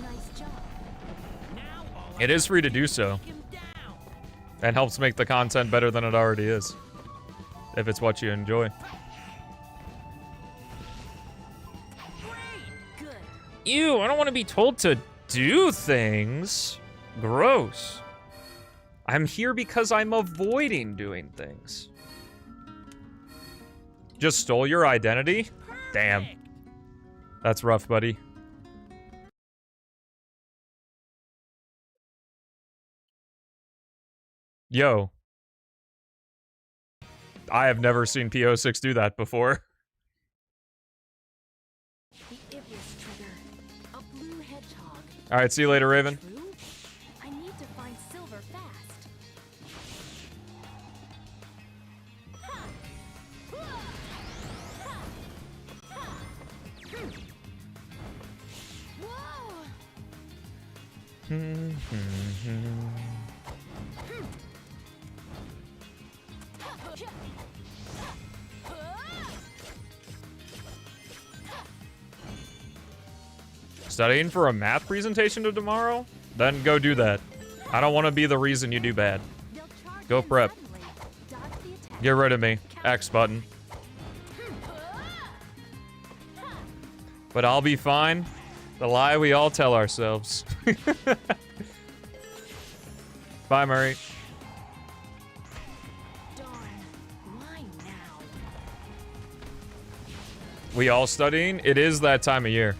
Nice job. Now all It is free to do so. take him down. And helps make the content better than it already is. If it's what you enjoy. Good. Ew, I don't want to be told to do things. Gross. I'm here because I'm avoiding doing things. Just stole your identity? Damn. That's rough, buddy. Yo. I have never seen P06 do that before. The Iblis trigger. A blue hedgehog. Alright, see you later, Raven. True? I need to find silver fast. Whoa! Studying for a math presentation to tomorrow? Then go do that. I don't want to be the reason you do bad. They'll charge Go in prep. suddenly. Dodge the attack. Get rid of me. X button. But I'll be fine. The lie we all tell ourselves. Bye, Murray. Darn. Why now? We all studying? It is that time of year.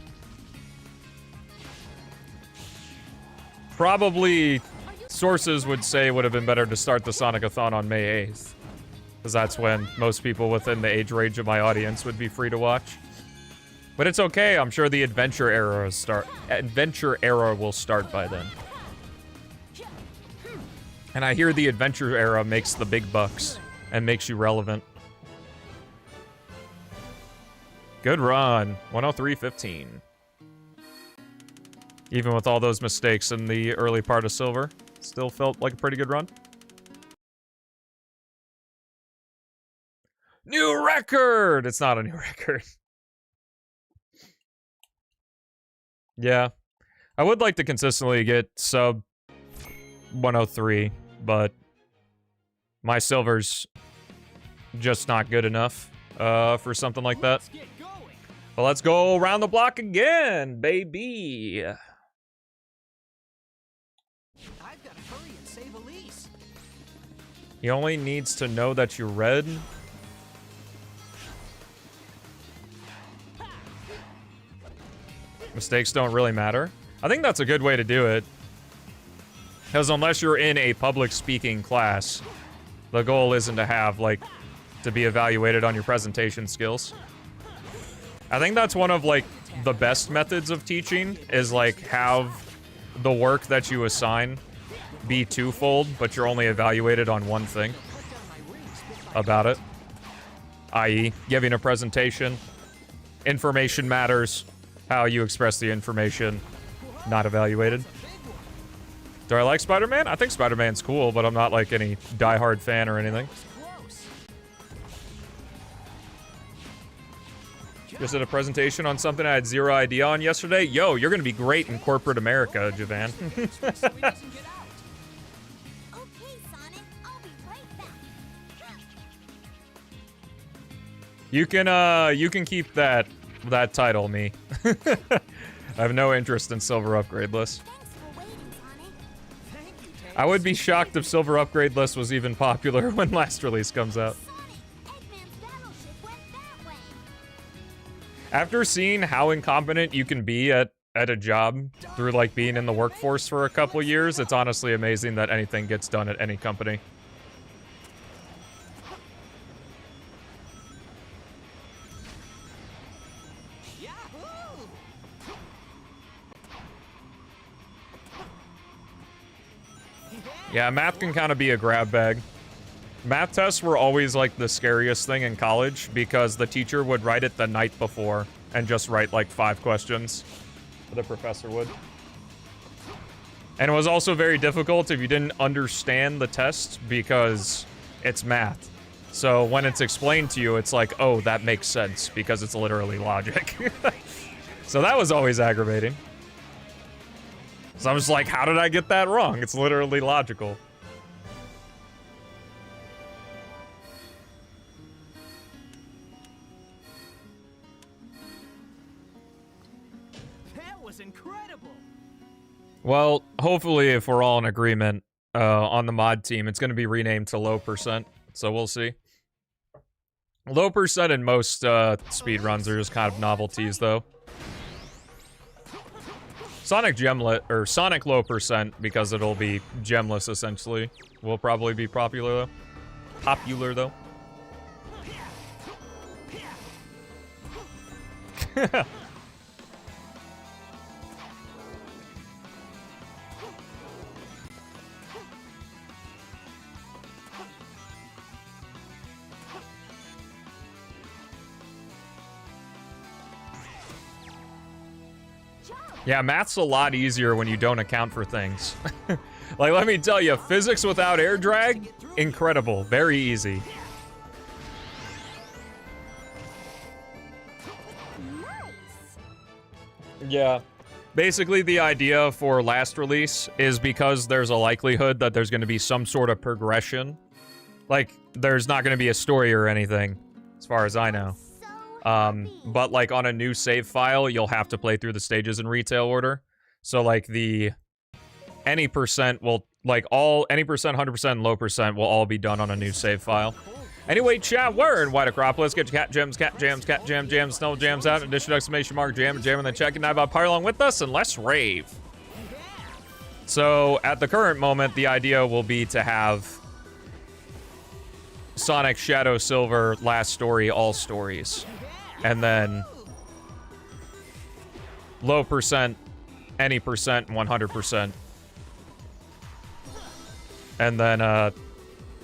Probably sources would say it would have been better to start the SONIC-A-THON on May 8th. Because that's when most people within the age range of my audience would be free to watch. But it's okay, I'm sure the adventure era will start by then. And I hear the adventure era makes the big bucks and makes you relevant. Good run. 103.15. Even with all those mistakes in the early part of Silver, still felt like a pretty good run. New record! It's not a new record. Yeah. I would like to consistently get sub 103, but my Silver's just not good enough for something like that. Well, let's go around the block again, baby. I've got to hurry and save Elise. He only needs to know that you're red. Mistakes don't really matter. I think that's a good way to do it. Because unless you're in a public speaking class, the goal isn't to have, like, to be evaluated on your presentation skills. I think that's one of, like, the best methods of teaching, is, like, have the work that you assign be twofold, but you're only evaluated on one thing about it. I.e., giving a presentation, information matters, how you express the information, not evaluated. Do I like Spider-Man? I think Spider-Man's cool, but I'm not like any diehard fan or anything. Just did a presentation on something I had zero idea on yesterday. Yo, you're gonna be great in corporate America, Javan. Okay, Sonic, I'll be right back. You can keep that title, me. I have no interest in Silver Upgrade List. Thanks for waiting, Sonic. I would be shocked if Silver Upgrade List was even popular when last release comes out. Sonic, Eggman's battleship went that way. After seeing how incompetent you can be at a job through, like, being in the workforce for a couple years, it's honestly amazing that anything gets done at any company. Yeah, math can kind of be a grab bag. Math tests were always, like, the scariest thing in college because the teacher would write it the night before and just write, like, 5 questions. The professor would. And it was also very difficult if you didn't understand the test because it's math. So when it's explained to you, it's like, oh, that makes sense because it's literally logic. So that was always aggravating. So I'm just like, how did I get that wrong? It's literally logical. That was incredible. Well, hopefully if we're all in agreement on the mod team, it's going to be renamed to low percent. So we'll see. Low percent in most speedruns are just kind of novelties, though. Sonic Gemlet, or Sonic low percent, because it'll be gemless essentially, will probably be popular though. Yeah, math's a lot easier when you don't account for things. Like, let me tell you, physics without air drag, incredible, very easy. Yeah. Basically, the idea for last release is because there's a likelihood that there's going to be some sort of progression. Like, there's not going to be a story or anything, as far as I know. But like on a new save file, you'll have to play through the stages in retail order. So like the any percent will, like any percent, 100%, and low percent will all be done on a new save file. Anyway, chat, we're in White Acropolis. Get your cat gems, snow jams out, addition exclamation mark, jam in the check, and now about Pyre along with us, and let's rave. So, at the current moment, the idea will be to have Sonic, Shadow, Silver, Last Story, all stories. And then low percent, any percent, 100%. And then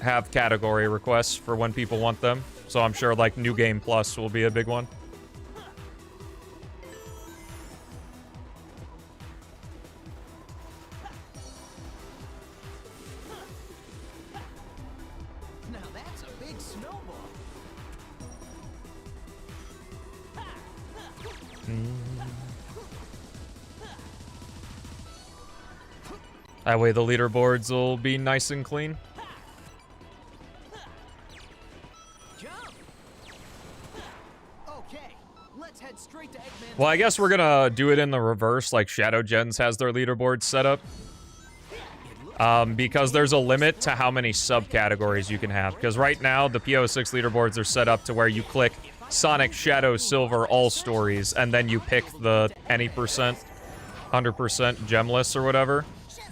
have category requests for when people want them. So I'm sure like New Game Plus will be a big one. Now that's a big snowball. That way the leaderboards will be nice and clean. Jump. Okay, let's head straight to Eggman's. Well, I guess we're gonna do it in the reverse, like Shadow Gens has their leaderboard set up. Because there's a limit to how many subcategories you can have. Because right now, the P06 leaderboards are set up to where you click Sonic, Shadow, Silver, all stories, and then you pick the any percent, 100% gemless or whatever.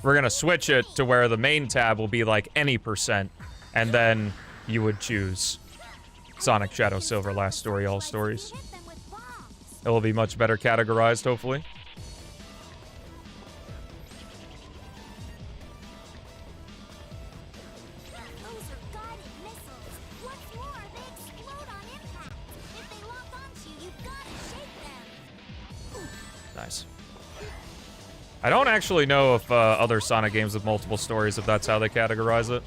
We're gonna switch it to where the main tab will be like any percent, and then you would choose Sonic, Shadow, Silver, Last Story, all stories. Hit them with bombs. It will be much better categorized, hopefully. Those are guided missiles. What's more, they explode on impact. If they lock onto you, you've got to shake them. Nice. I don't actually know if other Sonic games with multiple stories, if that's how they categorize it.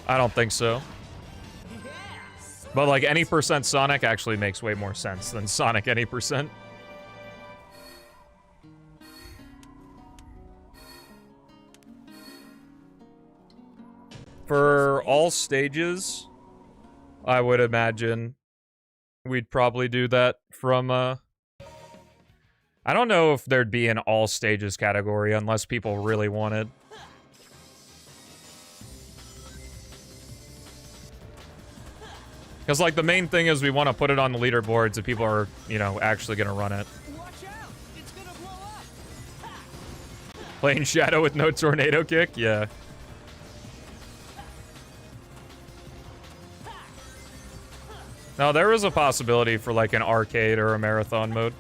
I don't think so. But like any percent Sonic actually makes way more sense than Sonic any percent. For all stages, I would imagine we'd probably do that from I don't know if there'd be an all stages category unless people really wanted. Because, like, the main thing is we want to put it on the leaderboards if people are, you know, actually going to run it. Watch out! It's gonna blow up. Playing Shadow with no tornado kick? Yeah. No, there is a possibility for, like, an arcade or a marathon mode.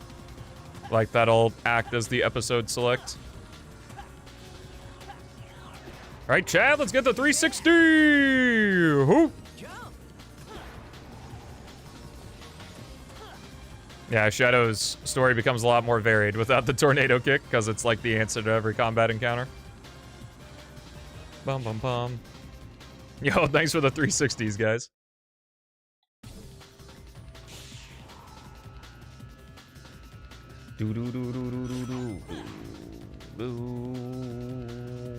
Like, that'll act as the episode select. Alright, Chad, let's get the 360! Whoop! Yeah, Shadow's story becomes a lot more varied without the tornado kick, because it's like the answer to every combat encounter. Bum bum bum. Yo, thanks for the 360s, guys. Do do do do do do do do.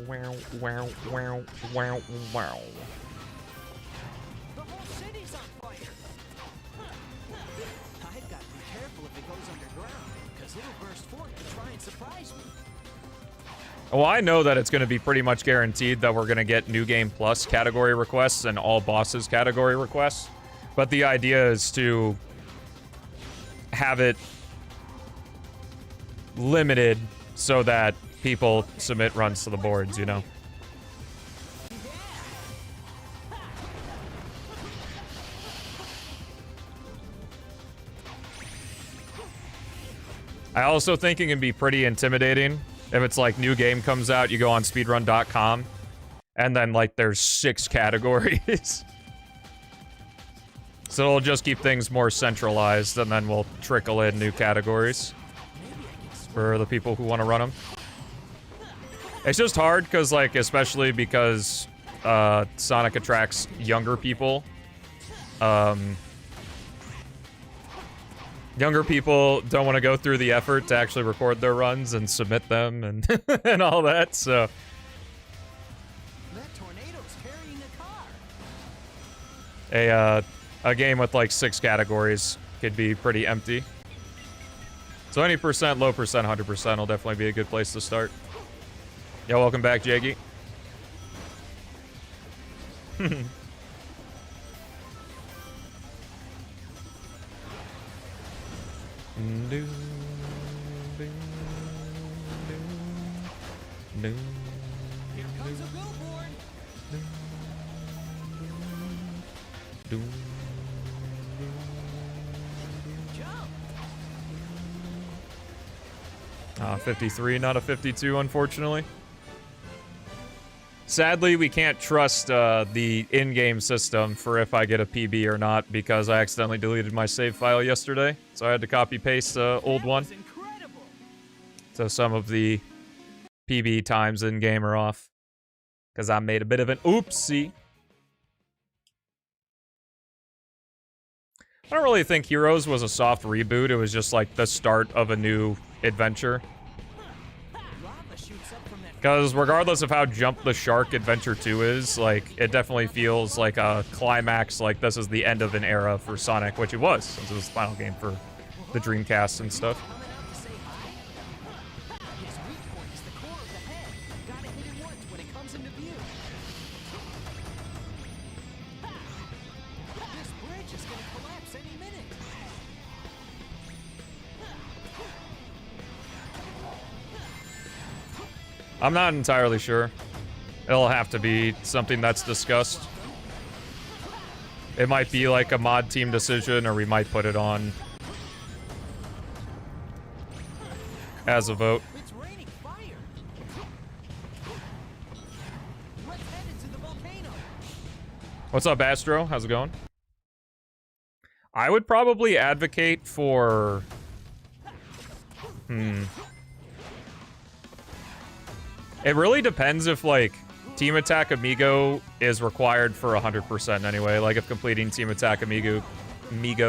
Wow wow wow wow wow. The whole city's on fire. I've got to be careful if it goes underground, because it'll burst forth to try and surprise me. Well, I know that it's going to be pretty much guaranteed that we're going to get New Game Plus category requests and all bosses category requests. But the idea is to have it limited so that people submit runs to the boards, you know? I also think it can be pretty intimidating if it's like new game comes out, you go on speedrun.com, and then like there's 6 categories. So it'll just keep things more centralized, and then we'll trickle in new categories for the people who want to run them. It's just hard because, like, especially because Sonic attracts younger people. Younger people don't want to go through the effort to actually record their runs and submit them and and all that, so. That tornado's carrying a car. A game with like 6 categories could be pretty empty. So any percent, low percent, 100% will definitely be a good place to start. Yeah, welcome back, Jaggy. No. Here comes a billboard. Jump. 53, not a 52, unfortunately. Sadly, we can't trust the in-game system for if I get a PB or not because I accidentally deleted my save file yesterday. So I had to copy-paste the old one. That was incredible. So some of the PB times in-game are off. Because I made a bit of an oopsie. I don't really think Heroes was a soft reboot. It was just like the start of a new adventure. Lava shoots up from that. Because regardless of how Jump the Shark Adventure 2 is, like, it definitely feels like a climax, like this is the end of an era for Sonic, which it was, since it was the final game for the Dreamcast and stuff. Coming out to say hi. His weak point is the core of the head. Gotta hit it once when it comes into view. This bridge is gonna collapse any minute. I'm not entirely sure. It'll have to be something that's discussed. It might be like a mod team decision, or we might put it on as a vote. It's raining fire. Let's head into the volcano. What's up, Astro? How's it going? I would probably advocate for... It really depends if, like, Team Attack Amigo is required for 100% anyway. Like, if completing Team Attack Amigo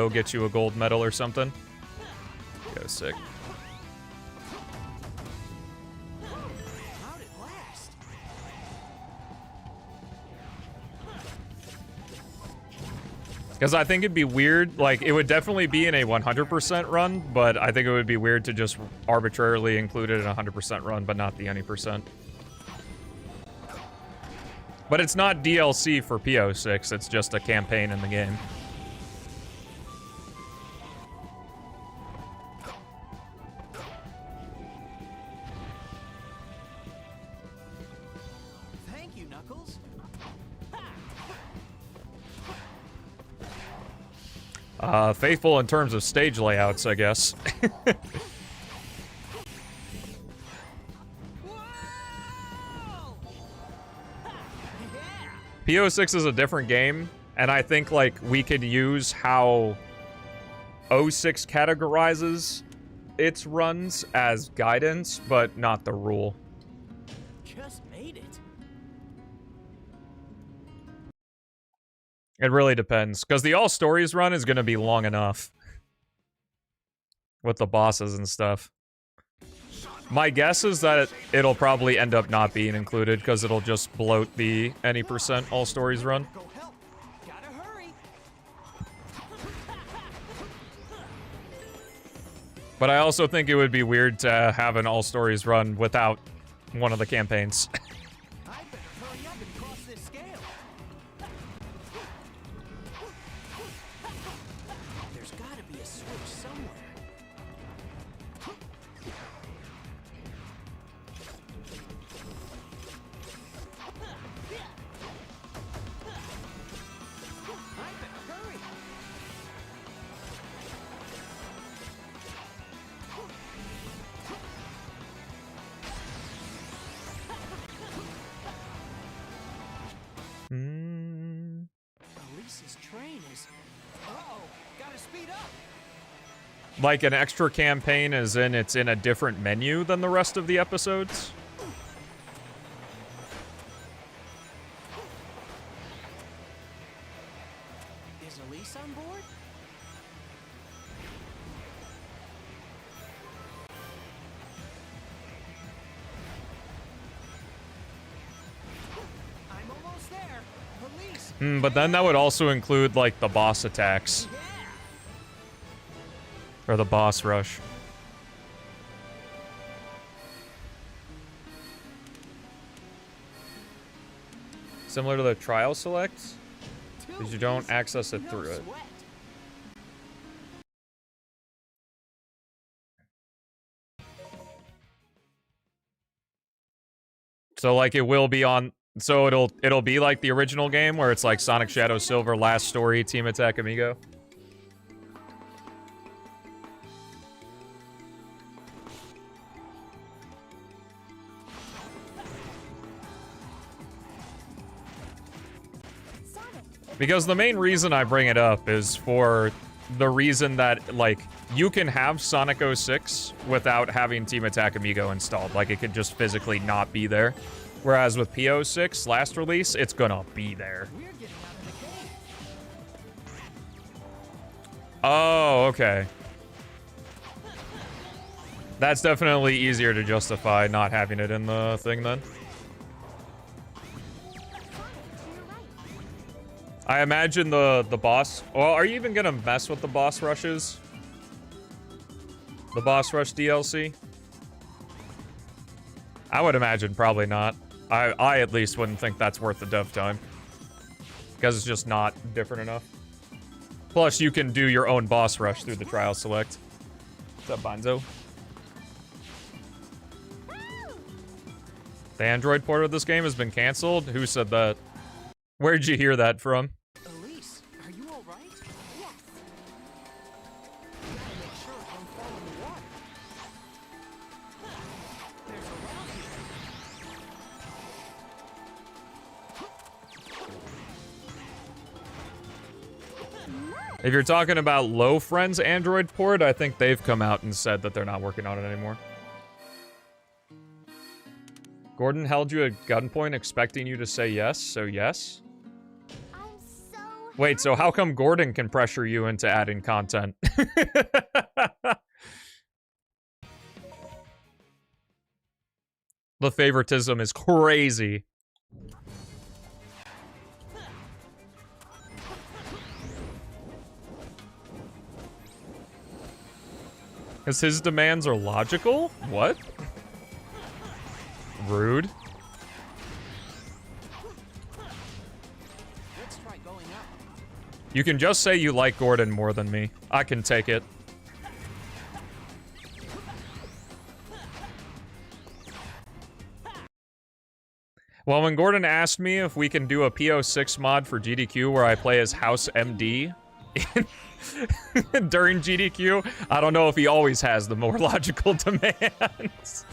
gets you a gold medal or something. Go sick. How'd it last? Because I think it'd be weird, like, it would definitely be in a 100% run, but I think it would be weird to just arbitrarily include it in a 100% run, but not the any percent. But it's not DLC for P06, it's just a campaign in the game. Thank you, Knuckles. Faithful in terms of stage layouts, I guess. Whoa! Yeah. P06 is a different game, and I think, like, we could use how 06 categorizes its runs as guidance, but not the rule. Just made it. It really depends, because the All Stories run is going to be long enough. With the bosses and stuff. My guess is that it'll probably end up not being included, because it'll just bloat the any percent All Stories run. Go help. Gotta hurry. But I also think it would be weird to have an All Stories run without one of the campaigns. I better hurry up and cross this scale. There's gotta be a switch somewhere. I better hurry. Elise's train is... Uh-oh, gotta speed up. Like an extra campaign as in it's in a different menu than the rest of the episodes. Is Elise on board? I'm almost there. Elise. But then that would also include, like, the boss attacks. Yeah. Or the boss rush. Similar to the trial selects, because you don't access it through it. Sweat. So like it will be on. So it'll be like the original game where it's like Sonic Shadow Silver, Last Story, Team Attack Amigo. Because the main reason I bring it up is for the reason that, like, you can have Sonic 06 without having Team Attack Amigo installed. Like, it could just physically not be there. Whereas with P06, last release, it's gonna be there. We're getting out of the cave. Oh, okay. That's definitely easier to justify not having it in the thing then. I imagine the boss... Well, are you even gonna mess with the boss rushes? The boss rush DLC? I would imagine probably not. I at least wouldn't think that's worth the dev time. Because it's just not different enough. Plus, you can do your own boss rush through the trial select. What's up, Bonzo? The Android port of this game has been canceled? Who said that? Where'd you hear that from? Elise, are you all right? Yes. You gotta make sure it don't fall in the water. There's a rock here. If you're talking about Low Friends Android port, I think they've come out and said that they're not working on it anymore. Gordon held you at gunpoint expecting you to say yes, so yes? I'm so Wait, so how come Gordon can pressure you into adding content? The favoritism is crazy. Because his demands are logical? What? Rude. Let's try going up. You can just say you like Gordon more than me. I can take it. Well, when Gordon asked me if we can do a P06 mod for GDQ where I play as House MD during GDQ, I don't know if he always has the more logical demands.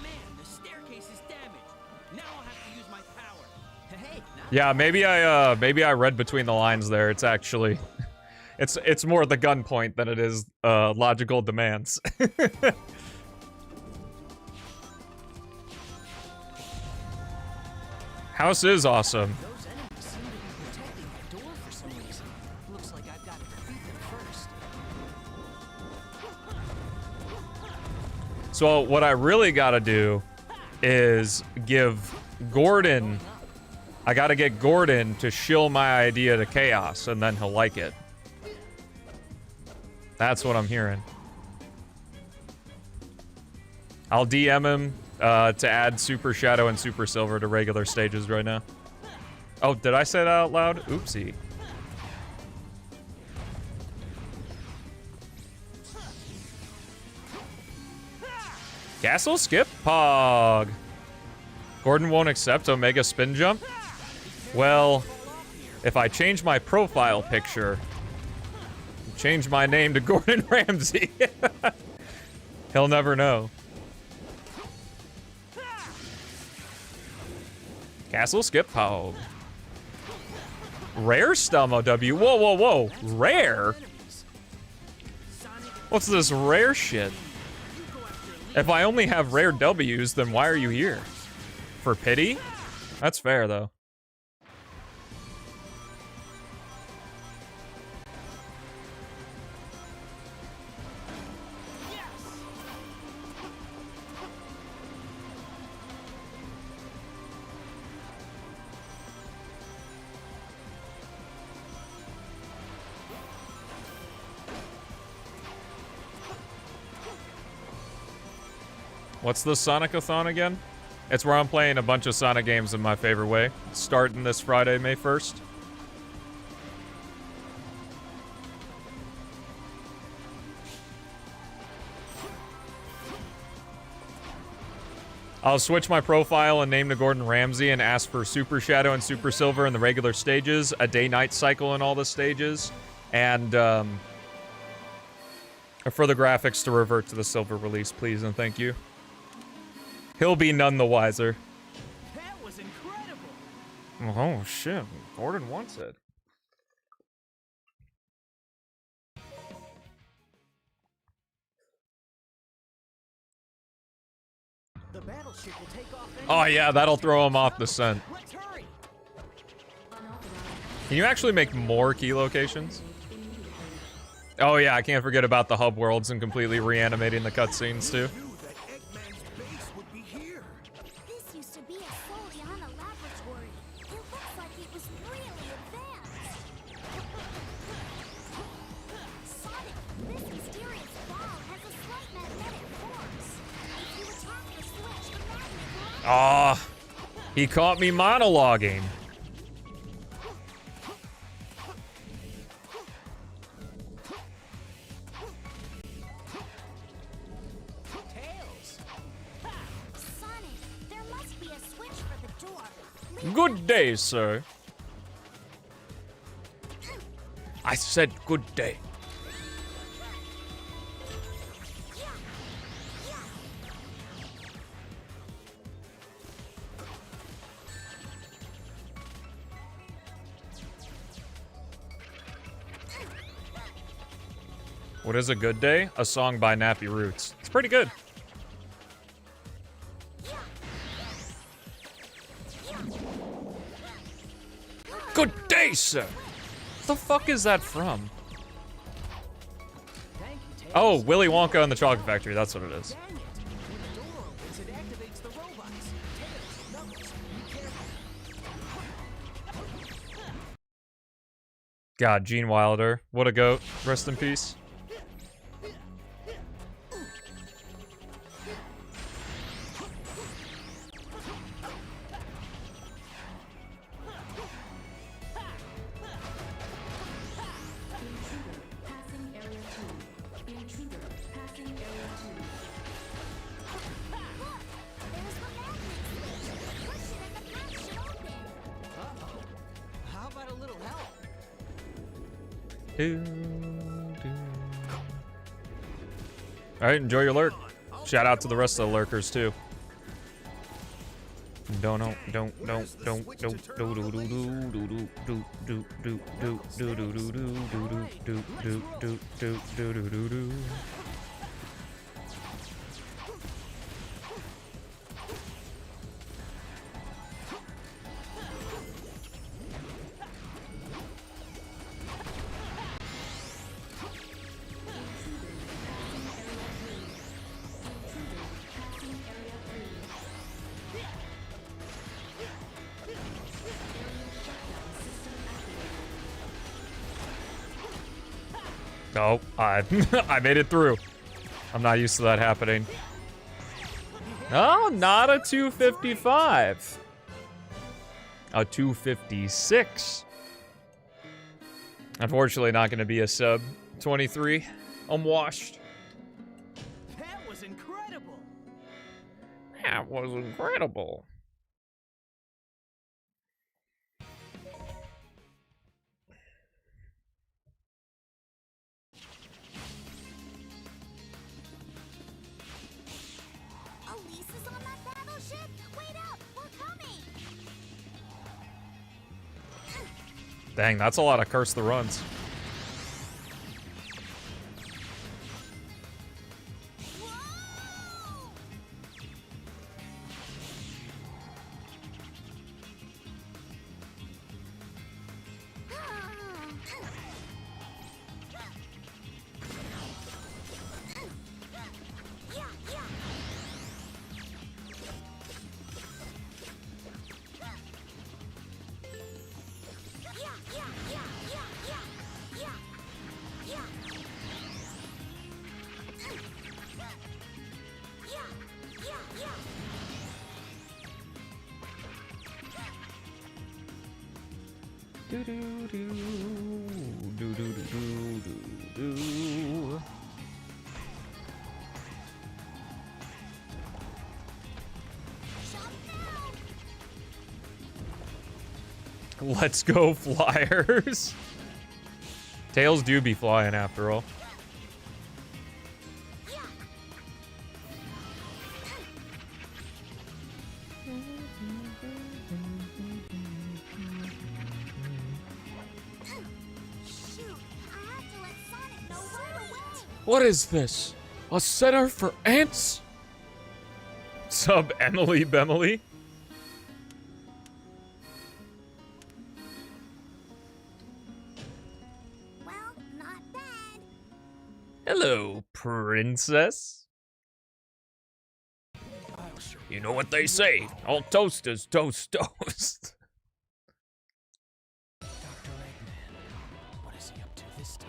Man, the staircase is damaged. Now I'll have to use my power. Hey, now Yeah, maybe I read between the lines there. It's actually it's more the gunpoint than it is logical demands. House is awesome. those enemies seem to be protecting the door for some reason. Looks like I've got to defeat them first. So what I really gotta do is give Gordon... I gotta get Gordon to shill my idea to Chaos, and then he'll like it. That's what I'm hearing. I'll DM him to add Super Shadow and Super Silver to regular stages right now. Oh, did I say that out loud? Oopsie. Castle skip pog. Gordon won't accept Omega spin jump? Well, if I change my profile picture, change my name to Gordon Ramsay, he'll never know. Castle skip pog. Rare Stelmo W. Whoa, whoa, whoa. Rare? What's this rare shit? If I only have rare W's, then why are you here? For pity? That's fair, though. What's the Sonic-A-THON again? It's where I'm playing a bunch of Sonic games in my favorite way. It's starting this Friday, May 1st. I'll switch my profile and name to Gordon Ramsay and ask for Super Shadow and Super Silver in the regular stages, a day-night cycle in all the stages, and for the graphics to revert to the silver release, please and thank you. He'll be none the wiser. That was incredible. Oh shit, Gordon wants it. The battleship will take off. Oh yeah, that'll throw him off the scent. Let's hurry. Can you actually make more key locations? Oh yeah, I can't forget about the hub worlds and completely reanimating the cutscenes too. Knew that Eggman's base would be here. This used to be a Soliana laboratory. It looks like it was really advanced. Sonic, this mysterious ball has a slight magnetic force. If you attack the switch, the magnet will... Ah, he caught me monologuing. Tails. Sonic, there must be a switch for the door. Please Good day, sir. I said good day. What is a good day? A song by Nappy Roots. It's pretty good. Good day, sir. What the fuck is that from? Thank you, Tails. Oh, Willy Wonka and the Chocolate Factory. That's what it is. Dang it. When the door opens, it activates the robots. Tails, Knuckles, be careful. God, Gene Wilder. What a goat. Rest in peace. There's the magnet switch. Push it and the path should open. Uh-oh. How about a little help? Alright, enjoy your lurk. Shout out to the rest of the lurkers too. Don't Oh, I made it through. I'm not used to that happening. Oh, not a 255. A 256. Unfortunately, not going to be a sub 23. I'm washed. That was incredible. That was incredible. Elise is on that battleship? Wait up, we're coming. Dang, that's a lot of curse the runs. Do do do do do do do do. Let's go, Flyers. Tails do be flying after all. Shoot, I have to let Sonic know right away. What is this? A center for ants? Sub Emily Bemily? Well, not bad. Hello, princess. You know what they say, all toast is toast toast. Dr. Eggman, what is he up to this time?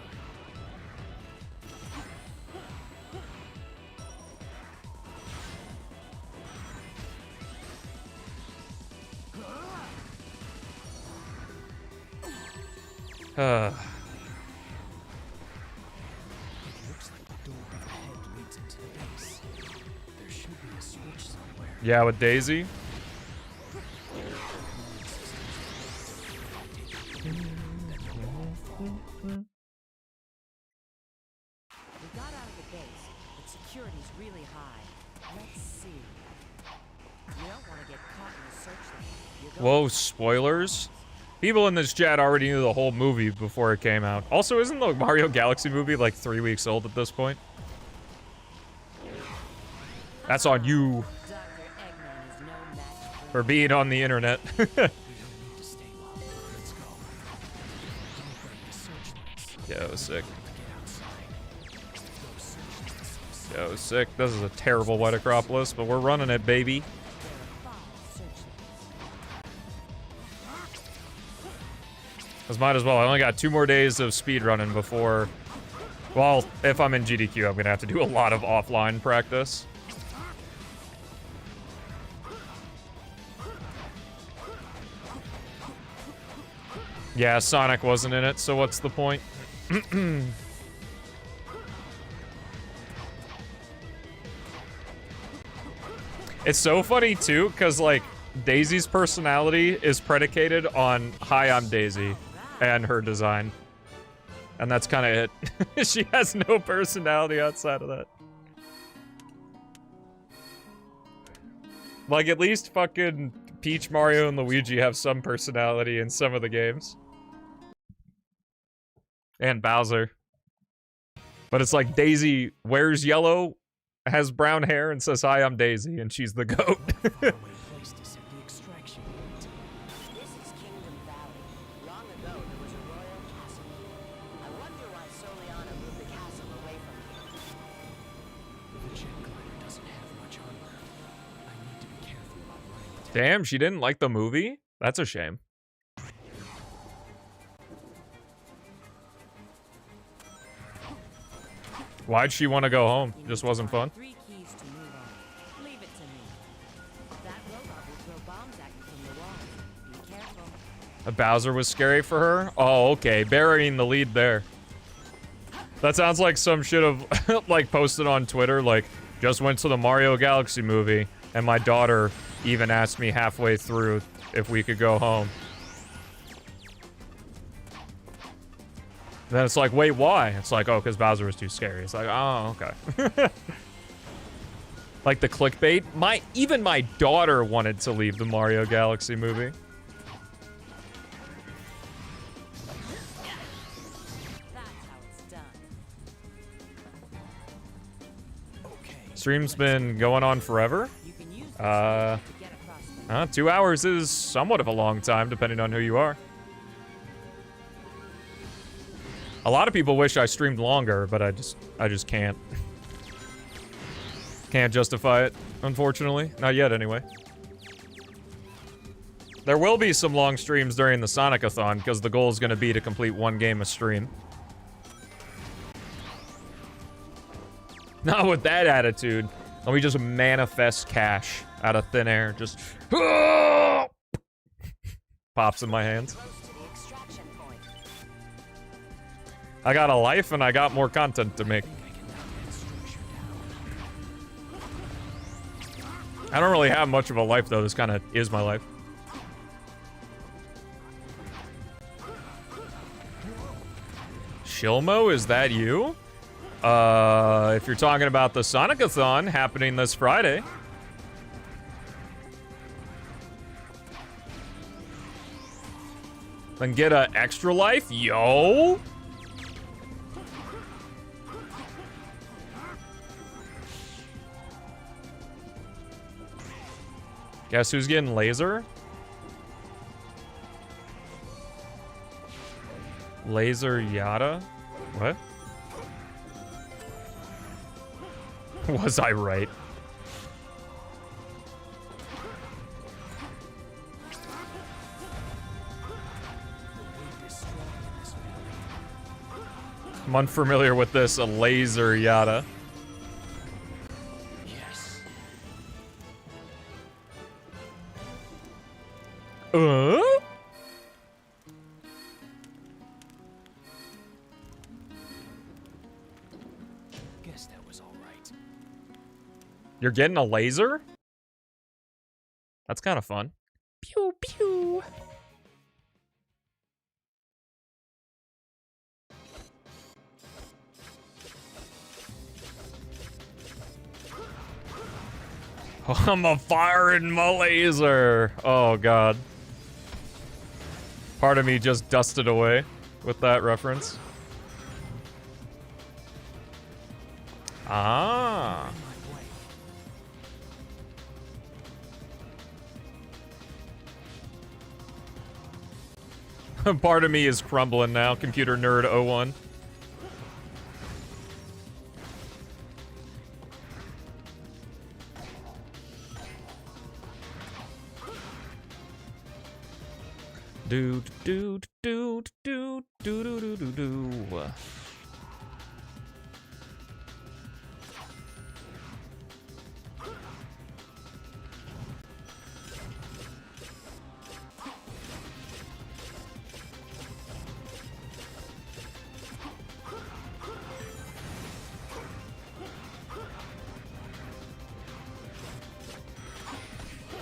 It looks like the door ahead leads into the base. There should be a switch somewhere. Yeah, with Daisy. We got out of the base, but security's really high. Let's see. You don't want to get caught in a searchlight. You're going Whoa, spoilers? People in this chat already knew the whole movie before it came out. Also, isn't the Mario Galaxy movie like 3 weeks old at this point? That's on you Dr. Eggman is no match for being on the internet. We don't need to stay long. Let's go. Don't break the searchlights. Yo, sick. Get outside. Those searchlights. Yo, sick. This is a terrible White Acropolis, but we're running it, baby. There are 5 searchlights. This might as well. I only got 2 more days of speedrunning before... Well, if I'm in GDQ, I'm gonna have to do a lot of offline practice. Yeah, Sonic wasn't in it, so what's the point? It's so funny, too, because, like, Daisy's personality is predicated on Hi, I'm Daisy and her design. And that's kind of it. She has no personality outside of that. Like, at least fucking Peach, Mario, and Luigi have some personality in some of the games. And Bowser. But it's like Daisy wears yellow, has brown hair, and says, "Hi, I'm Daisy," and she's the goat. Faraway place to set the extraction point. This is Kingdom Valley. Long ago, there was a royal castle. I wonder why Soliana moved the castle away from here. The jet glider doesn't have much armor. I need to be careful about running into Damn, she didn't like the movie? That's a shame. Why'd she want to go home? You Just need to wasn't fun? find 3 keys to move on. Leave it to me. That robot will throw bombs at you from the walls. Be careful. Bowser was scary for her? Oh, okay. Burying the lead there. That sounds like some shit of, like, posted on Twitter, like, just went to the Mario Galaxy movie, and my daughter even asked me halfway through if we could go home. Then it's like, wait, why? It's like, oh, because Bowser was too scary. It's like, oh, okay. Like the clickbait. Even my daughter wanted to leave the Mario Galaxy movie. That's how it's done. Okay. Stream's been going on forever. You can use this Uh, to get across the 2 hours is somewhat of a long time, depending on who you are. A lot of people wish I streamed longer, but I just can't. Can't justify it, unfortunately. Not yet, anyway. There will be some long streams during the SONIC-A-THON, because the goal is going to be to complete 1 game a stream. Not with that attitude. Let me just manifest cash out of thin air. Just... Pops in my hands. close to the extraction I got a life and I got more content to make. I don't really have much of a life, though. This kind of is my life. Stelmo, is that you? If you're talking about the SONIC-A-THON happening this Friday. Then get a extra life? Yo! Guess who's getting laser? Laser Yada? What? Was I right? I'm unfamiliar with this, a laser Yada. Yes. Guess that was all right. You're getting a laser? That's kind of fun. Pew pew. I'm a firing my laser. Oh god. Part of me just dusted away with that reference. Ah. Part of me is crumbling now, computer nerd 01. Do do do do do do do do do.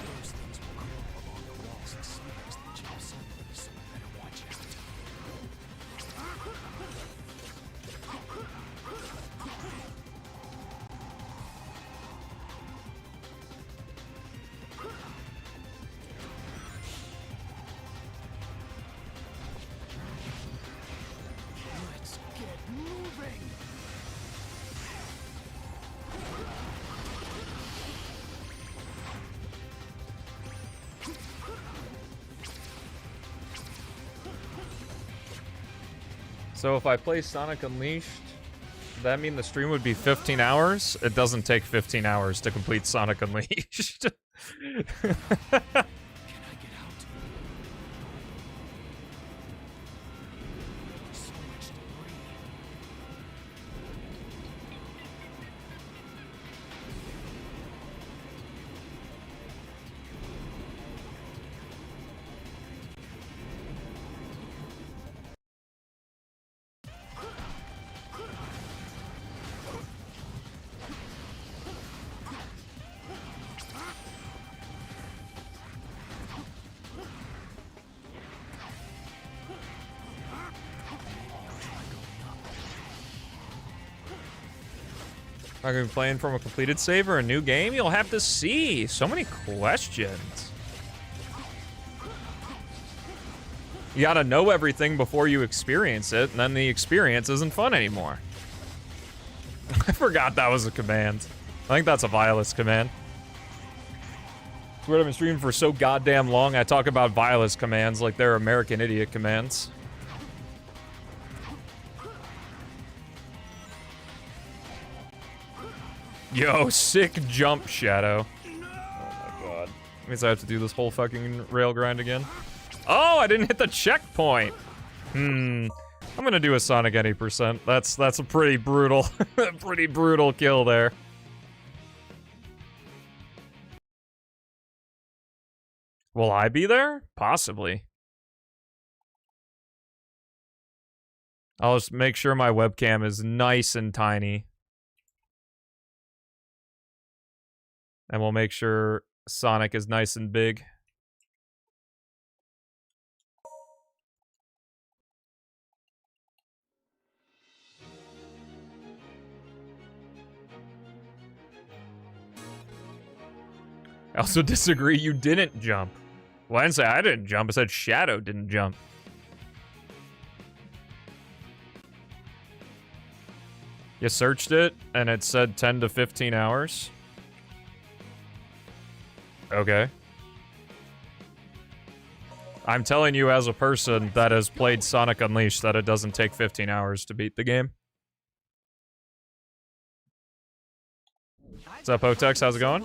Those things will crawl along the walls and sleep as they jump suddenly, so you better watch out. Let's get moving. So if I play Sonic Unleashed, does that mean the stream would be 15 hours? It doesn't take 15 hours to complete Sonic Unleashed. Can I get out? So much debris. Are you playing from a completed save or a new game? You'll have to see. So many questions. You gotta know everything before you experience it, and then the experience isn't fun anymore. I forgot that was a command. I think that's a Violus command. It's weird I've been streaming for so goddamn long, I talk about Violus commands like they're American Idiot commands. Yo, sick jump, Shadow. Oh my god. Means I have to do this whole fucking rail grind again. Oh, I didn't hit the checkpoint. I'm gonna do a Sonic any percent. That's a pretty brutal, pretty brutal kill there. Will I be there? Possibly. I'll just make sure my webcam is nice and tiny. And we'll make sure Sonic is nice and big. I also disagree you didn't jump. Well, I didn't say I didn't jump. I said Shadow didn't jump. You searched it, and it said 10 to 15 hours. Okay. I'm telling you as a person that has played Sonic Unleashed that it doesn't take 15 hours to beat the game. What's up, Otex? How's it going?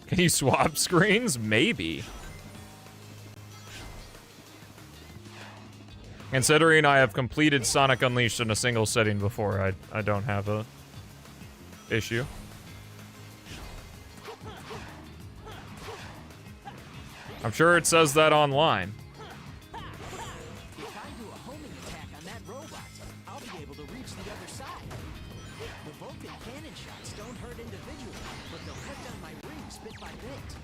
Can you swap screens? Maybe. Considering I have completed Sonic Unleashed in a single sitting before, I don't have a issue. I'm sure it says that online. If I do a homing attack on that robot, I'll be able to reach the other side. The Vulcan cannon shots don't hurt individually, but they'll cut down my rings bit by bit.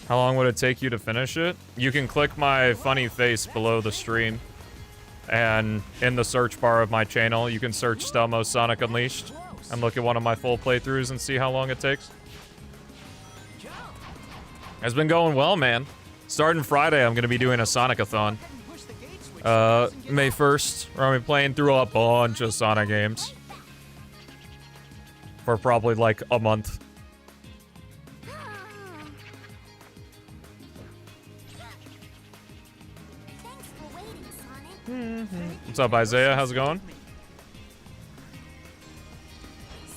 How long would it take you to finish it? You can click my funny face below the stream. And in the search bar of my channel, you can search Stelmo Sonic Unleashed and look at one of my full playthroughs and see how long it takes. It's been going well, man. Starting Friday, I'm going to be doing a SONIC-A-THON. May 1st, where I'll be playing through a bunch of Sonic games. For probably like a month. Thanks for waiting, Sonic. What's up, Isaiah? How's it going?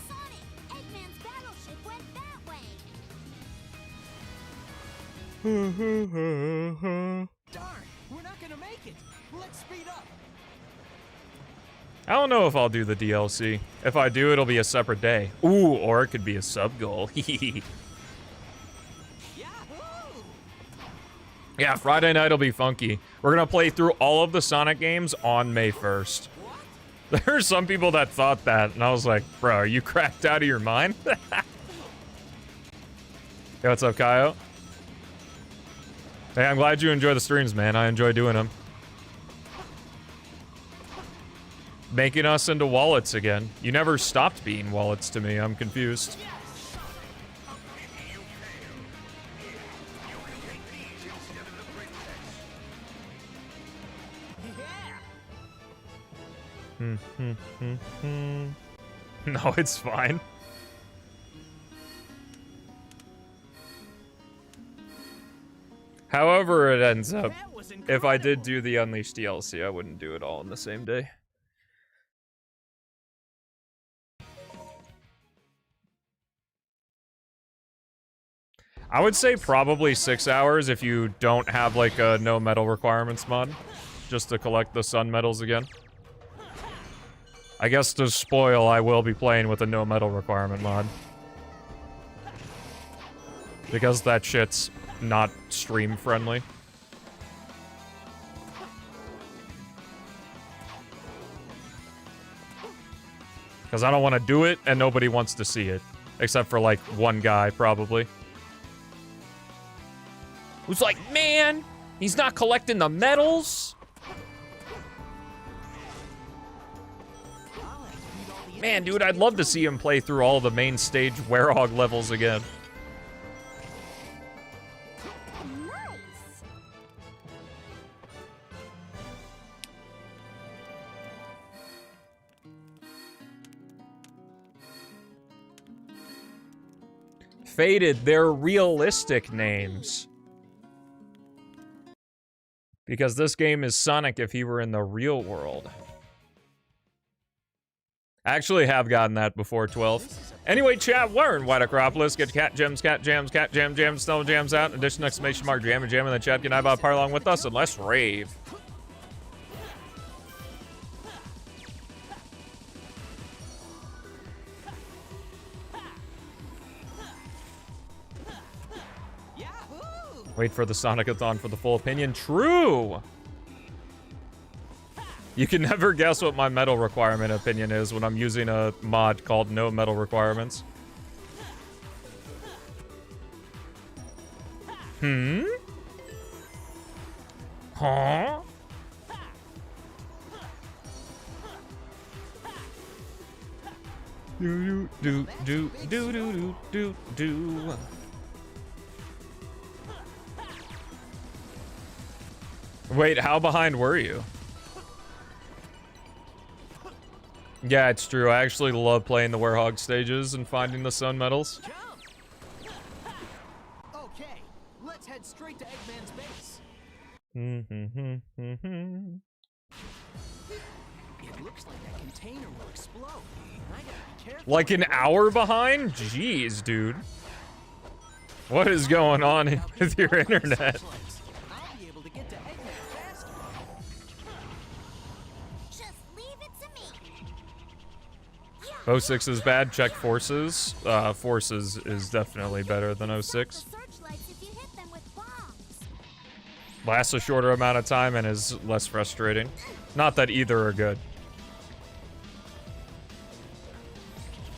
Sonic, Eggman's battleship went that way. Darn, we're not gonna make it. Let's speed up. I don't know if I'll do the DLC. If I do, it'll be a separate day. Ooh, or it could be a sub goal. Yahoo! Yeah, Friday night will be funky. We're gonna play through all of the Sonic games on May 1st. There are some people that thought that, and I was like, bro, are you cracked out of your mind? Hey, what's up, Kyle? Hey, I'm glad you enjoy the streams, man. I enjoy doing them. Making us into wallets again. You never stopped being wallets to me. I'm confused. No, it's fine. However it ends up, if I did do the Unleashed DLC, I wouldn't do it all in the same day. I would say probably 6 hours if you don't have like a no medal requirements mod, just to collect the sun medals again. I guess to spoil, I will be playing with a no medal requirement mod. Because that shit's not stream friendly. Because I don't want to do it and nobody wants to see it. Except for like one guy, probably. Who's like, man, he's not collecting the medals. Man, dude, I'd love to see him play through all the main stage Werehog levels again. Nice. Faded, they're realistic names. Because this game is Sonic if he were in the real world. I actually have gotten that before 12. Anyway, chat, we're in White Acropolis. Get cat gems, cat jams, cat jam jams, snow jams out. In addition, exclamation mark, jam and jam in the chat. Get about par along with us and let's rave. Yahoo! Wait for the SONIC-A-THON for the full opinion. True! You can never guess what my metal requirement opinion is when I'm using a mod called No Metal Requirements. Huh? Do do do do do do do. Wait, how behind were you? Yeah, it's true. I actually love playing the Werehog stages and finding the sun medals. Okay, let's head straight to Eggman's base. It looks like that container will explode. I gotta be careful. Like an hour behind? Jeez, dude. What is going on with your internet? I'll be able to get to Eggman faster. Just leave it to me. 06 is bad. Check Forces. Forces is definitely better than 06. The searchlights if you hit them with bombs. Lasts a shorter amount of time and is less frustrating. Not that either are good.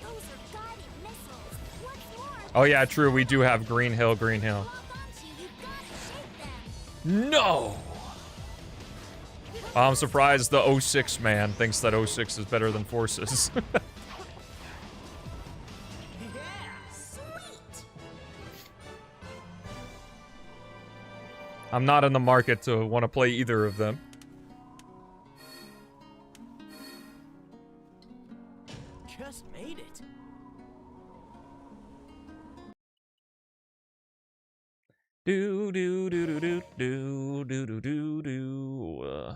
Those are guided missiles. What's more, Oh yeah, true. We do have Green Hill, Green Hill. lock onto you, you've gotta shake them. No! I'm surprised the 06 man thinks that 06 is better than Forces. Sweet. I'm not in the market to want to play either of them. Just made it. Do do do do do do do do do do.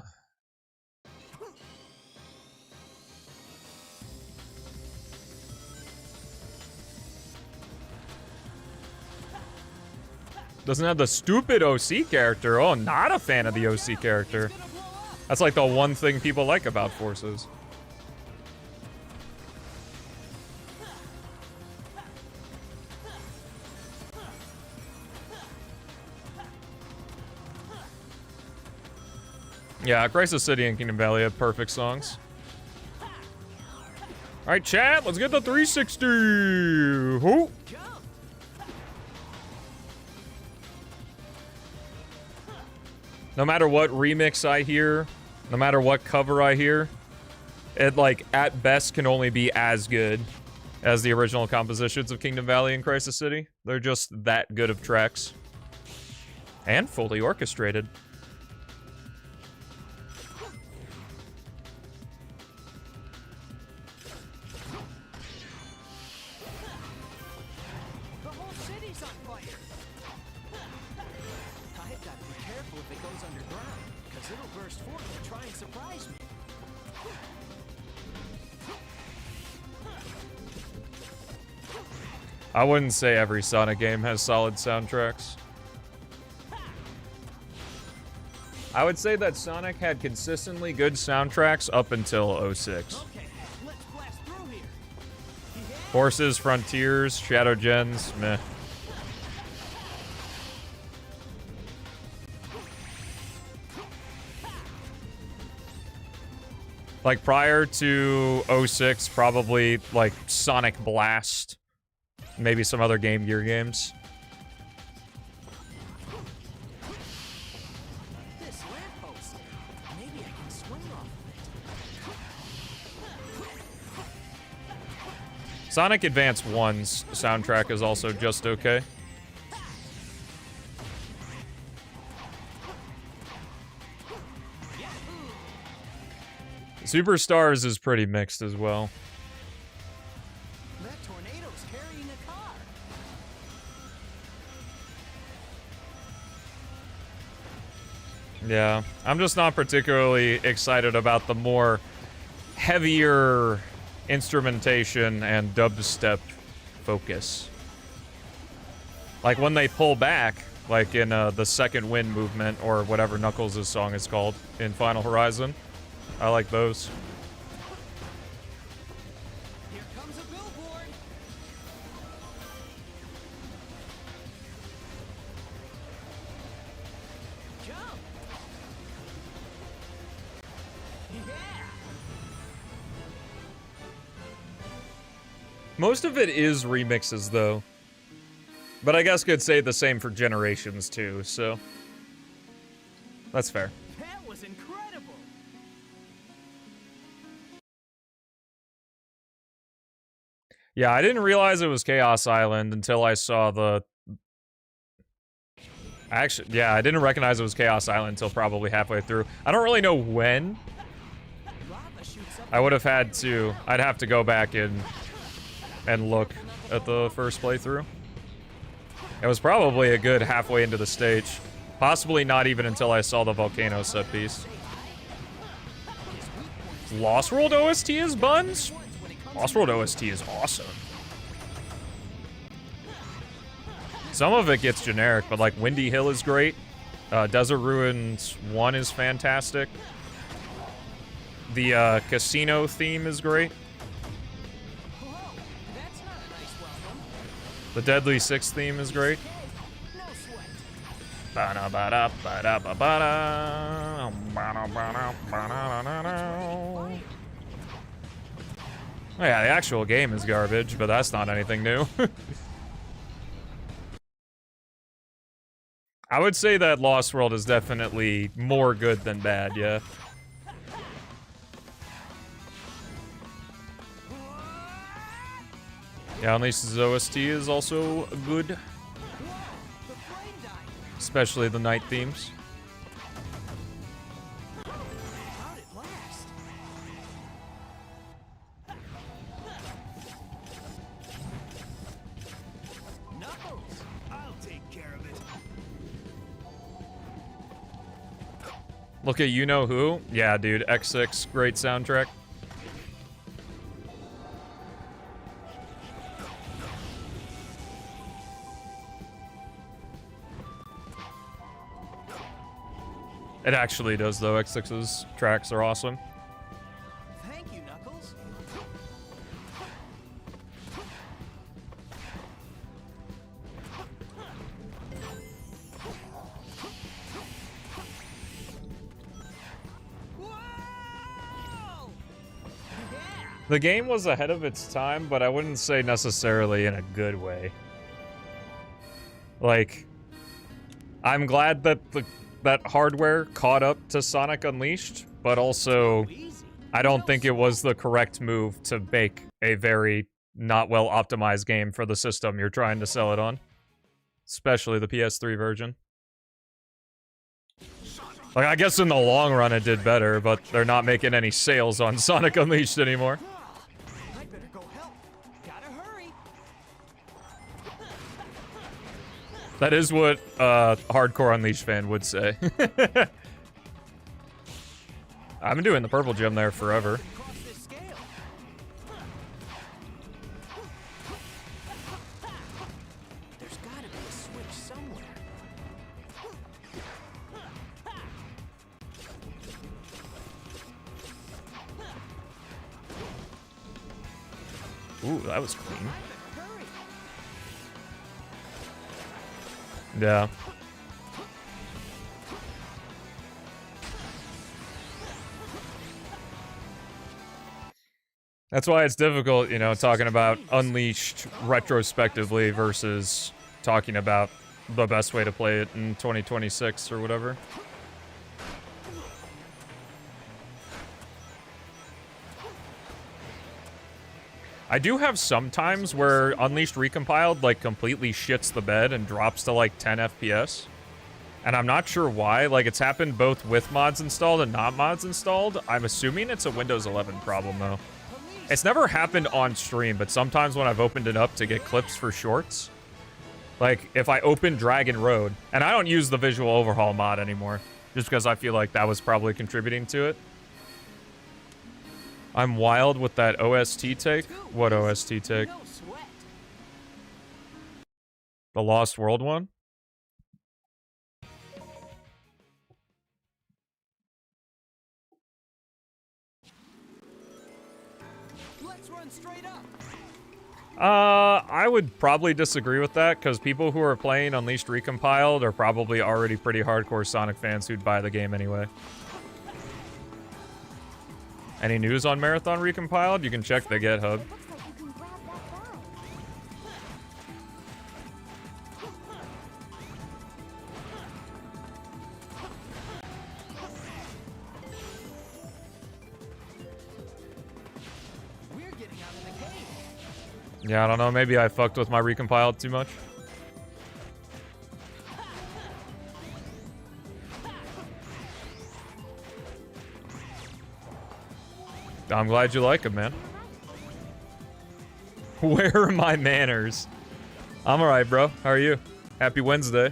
Doesn't have the stupid OC character. Oh, not a fan of the OC character. That's like the one thing people like about Forces. Yeah, Crisis City and Kingdom Valley have perfect songs. Alright, chat, let's get the 360! Who? No matter what remix I hear, no matter what cover I hear, it, like, at best can only be as good as the original compositions of Kingdom Valley and Crisis City. They're just that good of tracks. And fully orchestrated. The whole city's on fire. I've got to be careful if it goes underground, because it'll burst forth and try and surprise me. I wouldn't say every Sonic game has solid soundtracks. I would say that Sonic had consistently good soundtracks up until 06. Okay, let's blast through here. Forces, Frontiers, Shadow Gens, meh. Like prior to 06, probably like Sonic Blast. Maybe some other Game Gear games. This lamppost. Maybe I can swing off of it. Sonic Advance 1's soundtrack is also just okay. Superstars is pretty mixed as well. That tornado's carrying a car. Yeah, I'm just not particularly excited about the more heavier instrumentation and dubstep focus. Like when they pull back, like in the Second Wind movement, or whatever Knuckles' song is called in Final Horizon. I like those. Here comes a billboard. Most of it is remixes, though. But I guess could say the same for Generations, too, so... That's fair. That was incredible. Yeah, I didn't realize it was Chaos Island until I saw the... Actually, yeah, I didn't recognize it was Chaos Island until probably halfway through. I don't really know when. I would have had to... I'd have to go back and look at the first playthrough. It was probably a good halfway into the stage. Possibly not even until I saw the volcano set piece. Lost World OST is buns? Lost World OST is awesome. Some of it gets generic, but like Windy Hill is great. Desert Ruins 1 is fantastic. The casino theme is great. The Deadly Six theme is great. Oh yeah, the actual game is garbage, but that's not anything new. I would say that Lost World is definitely more good than bad, yeah. Yeah, Unleashed's OST is also good. Especially the night themes. How'd it last? Knuckles, I'll take care of it. Look at You Know Who? Yeah, dude, X6, great soundtrack. It actually does, though. X6's tracks are awesome. Thank you, Knuckles. Whoa! Yeah. The game was ahead of its time, but I wouldn't say necessarily in a good way. Like, I'm glad that that hardware caught up to Sonic Unleashed, but also I don't think it was the correct move to make a very not well optimized game for the system you're trying to sell it on. Especially the PS3 version. Like, I guess in the long run it did better, but they're not making any sales on Sonic Unleashed anymore. I better go help. Gotta hurry. That is what a hardcore Unleashed fan would say. I've been doing the purple gem there forever. Cross this scale. There's gotta be a switch somewhere. Ooh, that was clean. Hurry. Yeah. That's why it's difficult, you know, talking about Unleashed retrospectively versus talking about the best way to play it in 2026 or whatever. I do have some times where Unleashed Recompiled, like, completely shits the bed and drops to, like, 10 FPS. And I'm not sure why. Like, it's happened both with mods installed and not mods installed. I'm assuming it's a Windows 11 problem, though. It's never happened on stream, but sometimes when I've opened it up to get clips for shorts, like, if I open Dragon Road, and I don't use the visual overhaul mod anymore, just because I feel like that was probably contributing to it. I'm wild with that OST take. What OST take? No sweat. The Lost World one? Let's run straight up. I would probably disagree with that, because people who are playing Unleashed Recompiled are probably already pretty hardcore Sonic fans who'd buy the game anyway. Any news on Marathon Recompiled? You can check the GitHub. Looks like you can grab that barrel. Yeah, I don't know. Maybe I fucked with my recompiled too much. I'm glad you like him, man. Where are my manners? I'm alright, bro. How are you? Happy Wednesday.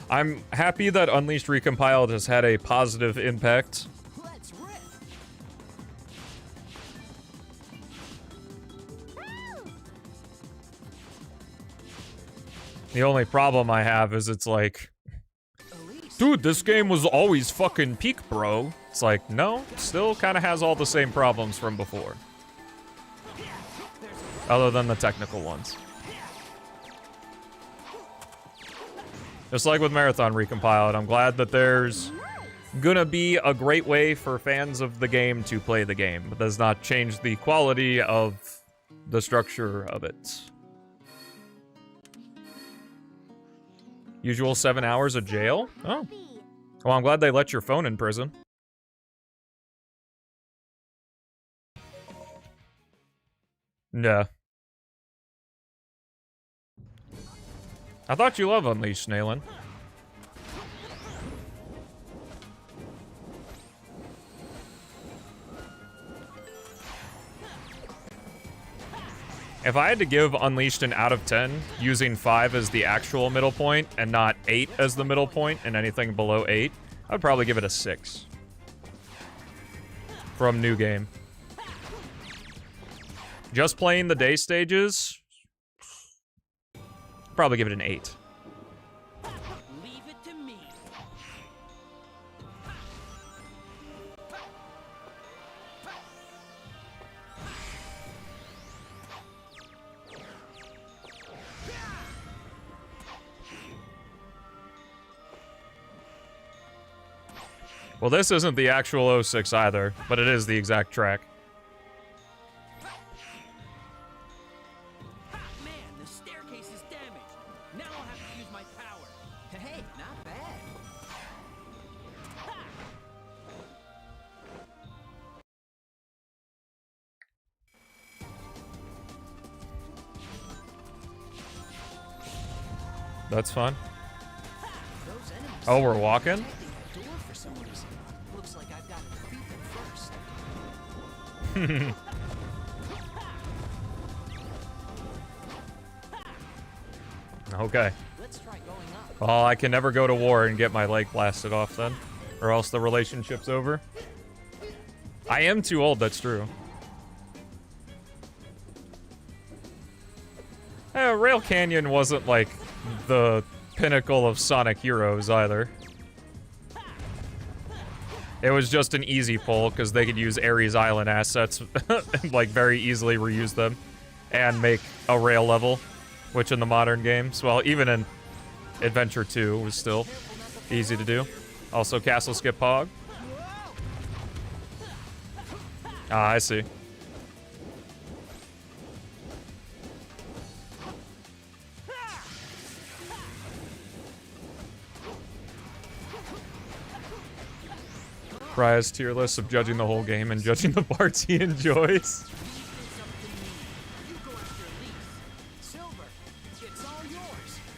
I'm happy that Unleashed Recompiled has had a positive impact. Let's rip. The only problem I have is it's like, dude, this game was always fucking peak, bro. It's like, no, still kind of has all the same problems from before. Other than the technical ones. Just like with Marathon Recompiled, I'm glad that there's gonna be a great way for fans of the game to play the game. But does not change the quality of the structure of it. Usual 7 hours of jail? Oh. Well, I'm glad they let your phone in prison. Yeah. I thought you love Unleashed, Nayland. If I had to give Unleashed an out of 10, using 5 as the actual middle point and not 8 as the middle point and anything below 8, I'd probably give it a 6. From New Game. Just playing the day stages, probably give it an 8. Leave it to me. Well, this isn't the actual 06 either, but it is the exact track. Man, the staircase is damaged. Now I'll have to use my power. Hey, not bad. That's fun. Those enemies Oh, we're walking? protecting that door for some reason. Looks like I've got to defeat them first. Okay. Let's try going up. Well, I can never go to war and get my leg blasted off then. Or else the relationship's over. I am too old, that's true. Rail Canyon wasn't like the pinnacle of Sonic Heroes either. It was just an easy pull because they could use Ares Island assets and like very easily reuse them and make a rail level, which in the modern games, well, even in Adventure 2 was still easy to do. Also Castle Skip Hog. Ah, I see. Prize tier list of judging the whole game and judging the parts he enjoys.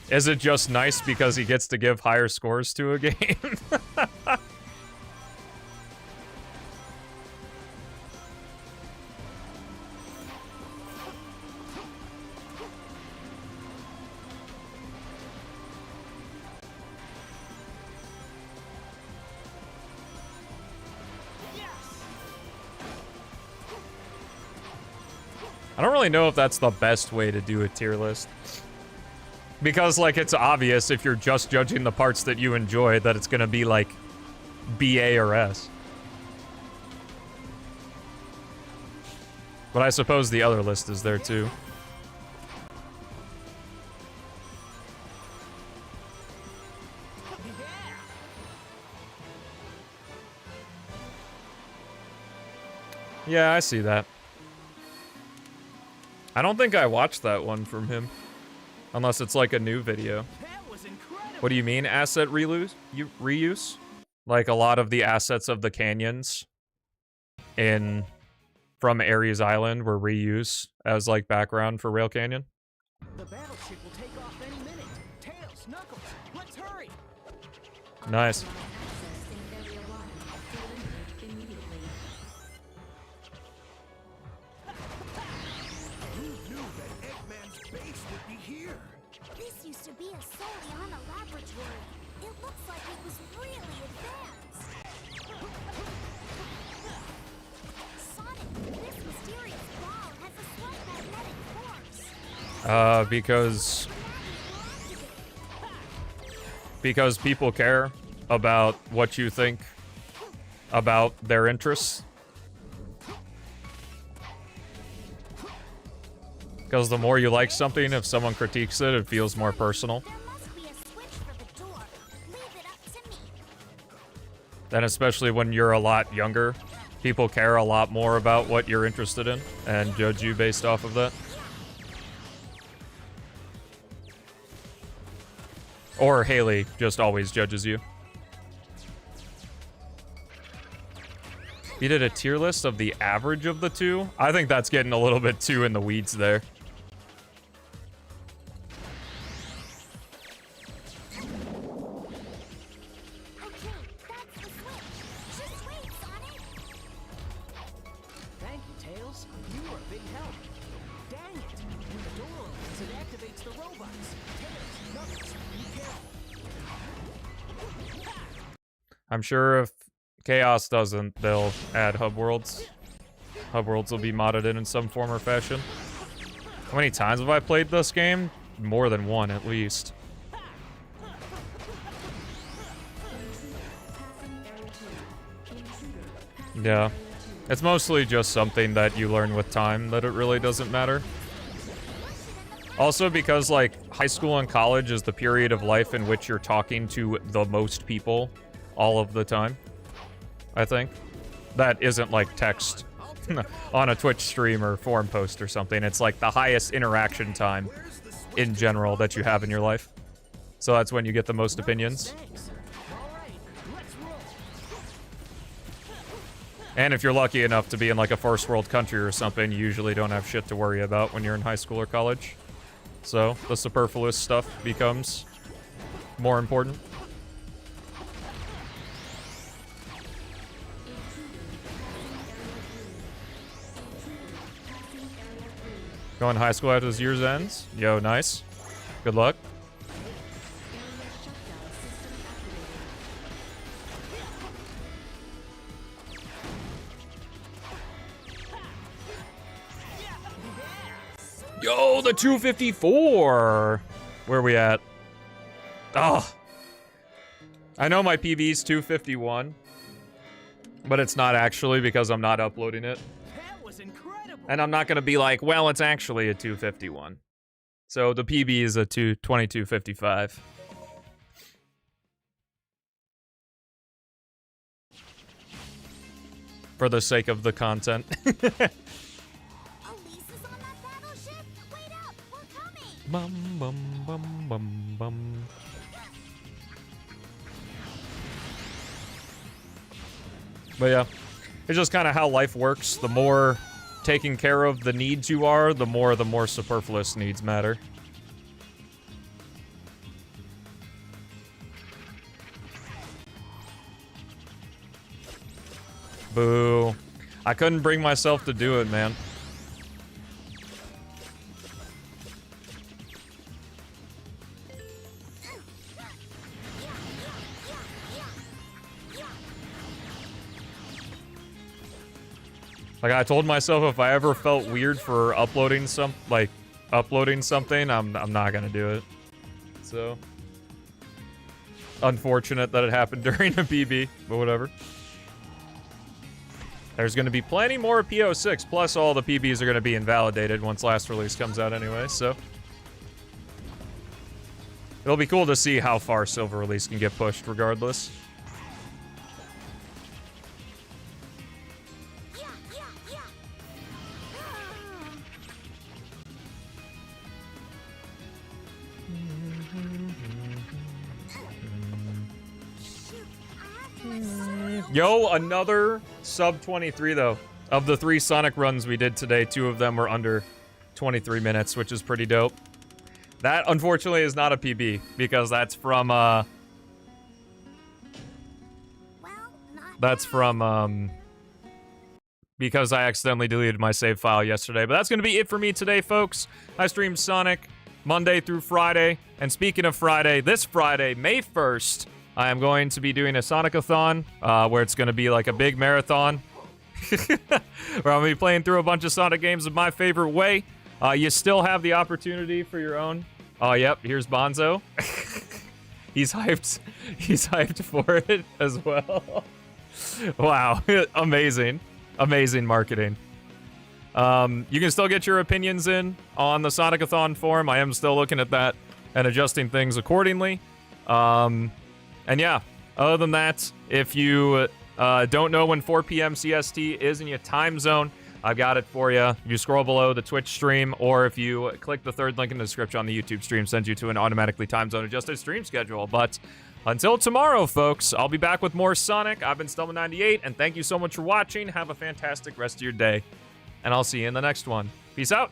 Is it just nice because he gets to give higher scores to a game? I don't really know if that's the best way to do a tier list. Because, like, it's obvious if you're just judging the parts that you enjoy that it's gonna be, like, BA or S. But I suppose the other list is there, too. Yeah, I see that. I don't think I watched that one from him. Unless it's like a new video. That was incredible. What do you mean asset reuse? Like a lot of the assets of the canyons from Ares Island were reused as like background for Rail Canyon. The battleship will take off any minute. Tails, Knuckles, let's hurry! Nice. Who knew that Eggman's base would be here? This used to be a Soliana laboratory. It looks like it was really advanced. Sonic, this mysterious ball has a slight magnetic force. Because people care about what you think about their interests. Because the more you like something, if someone critiques it, it feels more personal. There must be a switch for the door. Leave it up to me. And especially when you're a lot younger, people care a lot more about what you're interested in and judge you based off of that. Or Haley just always judges you. You did a tier list of the average of the two? I think that's getting a little bit too in the weeds there. Okay, that's the switch. Just wait, Sonic. Thank you, Tails. You were a big help. Dang it! When the door opens, it activates the robots. Tails, Knuckles, be careful. I'm sure if Chaos doesn't, they'll add hub worlds. Hub worlds will be modded in some form or fashion. How many times have I played this game? More than one, at least. Yeah. It's mostly just something that you learn with time, that it really doesn't matter. Also because, like, high school and college is the period of life in which you're talking to the most people all of the time, I think. That isn't, like, text on a Twitch stream or forum post or something. It's, like, the highest interaction time in general that you have in your life. So that's when you get the most opinions. Thanks. All right, let's roll. And if you're lucky enough to be in, like, a first world country or something, you usually don't have shit to worry about when you're in high school or college. So the superfluous stuff becomes more important. Going to high school after this year's ends? Yo, nice. Good luck. Yo, the 254! Where are we at? Oh. I know my PB's 251. But it's not actually because I'm not uploading it. That was incredible. And I'm not going to be like, well, it's actually a 251. So the PB is a 2255. For the sake of the content. Elise is on that battleship? Wait up, we're coming. Bum, bum, bum, bum, bum. But yeah, it's just kind of how life works. The more taking care of the needs you are, the more superfluous needs matter. Boo. I couldn't bring myself to do it, man. Like, I told myself if I ever felt weird for uploading something, I'm not gonna do it. So, unfortunate that it happened during a BB, but whatever. There's gonna be plenty more P06, plus all the PBs are gonna be invalidated once last release comes out anyway, so. It'll be cool to see how far Silver Release can get pushed regardless. Yo, another sub 23 though. Of the 3 Sonic runs we did today, 2 of them were under 23 minutes, which is pretty dope. That, unfortunately, is not a PB, because that's from, Well, because I accidentally deleted my save file yesterday. But that's going to be it for me today, folks. I stream Sonic Monday through Friday. And speaking of Friday, this Friday, May 1st, I am going to be doing a SONIC-A-THON, where it's going to be like a big marathon. Where I'm going to be playing through a bunch of Sonic games in my favorite way. You still have the opportunity for your own. Oh, yep, here's Bonzo. He's hyped. He's hyped for it as well. Wow, amazing. Amazing marketing. You can still get your opinions in on the SONIC-A-THON forum. I am still looking at that and adjusting things accordingly. And yeah, other than that, if you don't know when 4 p.m. CST is in your time zone, I've got it for you. You scroll below the Twitch stream, or if you click the 3rd link in the description on the YouTube stream, sends you to an automatically time zone adjusted stream schedule. But until tomorrow, folks, I'll be back with more Sonic. I've been Stelmo98, and thank you so much for watching. Have a fantastic rest of your day, and I'll see you in the next one. Peace out.